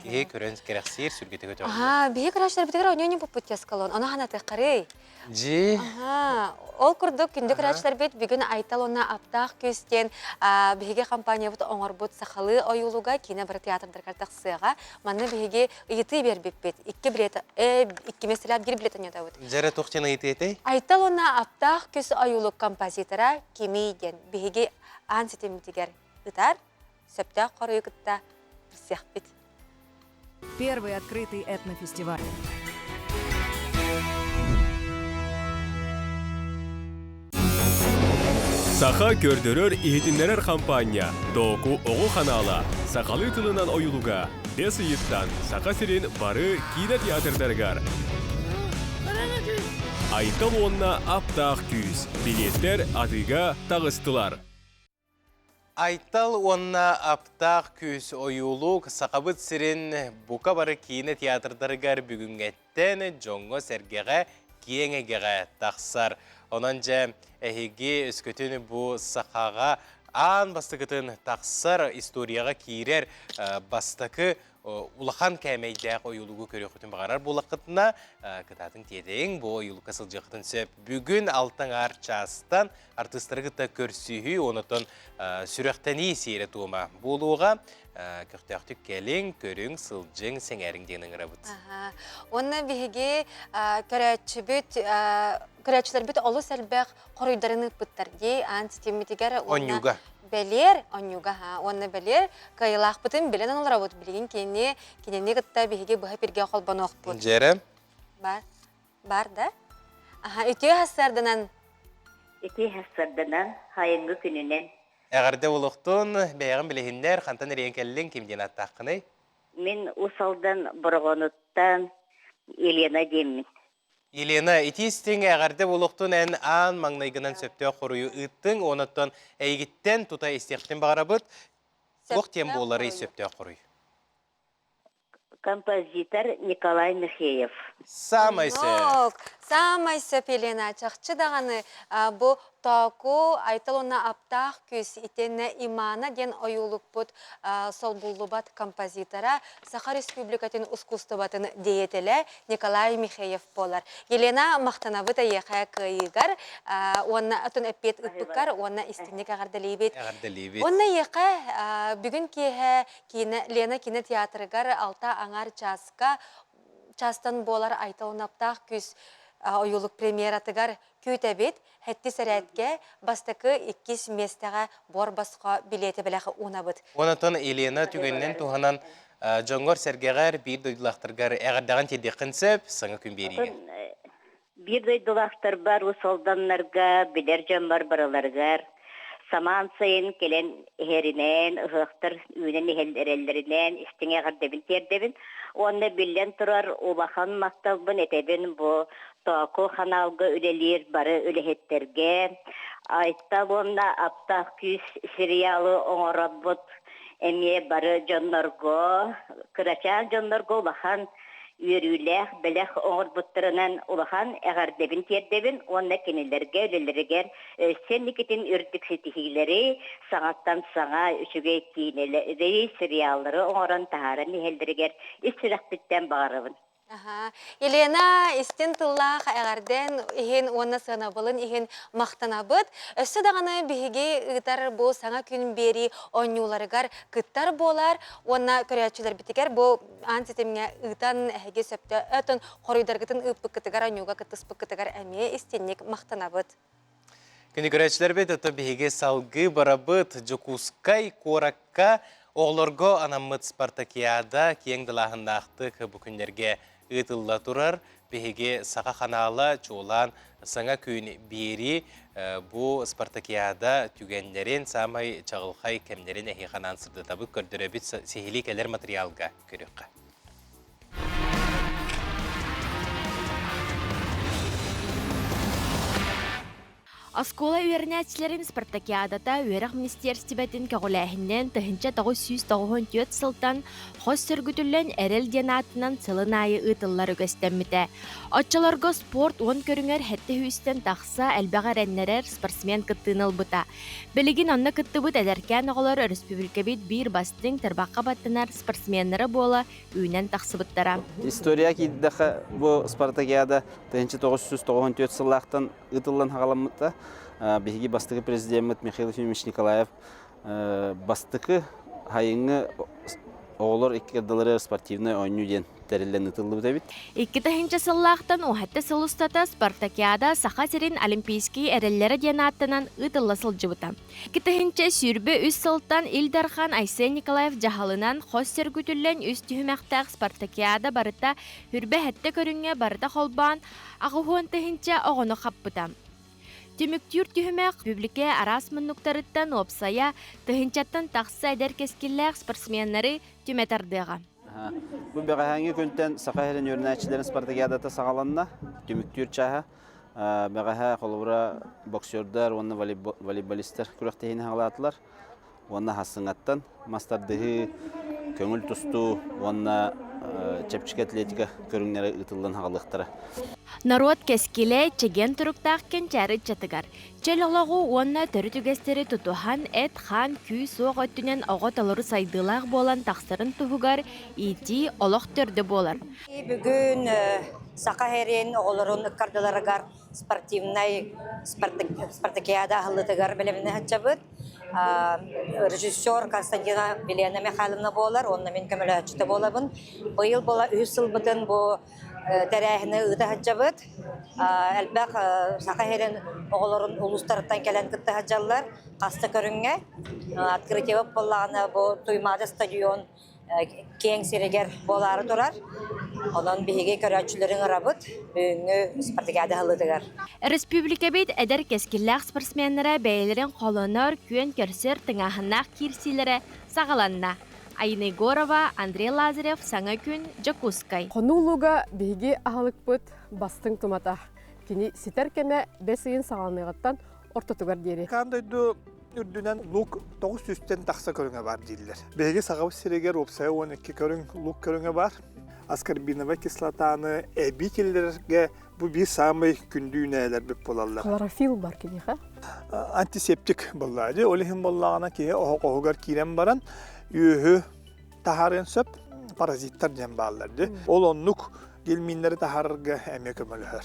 Кеге көрін керексер сүргеті көті бейге қараштар бітігір ойнені бұл бұт яскалон, оны ғанаты қарай. Же? Ол күрдік күнді қараштар бет бүгін айтал оны аптақ көстен бейге компания бұт оңыр бұт сақалы ойылуға кейіне бір театрдар қартақ сыға манны бейге ұйыты бербек бет. Икі білеті, икі меселеп бір білетін еді бұд. Жәрі тоқтен ұйыты еті? Айтал оны аптақ көс ойылу композитора кемейден бейге ансетемітігер ұтар, сөптақ қоры үкітті бірсеқ бет. Первый открытый этнофестиваль. Саха көрдөрөр ихитинлерер компания Доку Оғу Ханала Сақалы тылынан ойылуға бес ыйыттан сақа сирен бары кино театрдаргар. Айтал онна аптақ күйіз. Билеттер атыға тағыстылар. Айтал онна аптақ күз ойулук сақабыт сирин бука бары кино театрдаргар бүгінгеттен жоңго сәргеға киеңегеға тақсар. Онан жа әхеге үскөтін бұ сақаға ан бастықытын тақсар историяға кейрер бастықы улахан кәмейдәқ ойылуғы көрі құтын бағарар болақытына кытатын тедең бұл ойылу қасыл жақытын сөп. Бүгін алтын арчастан артыстырғыта көрсүйі онытын сүректені сейрі туыма болуға көқтіқтік кәлің, көрің, сылжың, сәңәріңденің рабыт. Онна бігеге көрәчілер бүт олы сәлбәқ қорыйдарыны бұттар дей, антитемитігер Онюга. Белер, онюга, онна белер, кайылақ бұтын белен олар абыт білген кенене ғытта бігеге бұға перге қолбаны оқ бұд. Жәрі? Бар да? Үтеу хастардынан? Үтеу хастардынан, хайыңғы күнінен. Әғарда олықтың бәйіғін білігіндер қантан әрен кәлін кемден аттаққыны? Мен ұсалдан бұрғануттан Елена демін. Елена, итистің әғарда олықтың ән аң маңнайғынан сөпті қорыю ұттың, оныттың әйгіттен тұта істектен бағарабыд, оқ тем болары сөпті қорыю. Композитор Николай Михеев. Самай сөп. Самай сөп, Елена. Чақчы дағаны бұл тауку айтылуына аптақ көз итені имана ден ойулық бұд сол бұллубат композитора Саха Республикатын ұскустыбатын дейетілі Николай Михеев болар. Елена мақтанабыта еқая күйігар, онна ұтын өппет үппікар, онна істінік ағарды лейбет. Онна еқа бүгін Лена кино театрыгар алта аңар частан болар айтылуына аптақ көз ойулық премьератыгар көйтәбет, хәтті сәрәтке бастықы 2 местаға бор басқа билеті біләқі унабыд. Онатын Елена түгеннен туғанан жоңғыр сәргеғар бір дойдылақтырғар әғардаған тедеқін сөп, саңа күн берейге. Bir duydulaştır bar usoldanlarga, biler jambar baralargar. Saman sayın kelen herinen, ıhıqtır, ünen ehellerellerinden, istine gardebin terdebin. Onda billen turar, ulahan maktabın etebin bu toku hanalga ülelir barı ülehetterge. Aytta bunda aptaq küs serialı oңorabut, emye barı jonlargo, kıraçan jonlargo ulahan yürüylek, belek oğur butlarından ulahan eğardebin terdebin, onda kenilerge, öleleriger, senlikitin ürtük setihileri, sanattan sana üçüge ettiğineleri, serialları oğuran taharan nihelderiger, istirak bitten bağırıbın. Елена истен тыллах әгәрден иһин уонна сынабылын иһин мактанабыт. Өссө даганы биһиге ытар бу саңа күн бери онюларыгар кыттар болар. Уонна көрәчүләр битигер бу антитемгә ытан әһеге сөптө өтөн корыйдаргытын ыппыкытыгар онюга кытыспыкытыгар әме истенник мактанабыт. Күні көрәчүләр бит өтө биһиге салгы барабыт жокускай коракка оғлорго анаммыт Спартакиада кең дылахындақтық бұ күндерге ұтылла тұрар, бігеге сақа қанала чолан саңа күйін бері бұ Спартакиада түгендерін самай чағылқай кәмдерін әхи қанан сырды табы көрдірі біт сехили кәлер материалға көріққа. Аскола үйернәтчілерін Спартакиадата үйерақ министерстібетін кәғыләхінен тұхынча 994 сылтан қос сүргүтілін әрел денатынан сылын айы ұтылар үгістемміті. Отчаларға спорт 10 көріңер хәтті хүстен тақса әлбәғар әннерер спортсмен кыттыныл бұта. Білігін онна кытты бұт әдәркен оғылар республика бит бір бастың тарбаққа баттынар спортсменлері бола үйінен тақсы бұттара. История кейдігі бұл Спартакиада 994 сыллақтан ұтылын хағаламытта. Беги бастығы президент Михаил Ефимович Николаев бастығы хайыңы оғылар иккердалары спортивный ойнуден тәрелен ұтылды бұта бит. Икки тахынча сыллақтан оғатты сылыстата Спартакиада сақа серин олимпийский әрелері ден аттынан ұтылы сылжы бұта. Икки тахынча сүрбі үс сылттан Илдархан Айсен Николаев жағалынан қос сергүтілен үс түйімәқтақ Спартакиада барыта үрбі әтті көрінге барыта қолбан ағуын тахынча оғыны қаппыта. Түміктүр түйімәк публике арас мұннуқтарыттан опсая тұхынчаттан тақсы әдер кескілләқ спортсменлері түметардыға. Бу бәгәһәңге күнтән сақаһырын үрнәчләрен спартакиадата сагаланна, төмүктүр чаһа. Бәгәһә холбура боксердар, онны волейболисттер күрәктәһин хагалатлар. Онна хасыңаттан мастардыгы көңүл тусту, онна чепчик атлетика көрүңнәре ытылдан хагалыктары. Народ кескиле чеген туруктааккен чары чатыгар. Челологу онна төрүтүгестери тутухан эт хан күй соқ өттүнен оғот алыры сайдылақ болан тақсырын туһугар ити олох төрді болар. Бүгүн сақаһерин оғолорун ыккардыларыгар спартакиада ахыллытыгар белемине хачабыт. Режиссер Константина Велена Михайловна болар, онна мен көмөлөчүтө болабын. Быйыл бола үсыл бытын бу тәрәһіне ыты хаджабыт. Әлбәқ сақаһерин оғолорун улустарыттан келен кытты хаджалар. Қасты көріңге. Открытие болағына бу туймады стадион кең сирегер болары турар. Онан биһиге көрәчүләрен арабыт, бүгүнгү спартакиада хылытыгар. Республика бит эдер кескилләк спортсменнәре бәйләрен колонор күн көрсөр тыңаһыннак кирсиләре сагаланна. Айна Егорова, Андрей Лазарев, Саңа күн, Жакускай. Қонулуға бейге ағылықпыт бастың тумата. Кені сетер кеме бесігін сағалныйғаттан ортотугар дері. Қандайду үрдінен лук 900-тен тақса көріңе бар дейділер. Бейге сағабы сирегер опсая 12 көрің лук көріңе бар. Аскорбиновая кислотаны әбителерге бұл бір самый күндүйнәлер бүп болалар. Хлорофилл бар кені, ха? Антисептик болады. Олихин болағына кеге оғығар кейрен баран үйі тахарын сөп паразиттар жан балларды. Ол онлук gelminleri taharırga emek ömölühör.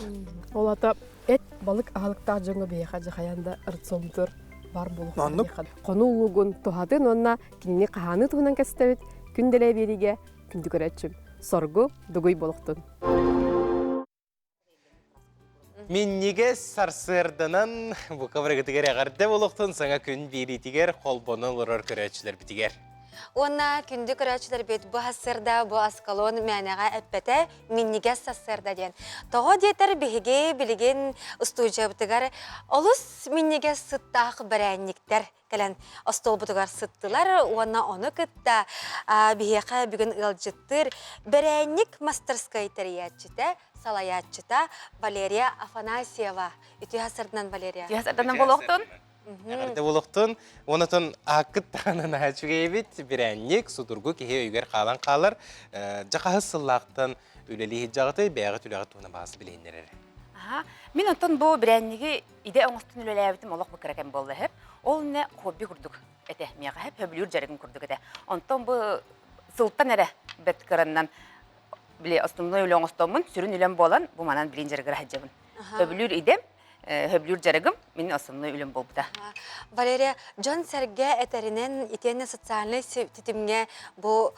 Olata et balık ağalıkta jönge beyha jahayanda ırtsomtur бар болуq. Qonulugun tuhadın onna kinni qahаны туһунан кестебит күнделе бериге күндү көрөчүм. Соргу дугуй болуктун. Минниге сарсырдынан бу кабыргытыгер агарды болуктун саңа күн беритигер колбонун лорор көрөчүлөр битигер. Онна күнді көрәчілер бет бұ асырда, бұ аскалон мәнеға әппәті минниге сасырда ден. Тоғы детер бігіге білген ұстуйжа бұтығар, олыс минниге сыттақ бірәнниктер кәлін остол бұтығар сыттылар, онна оны күтті бігеға бүгін ұлжыттыр. Бірәнник мастерскай тәріятчыта, салаятчыта Валерия Афанасьева. Үті асырдынан Валерия. Үті асырдынан болуқтын? Ағарды болуқтын, онытын ақыт тағынан әчуге бет бірәннек судыргу кеге үйгер қалан қалар, жақағы сыллақтын өлелі жағыты бәғы түліғі туына бағысы білейіндер әрі. Мен онтын бұл бірәннеге иде оңыстын өлелі әбітім олық бұқыракен болды әп. Ол не хобби күрдік әті меға әп, хөбілер жарығын күрдік әті. Онтын бұл сылттан әрі бәт қырыннан біле основной өлі оңыстауымын, сүрін өлем болан, бұл манан білейін жарығыр әджабын. Хөбілер идем, хөбілер жарығым, мен основной өлем болбыда. Валерия, Джон Серге әтәрінен итенне социальный титімге бұл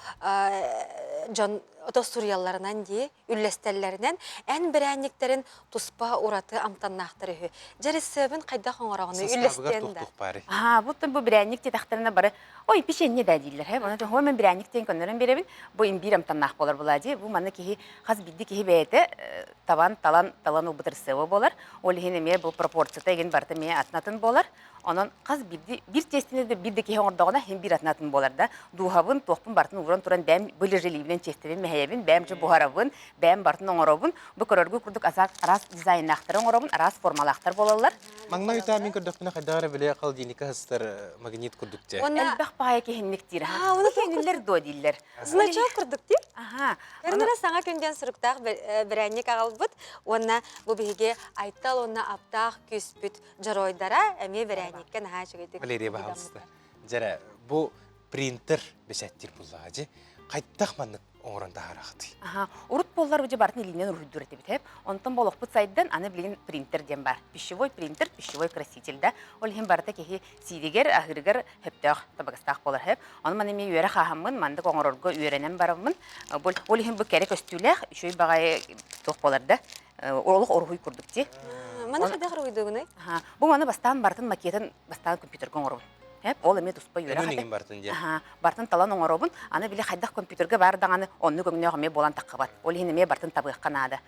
Джон отостурьяларынан де, үллестеллерінен ән бірәнниктерін тұспа ұраты амтаннақтыры хүй. Жарысыбын қайда қоңырағыны үллестенді. Бұттын бұл бірәнник те тақтарына бары, ой, пешенне да дейлер. Оны мен бірәнниктен көндерін беребін, бұл имбир амтаннақ болар болады. Бұл маны кеге, қаз білді кеге бәйті таван, талан ұлбытыр сывы болар. Ол ене бұл пропорцията еген барты ме атынатын болар. Онан қаз бір тестінде бірді кеге ордағына хем бір атынатын болар да. Дуғабын, тоқпын бартын ұғыран тұран бәм бөлежелейбілен тестебен мәйебін, бәм жы бұғарабын, бәм бартын оңырабын. Бұл көрергі күрдік арас дизайнақтары оңырабын, арас формалақтар болалар. Маңна витамин күрдіқпіні қайдағары біле қал дейінікі хыстар магнит күрдікте. Әлбәқ бағай кехенніктер. Оны кеңілер до дейілер. Значок күрдікте? Көрінірі саңа көнден сұрықтақ бірәннік ағалбыт, онна бұл біге айтал, онна аптақ күспіт жаройдара әме бірәннікке наға жүгейдік. Валерия бағалысты. Жара, бұл принтер бәсәттер бұллағажы, қайттақ маннық оңырында қарақты. Урут боллар өже бартын илинен үрдүр әте бітеп, онтын болық бұт сайддан аны білген принтер ден бар. Пищевой принтер, пищевой краситель да. Ол хем барда кеге сидегер, ахыргер хөптәқ табағыстақ болар хеп. Оны маны мен үйері қағамын, мандық оңырырғы үйеренен барамын. Ол хем бұл кәрі көстүләқ, үшөй бағай тоқ болар да. Олық орғуй күрдік де. Маны қадағыр ойдығыны? Бұл маны бастан бартын макетін, бастан компьютерге оңырын. Ол эме туспа үйрә хәтә. Бартын талан оңоробын, аны биле хайдах компьютерге бардың аны онны көңнө гаме болан таккабат. Ол хинеме бартын табык канада.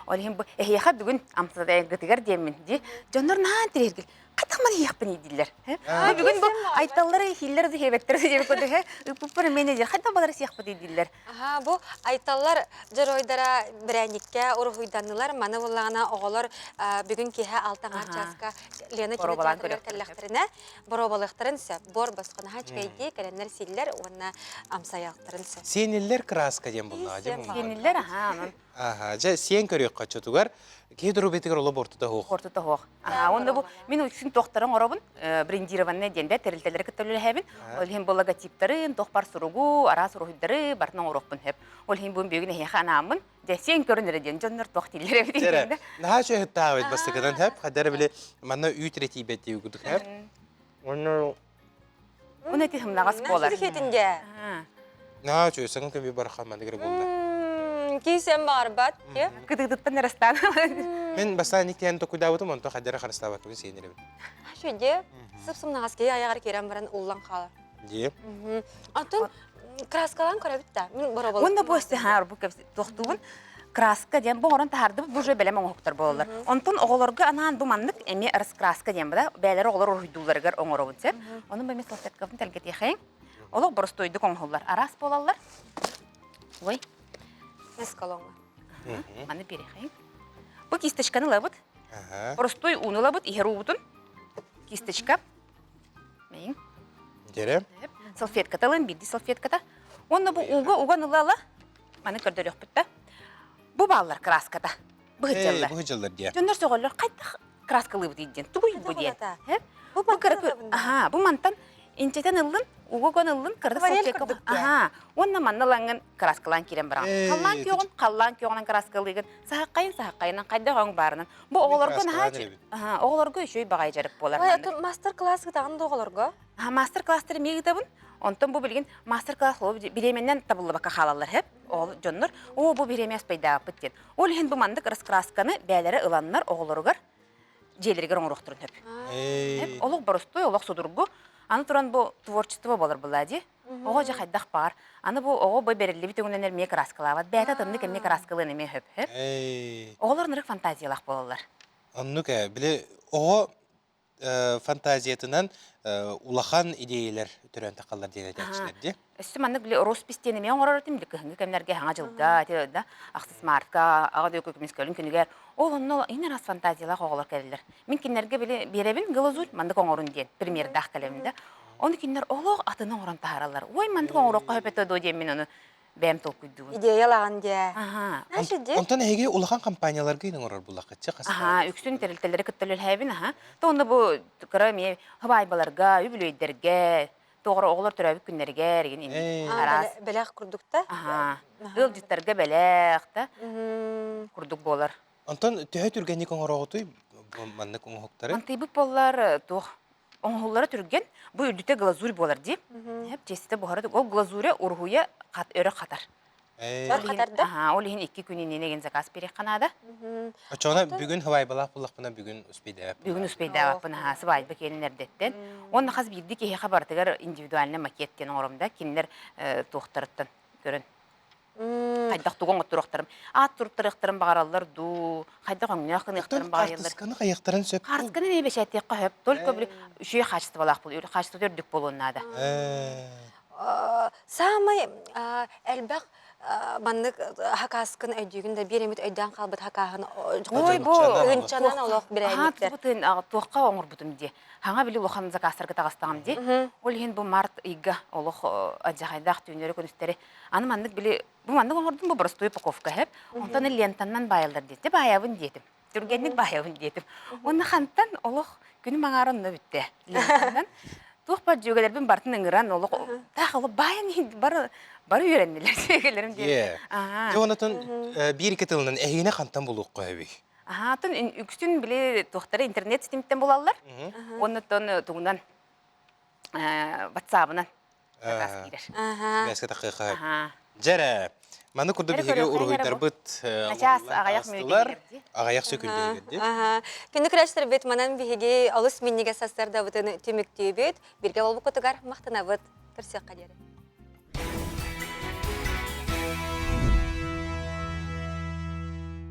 Ол хин бу эхиха бүгүн амсада гытыгар демин ди. Жоннор наан тирергил. Кайтаман яқпын идилер. Бүгін бұл айталары хиллерді хебеттерді деп көді. Үппір менеджер қайдан балары сияқпы идилер. Бу айталар жыройдара бірәникке ұрғыйданылар, маны болағына оғылар бүгін кеге алтаңар часка Лена кинотеатры кәлләқтеріне боробалықтарын сөп, бор басқаны хачкайди, кәләнлер силлер, онна амсаяқтарын сөп. Сенелер краска дем бұлна, дем бұлна. Сенелер, аха. Жа сен көрек қачатугар, кейдіру бетігер олы бортыда хоқ. Бортыда хоқ. Онда бұл, мен үшін тоқтарын орабын, брендированный денбе, тәрілтелері күттілі әбін. Ол хем бұл логотиптарын, тоқпар сұруғу, ара сұруғыдары бартынан орақпын әп. Ол хем бұл бүйгіне хеқа анамын, сен көрінері ден, жонлар тоқтилер әбі деймді. Наға жөйі тағып бастықыдан әп, қадары біле, манна үйт реті бәттеу күдік әп. Оны әті хымнағас болар. Наға жөйі саңын көмей барқа мандығыры болды. Кейсен бар бат, ке? Күдіктіптен әрістан. Мен бастан никтен тоқуда бұтым, онты қадары қарыстабат бүгін сенері біле. Шөйде, сып-сымнағас кей аяғар керен баран ұллан қалы. Де. Антон, краскалан көре бітті. Мен бұрабылы. Онда бұл өсті ғар бұл тоқтуын. Краска дем бұл орын тахарды бұл жөй бәлем оңықтар болылар. Онтын оғыларға анан бұл мандық әме ырыс краска дем бұда. Бәлері оғылар ұрғыдуларығар оңырауын сәп. Оның бәме салфеткасын тәлгет еқейін. Олық бұрыстойдық оңғылар. Арас болалар. Ой. Эскалонга. Маны берехейн. Бұл кисточканы лабыт. Простой уны лабыт, ихер уғытын. Кисточка. Мәйін. Дере. Салфетката лын, бірді салфетката. Онны бұл уға нылала. Маны көрдір өқпітті. Бұл балалар краската. Бұғытжалар. Бұғытжалар де. Жондар соғылар қайта краскалы бұд еден. Туғый бұд еден. Бұл мантан инчетен ылын, уғыған ылын, кырды салфетка. Онна манналаңын краскалан керен барам. Қаллан кеоғынан краскалығын. Саққайынан қайда ғаң барынан. Бұл оғыларға үшөй бағай жарық болар. Мастер-классы тағында оғыларға? Мастер-класстары мегітабын. Онтан бұл білген мастер-класс олып биременнен табылы бақа қалалар хеп. Ол жоннар, бұл биреме аспайда бұттен. Ол хен бұл мандық ырыс красканы бәлері ыланнар оғыларығар желергер оңырықтырын хеп. Олық бұрыстой, олық судырғы. Аны туран бұл творчество болар бұлади. Оға жа қайдақ бар. Аны бұл оға бой берілі біт өңінлер ме краскалават. Бәйті атымды кәме краскалыны ме хөп. Оғалар нырық фантазиялақ болалар. Аннука, біле, оға фантазиятынан улахан идеялар түрен тақалар дейін әтәкшілерді. Өсті маннық біле роспистені мен оңырар өтімді көхінгі кәмлерге хаңа жылға, ақсыз мартқа, ағады өкөкіміз көлін күнігер. Ол онын ең арас фантазиялақ оғалар кәрілер. Мен кенлерге біле беребін ғылызур мандық оңырын дейін, примерді ақ кәлемді. Оны кенлер олық атының оңырын тағаралар. Ой, мандық оңырыққа хөпеті до дейін мен оны бәм толкуйдуын. Идеялаған де. Онтан әйге улахан компанияларға ең оңырар бұлақытшы қасыр? Үксін тәрілтелері күттілі әбін. Тоғында бұл қыры хабайбаларға, үбілөйдерге, тоғыры оғылар түрәбі күнлерге. Бәләқ күрдікті? Ғылжыттарға бәләқ күрдік болар. Онтан түйе түргенік оңыр оғытой маннық оңықтары? Антый бұл болар оңғылары түрген, бұл үрдіте глазурь болар деп. Жесті бұғарады, ол глазуря ұрғуя өрі қатар. Ол ең 2 күнінен еген заказ берек қанады. Очоғына бүгін хавай балақ бұлақпына бүгін үспейді әп? Бүгін үспейді әппіна, сыбай бәкелін әрдеттен. Оны қаз бірді кеге қабартығар индивидуаліне макеттен оңырымда кенлер тоқтырыттын көрін. Қайдақ туған отырықтырым. Ат тұрттырықтырым бағаралар ду, қайдақ оңын ақын иқтырым бағаралар. Қартысқаны қаяқтырын сөп? Қартысқаны не бәшәтте қағып, только бір үші қашысты балақ бұл, қашысты өрдік болуынады. Самай әлбәқ мандық хақаскын өйдігінде беремет өйден қалбыт хақағын ұнчанан олық бір әлметтер. Бұтын тоққа оңыр бұтым де. Хаңа білі лоқанын закастырғы тағыстағым де. Ол ең бұл март иға олық ажағайдақ түйінері көністері. Аны мандық білі, бұл мандық оңырдың бұл бұрыстой паковка хеп. Онтаны лентаннан байылдар деді. Байавын дедім. Түргенлік байавын дедім. Оны қанттан олық күні маңарынны бітті. Лентаннан. Тоқпа жөгелербен бартын ыңыран олық. Тақылы байын бары үйреннелер сөйгелерім де. Жоғанатын бір-екі тылынан әйіне қанттан болуқ қойбей? Тын үксін біле тоқтары интернет системеттен болалар. Оны тон туғынан ватсабынан заказ кейдер. Бәске тақиқа. Жәрі, маны күрді бігі ұрғыйдар бұд ағаяқ сөкілдегерді. Күнді күрәштір бет манан бігі алыс меннеге састарда бұтын түміктей бет. Бірге олбы көтігар мақтына бұд. Кірсек қадері.